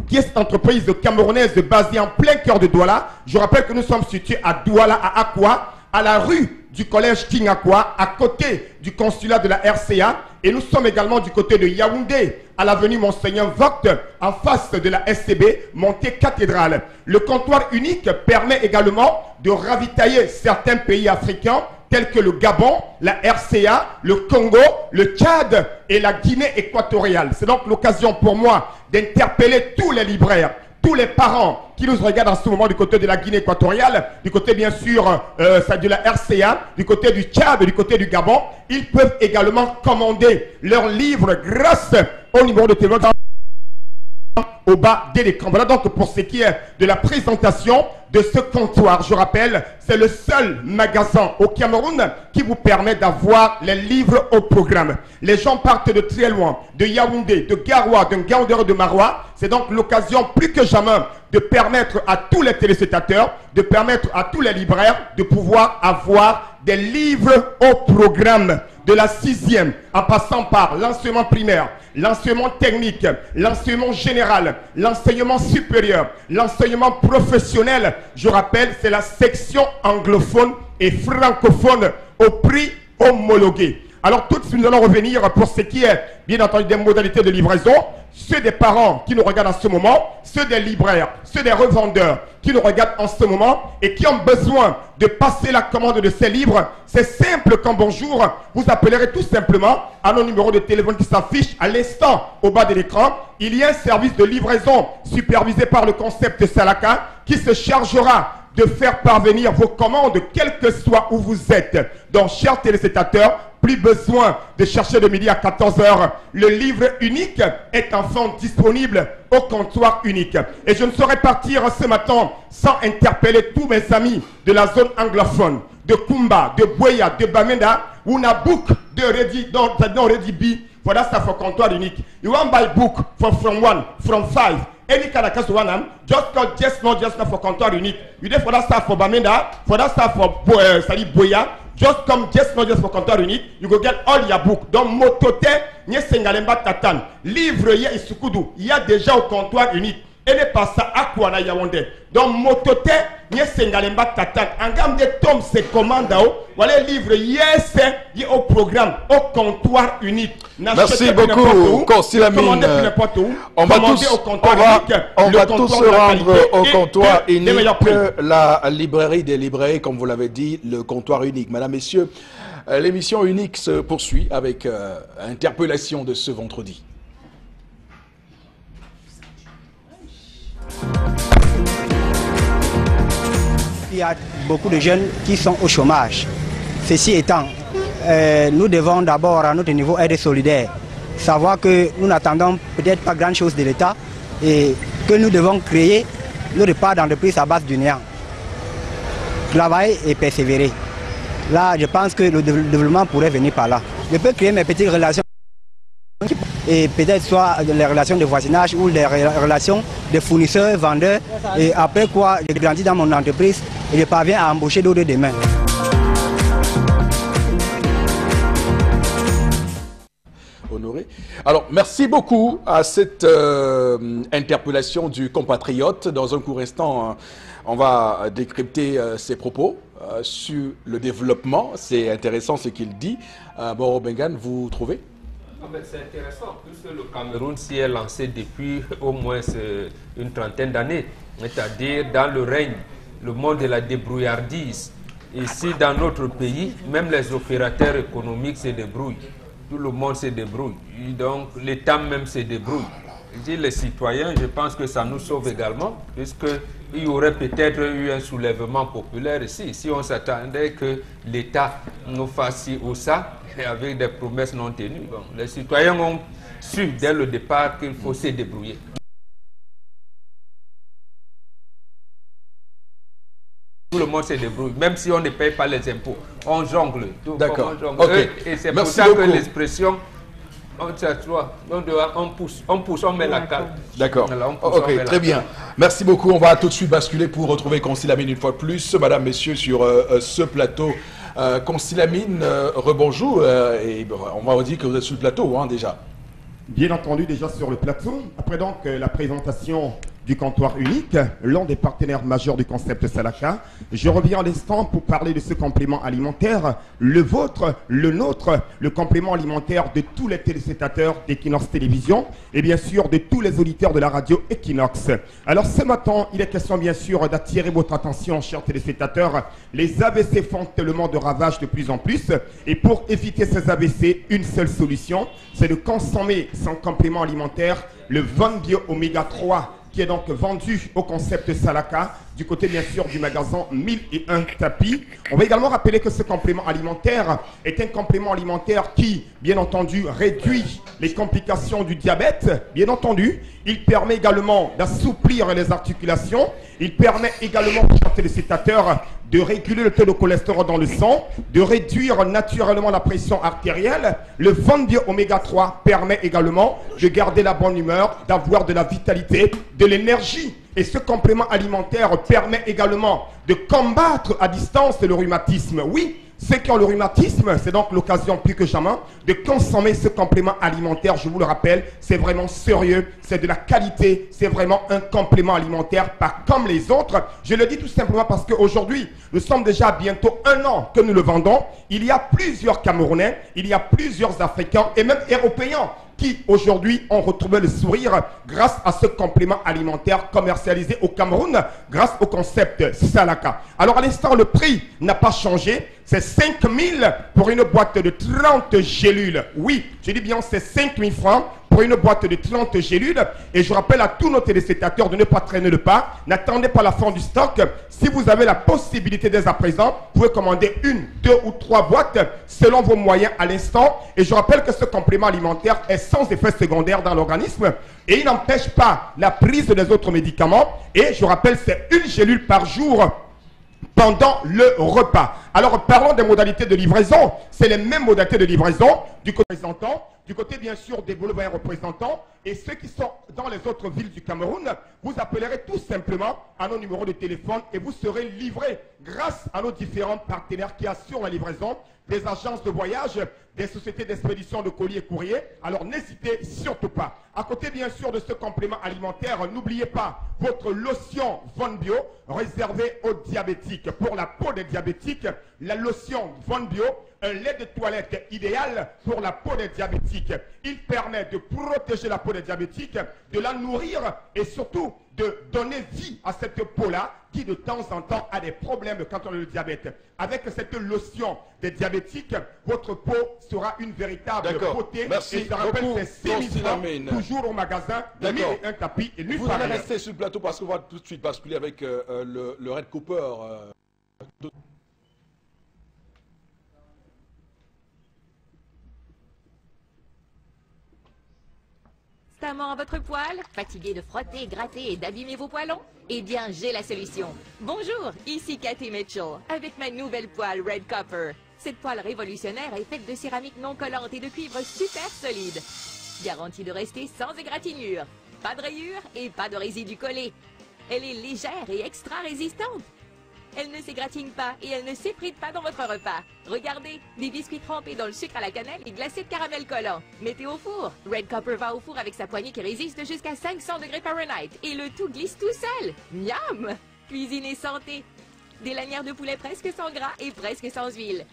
S6: qui est cette entreprise camerounaise basée en plein cœur de Douala. Je rappelle que nous sommes situés à Douala, à Akwa, à la rue du collège King Akwa, à côté du consulat de la RCA. Et nous sommes également du côté de Yaoundé, à l'avenue Monseigneur Vogt, en face de la SCB, montée cathédrale. Le comptoir unique permet également de ravitailler certains pays africains, tels que le Gabon, la RCA, le Congo, le Tchad et la Guinée équatoriale. C'est donc l'occasion pour moi d'interpeller tous les libraires, tous les parents qui nous regardent en ce moment du côté de la Guinée équatoriale, du côté bien sûr de la RCA, du côté du Tchad, du côté du Gabon. Ils peuvent également commander leurs livres grâce au numéro de téléphone au bas de l'écran. Voilà donc pour ce qui est de la présentation de ce comptoir. Je rappelle, c'est le seul magasin au Cameroun qui vous permet d'avoir les livres au programme. Les gens partent de très loin, de Yaoundé, de Garoua, de Ngaoundé, de Maroua. C'est donc l'occasion plus que jamais de permettre à tous les téléspectateurs, de permettre à tous les libraires de pouvoir avoir des livres au programme, de la 6e, en passant par l'enseignement primaire, l'enseignement technique, l'enseignement général, l'enseignement supérieur, l'enseignement professionnel. Je rappelle, c'est la section anglophone et francophone au prix homologué. Alors tout de suite, nous allons revenir pour ce qui est, bien entendu, des modalités de livraison. Ceux des parents qui nous regardent en ce moment, ceux des libraires, ceux des revendeurs qui nous regardent en ce moment et qui ont besoin de passer la commande de ces livres, c'est simple comme bonjour. Vous appellerez tout simplement à nos numéros de téléphone qui s'affichent à l'instant au bas de l'écran. Il y a un service de livraison supervisé par le concept Salaka qui se chargera de faire parvenir vos commandes, quel que soit où vous êtes. Donc, chers téléspectateurs, plus besoin de chercher de midi à 14 h. Le livre unique est enfin disponible au comptoir unique. Et je ne saurais partir ce matin sans interpeller tous mes amis de la zone anglophone, de Kumba, de Boya, de Bamenda, ou na book de Ready, don't Ready B, for that stuff for comptoir unique. You want buy book from 1, from 5, any kind of case one, just not for comptoir unique. You there for that stuff for Bamenda, for that stuff for Boya, just come just not just for comptoir unique, you go get all your book. Donc motote, nye sengalemba tatan, livre ye isukudu, il y a déjà au comptoir unique. Et ne pas ça à quoi na Yaoundé. Donc motote, nye sengalemba tatan, en gamme de tomes se commande voilà livre yes, y au programme au comptoir unique.
S1: Merci beaucoup, Consilamine. On va tous se rendre au comptoir unique, la librairie des librairies, comme vous l'avez dit, le comptoir unique. Mesdames, Messieurs, l'émission unique se poursuit avec interpellation de ce vendredi.
S7: Il y a beaucoup de jeunes qui sont au chômage. Ceci étant, nous devons d'abord à notre niveau être solidaires, savoir que nous n'attendons peut-être pas grand chose de l'État et que nous devons créer notre part d'entreprise à base du néant. Travailler et persévérer. Là, je pense que le développement pourrait venir par là. Je peux créer mes petites relations et peut-être soit les relations de voisinage ou les relations de fournisseurs, vendeurs, et après quoi je grandis dans mon entreprise et je parviens à embaucher d'autres demain.
S1: Honoré. Alors, merci beaucoup à cette interpellation du compatriote. Dans un court instant, on va décrypter ses propos sur le développement. C'est intéressant ce qu'il dit. Boro Bengan, vous trouvez?
S4: C'est intéressant, puisque le Cameroun s'y est lancé depuis au moins une trentaine d'années, c'est-à-dire dans le règne, le monde de la débrouillardise. Ici, dans notre pays, même les opérateurs économiques se débrouillent. Tout le monde se débrouille. Donc, l'État même se débrouille. Je dis les citoyens, je pense que ça nous sauve également, puisqu'il y aurait peut-être eu un soulèvement populaire ici. Si on s'attendait que l'État nous fasse ci ou ça, avec des promesses non tenues. Bon, les citoyens ont su dès le départ qu'il faut se débrouiller. Tout le monde se débrouille, même si on ne paye pas les impôts. On jongle.
S1: D'accord.
S4: Okay. Et c'est pour ça que l'expression, on pousse, on met la cale.
S1: D'accord. Ok, très bien. Merci beaucoup. On va tout de suite basculer pour retrouver Consilamine une fois de plus. Madame, messieurs, sur ce plateau. Consilamine, rebonjour. Et on va vous dire que vous êtes sur le plateau déjà.
S6: Bien entendu, déjà sur le plateau. Après donc la présentation du comptoir unique, l'un des partenaires majeurs du concept Salaka. Je reviens à l'instant pour parler de ce complément alimentaire, le vôtre, le nôtre, le complément alimentaire de tous les téléspectateurs d'Equinox Télévision et bien sûr de tous les auditeurs de la radio Equinox. Alors ce matin, il est question bien sûr d'attirer votre attention, chers téléspectateurs. Les AVC font tellement de ravages de plus en plus et pour éviter ces AVC, une seule solution, c'est de consommer son complément alimentaire, le Vonbio Oméga 3, qui est donc vendu au concept Salaka, du côté bien sûr du magasin 1001 tapis. On va également rappeler que ce complément alimentaire est un complément alimentaire qui, bien entendu, réduit les complications du diabète. Bien entendu, il permet également d'assouplir les articulations. Il permet également, chers téléspectateurs, de réguler le taux de cholestérol dans le sang, de réduire naturellement la pression artérielle. Le Vonbio Oméga 3 permet également de garder la bonne humeur, d'avoir de la vitalité, de l'énergie. Et ce complément alimentaire permet également de combattre à distance le rhumatisme. Oui, ceux qui ont le rhumatisme, c'est donc l'occasion plus que jamais de consommer ce complément alimentaire. Je vous le rappelle, c'est vraiment sérieux, c'est de la qualité, c'est vraiment un complément alimentaire, pas comme les autres. Je le dis tout simplement parce qu'aujourd'hui, nous sommes déjà à bientôt 1 an que nous le vendons. Il y a plusieurs Camerounais, il y a plusieurs Africains et même Européens qui aujourd'hui ont retrouvé le sourire grâce à ce complément alimentaire commercialisé au Cameroun grâce au concept Salaka. Alors à l'instant, le prix n'a pas changé. C'est 5 000 pour une boîte de 30 gélules. Oui, je dis bien c'est 5 000 francs pour une boîte de 30 gélules. Et je rappelle à tous nos téléspectateurs de ne pas traîner le pas. N'attendez pas la fin du stock. Si vous avez la possibilité dès à présent, vous pouvez commander 1, 2 ou 3 boîtes selon vos moyens à l'instant. Et je rappelle que ce complément alimentaire est sans effet secondaire dans l'organisme. Et il n'empêche pas la prise des autres médicaments. Et je rappelle, c'est 1 gélule par jour pendant le repas. Alors, parlons des modalités de livraison. C'est les mêmes modalités de livraison du côté représentant, du côté bien sûr des boulevards représentants, et ceux qui sont dans les autres villes du Cameroun, vous appellerez tout simplement à nos numéros de téléphone et vous serez livrés grâce à nos différents partenaires qui assurent la livraison, des agences de voyage, des sociétés d'expédition de colis et courriers. Alors n'hésitez surtout pas. À côté bien sûr de ce complément alimentaire, n'oubliez pas votre lotion Von Bio réservée aux diabétiques. Pour la peau des diabétiques, la lotion Von Bio, un lait de toilette idéal pour la peau des diabétiques. Il permet de protéger la peau des diabétiques, de la nourrir et surtout de donner vie à cette peau-là qui de temps en temps a des problèmes quand on a le diabète. Avec cette lotion des diabétiques, votre peau sera une véritable beauté.
S1: Merci
S6: et ça rappelle
S1: beaucoup,
S6: c'est 6 000 francs, toujours au magasin, de 1000 et un tapis et nulle
S1: Vous
S6: part
S1: allez
S6: ailleurs.
S1: rester sur le plateau parce qu'on va tout de suite basculer avec le Red Cooper.
S8: Constamment à votre poil? Fatigué de frotter, gratter et d'abîmer vos poêlons? Eh bien, j'ai la solution. Bonjour, ici Cathy Mitchell, avec ma nouvelle poêle Red Copper. Cette poêle révolutionnaire est faite de céramique non collante et de cuivre super solide. Garantie de rester sans égratignure. Pas de rayures et pas de résidus collés. Elle est légère et extra résistante. Elle ne s'égratigne pas et elle ne s'effrite pas dans votre repas. Regardez, des biscuits trempés dans le sucre à la cannelle et glacés de caramel collant. Mettez au four. Red Copper va au four avec sa poignée qui résiste jusqu'à 500 degrés Fahrenheit. Et le tout glisse tout seul. Miam! Cuisine et santé. Des lanières de poulet presque sans gras et presque sans huile.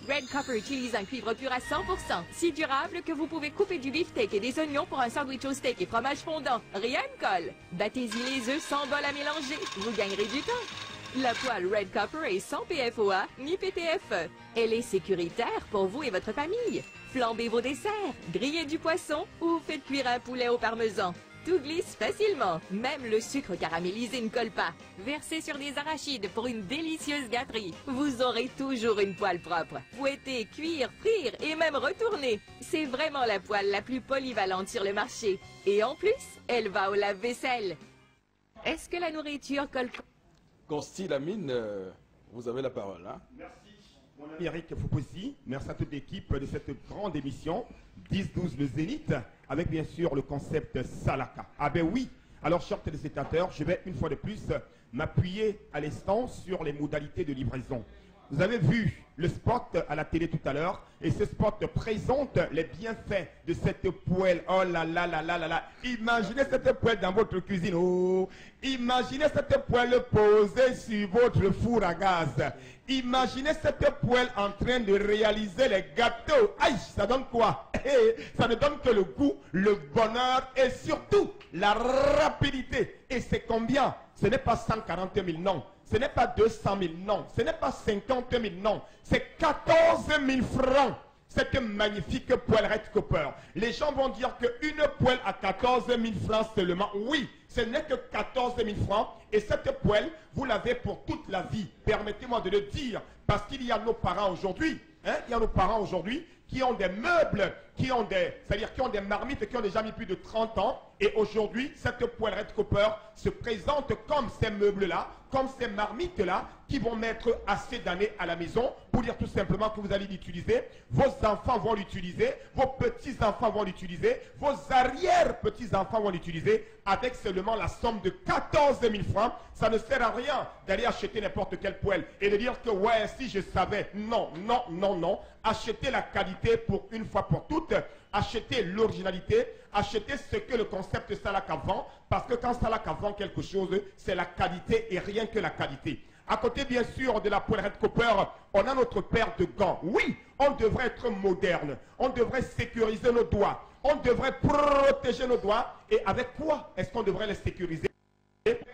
S8: Red Copper utilise un cuivre pur à 100%, si durable que vous pouvez couper du beefsteak et des oignons pour un sandwich au steak et fromage fondant. Rien ne colle. Battez-y les œufs sans bol à mélanger. Vous gagnerez du temps. La poêle Red Copper est sans PFOA ni PTFE. Elle est sécuritaire pour vous et votre famille. Flambez vos desserts, grillez du poisson ou faites cuire un poulet au parmesan. Tout glisse facilement, même le sucre caramélisé ne colle pas. Versez sur des arachides pour une délicieuse gâterie. Vous aurez toujours une poêle propre. Fouetter, cuire, frire et même retourner. C'est vraiment la poêle la plus polyvalente sur le marché. Et en plus, elle va au lave-vaisselle. Est-ce que la nourriture colle...
S1: Consti Lamine, vous avez la parole. Hein?
S6: Merci, mon ami Eric Foupoussi. Merci à toute l'équipe de cette grande émission 10-12 le Zénith, avec bien sûr le concept Salaka. Ah ben oui, alors chers téléspectateurs, je vais une fois de plus m'appuyer à l'instant sur les modalités de livraison. Vous avez vu le spot à la télé tout à l'heure, et ce spot présente les bienfaits de cette poêle. Oh là là là là là là. Imaginez cette poêle dans votre cuisine. Oh. Imaginez cette poêle posée sur votre four à gaz. Imaginez cette poêle en train de réaliser les gâteaux. Aïe, ça donne quoi? Ça ne donne que le goût, le bonheur et surtout la rapidité. Et c'est combien? Ce n'est pas 140 000, non. Ce n'est pas 200 000, non. Ce n'est pas 50 000, non. C'est 14 000 francs. Cette magnifique poêle Red Copper. Les gens vont dire qu'une poêle à 14 000 francs seulement. Oui, ce n'est que 14 000 francs. Et cette poêle, vous l'avez pour toute la vie. Permettez-moi de le dire. Parce qu'il y a nos parents aujourd'hui. Hein, il y a nos parents aujourd'hui qui ont des meubles, qui ont des marmites qui ont déjà mis plus de 30 ans. Et aujourd'hui, cette poêle Red Copper se présente comme ces meubles-là, comme ces marmites-là, qui vont mettre assez d'années à la maison, pour dire tout simplement que vous allez l'utiliser. Vos enfants vont l'utiliser, vos petits-enfants vont l'utiliser, vos arrière-petits-enfants vont l'utiliser, avec seulement la somme de 14 000 francs. Ça ne sert à rien d'aller acheter n'importe quelle poêle et de dire que ouais, si je savais. Non, non, non, non. Achetez la qualité pour une fois pour toutes. Achetez l'originalité, achetez ce que le concept Salaka vend, parce que quand Salaka vend quelque chose, c'est la qualité et rien que la qualité. À côté, bien sûr, de la poêle Red Copper, on a notre paire de gants. Oui, on devrait être moderne, on devrait sécuriser nos doigts, on devrait protéger nos doigts. Et avec quoi est-ce qu'on devrait les sécuriser?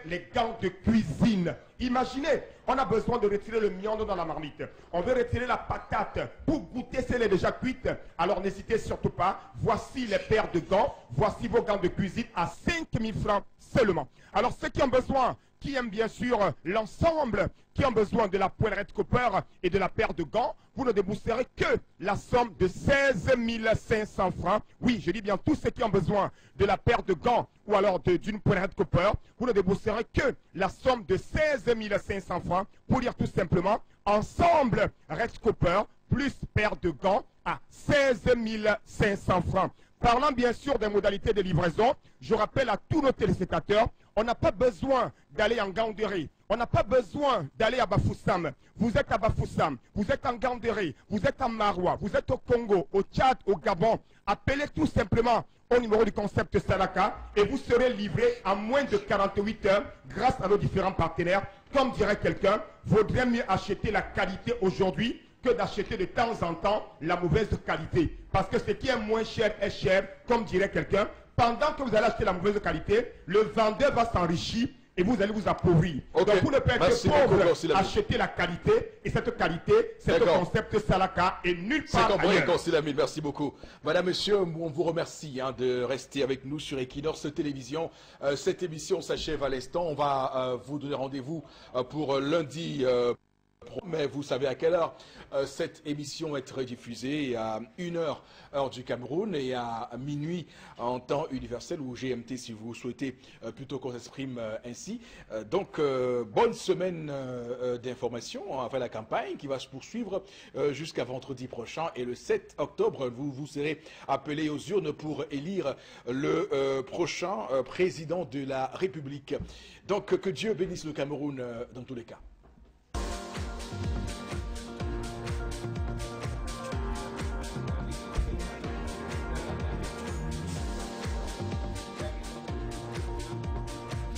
S6: Les gants de cuisine. Imaginez, on a besoin de retirer le miandre dans la marmite. On veut retirer la patate pour goûter si elle est déjà cuite. Alors n'hésitez surtout pas. Voici les paires de gants. Voici vos gants de cuisine à 5 000 francs seulement. Alors ceux qui ont besoin qui aiment bien sûr l'ensemble, qui ont besoin de la poêle Red Copper et de la paire de gants, vous ne débourserez que la somme de 16 500 francs. Oui, je dis bien tous ceux qui ont besoin de la paire de gants ou alors d'une poêle Red Copper, vous ne débourserez que la somme de 16 500 francs pour dire tout simplement ensemble Red Copper plus paire de gants à 16 500 francs. Parlant bien sûr des modalités de livraison, je rappelle à tous nos téléspectateurs, on n'a pas besoin d'aller en Gandéré. On n'a pas besoin d'aller à Bafoussam. Vous êtes à Bafoussam, vous êtes en Gandéré, vous êtes en Maroua, vous êtes au Congo, au Tchad, au Gabon. Appelez tout simplement au numéro du concept Salaka et vous serez livré en moins de 48 heures grâce à nos différents partenaires. Comme dirait quelqu'un, vaudrait mieux acheter la qualité aujourd'hui que d'acheter de temps en temps la mauvaise qualité. Parce que ce qui est moins cher est cher, comme dirait quelqu'un. Pendant que vous allez acheter la mauvaise qualité, le vendeur va s'enrichir et vous allez vous appauvrir.
S1: Okay.
S6: Donc vous ne pouvez être pauvre, acheter la qualité. Et cette qualité, c'est le concept Salaka et nulle part ailleurs.
S1: Merci beaucoup. Madame, monsieur, on vous remercie de rester avec nous sur Equinox Télévision. Cette émission s'achève à l'instant. On va vous donner rendez-vous pour lundi. Mais vous savez à quelle heure cette émission est rediffusée, à 1h heure du Cameroun et à minuit en temps universel ou GMT si vous souhaitez plutôt qu'on s'exprime ainsi. Donc bonne semaine d'information avant la campagne qui va se poursuivre jusqu'à vendredi prochain et le 7 octobre vous serez appelé aux urnes pour élire le prochain président de la République. Donc que Dieu bénisse le Cameroun dans tous les cas.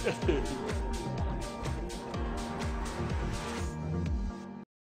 S1: Yes,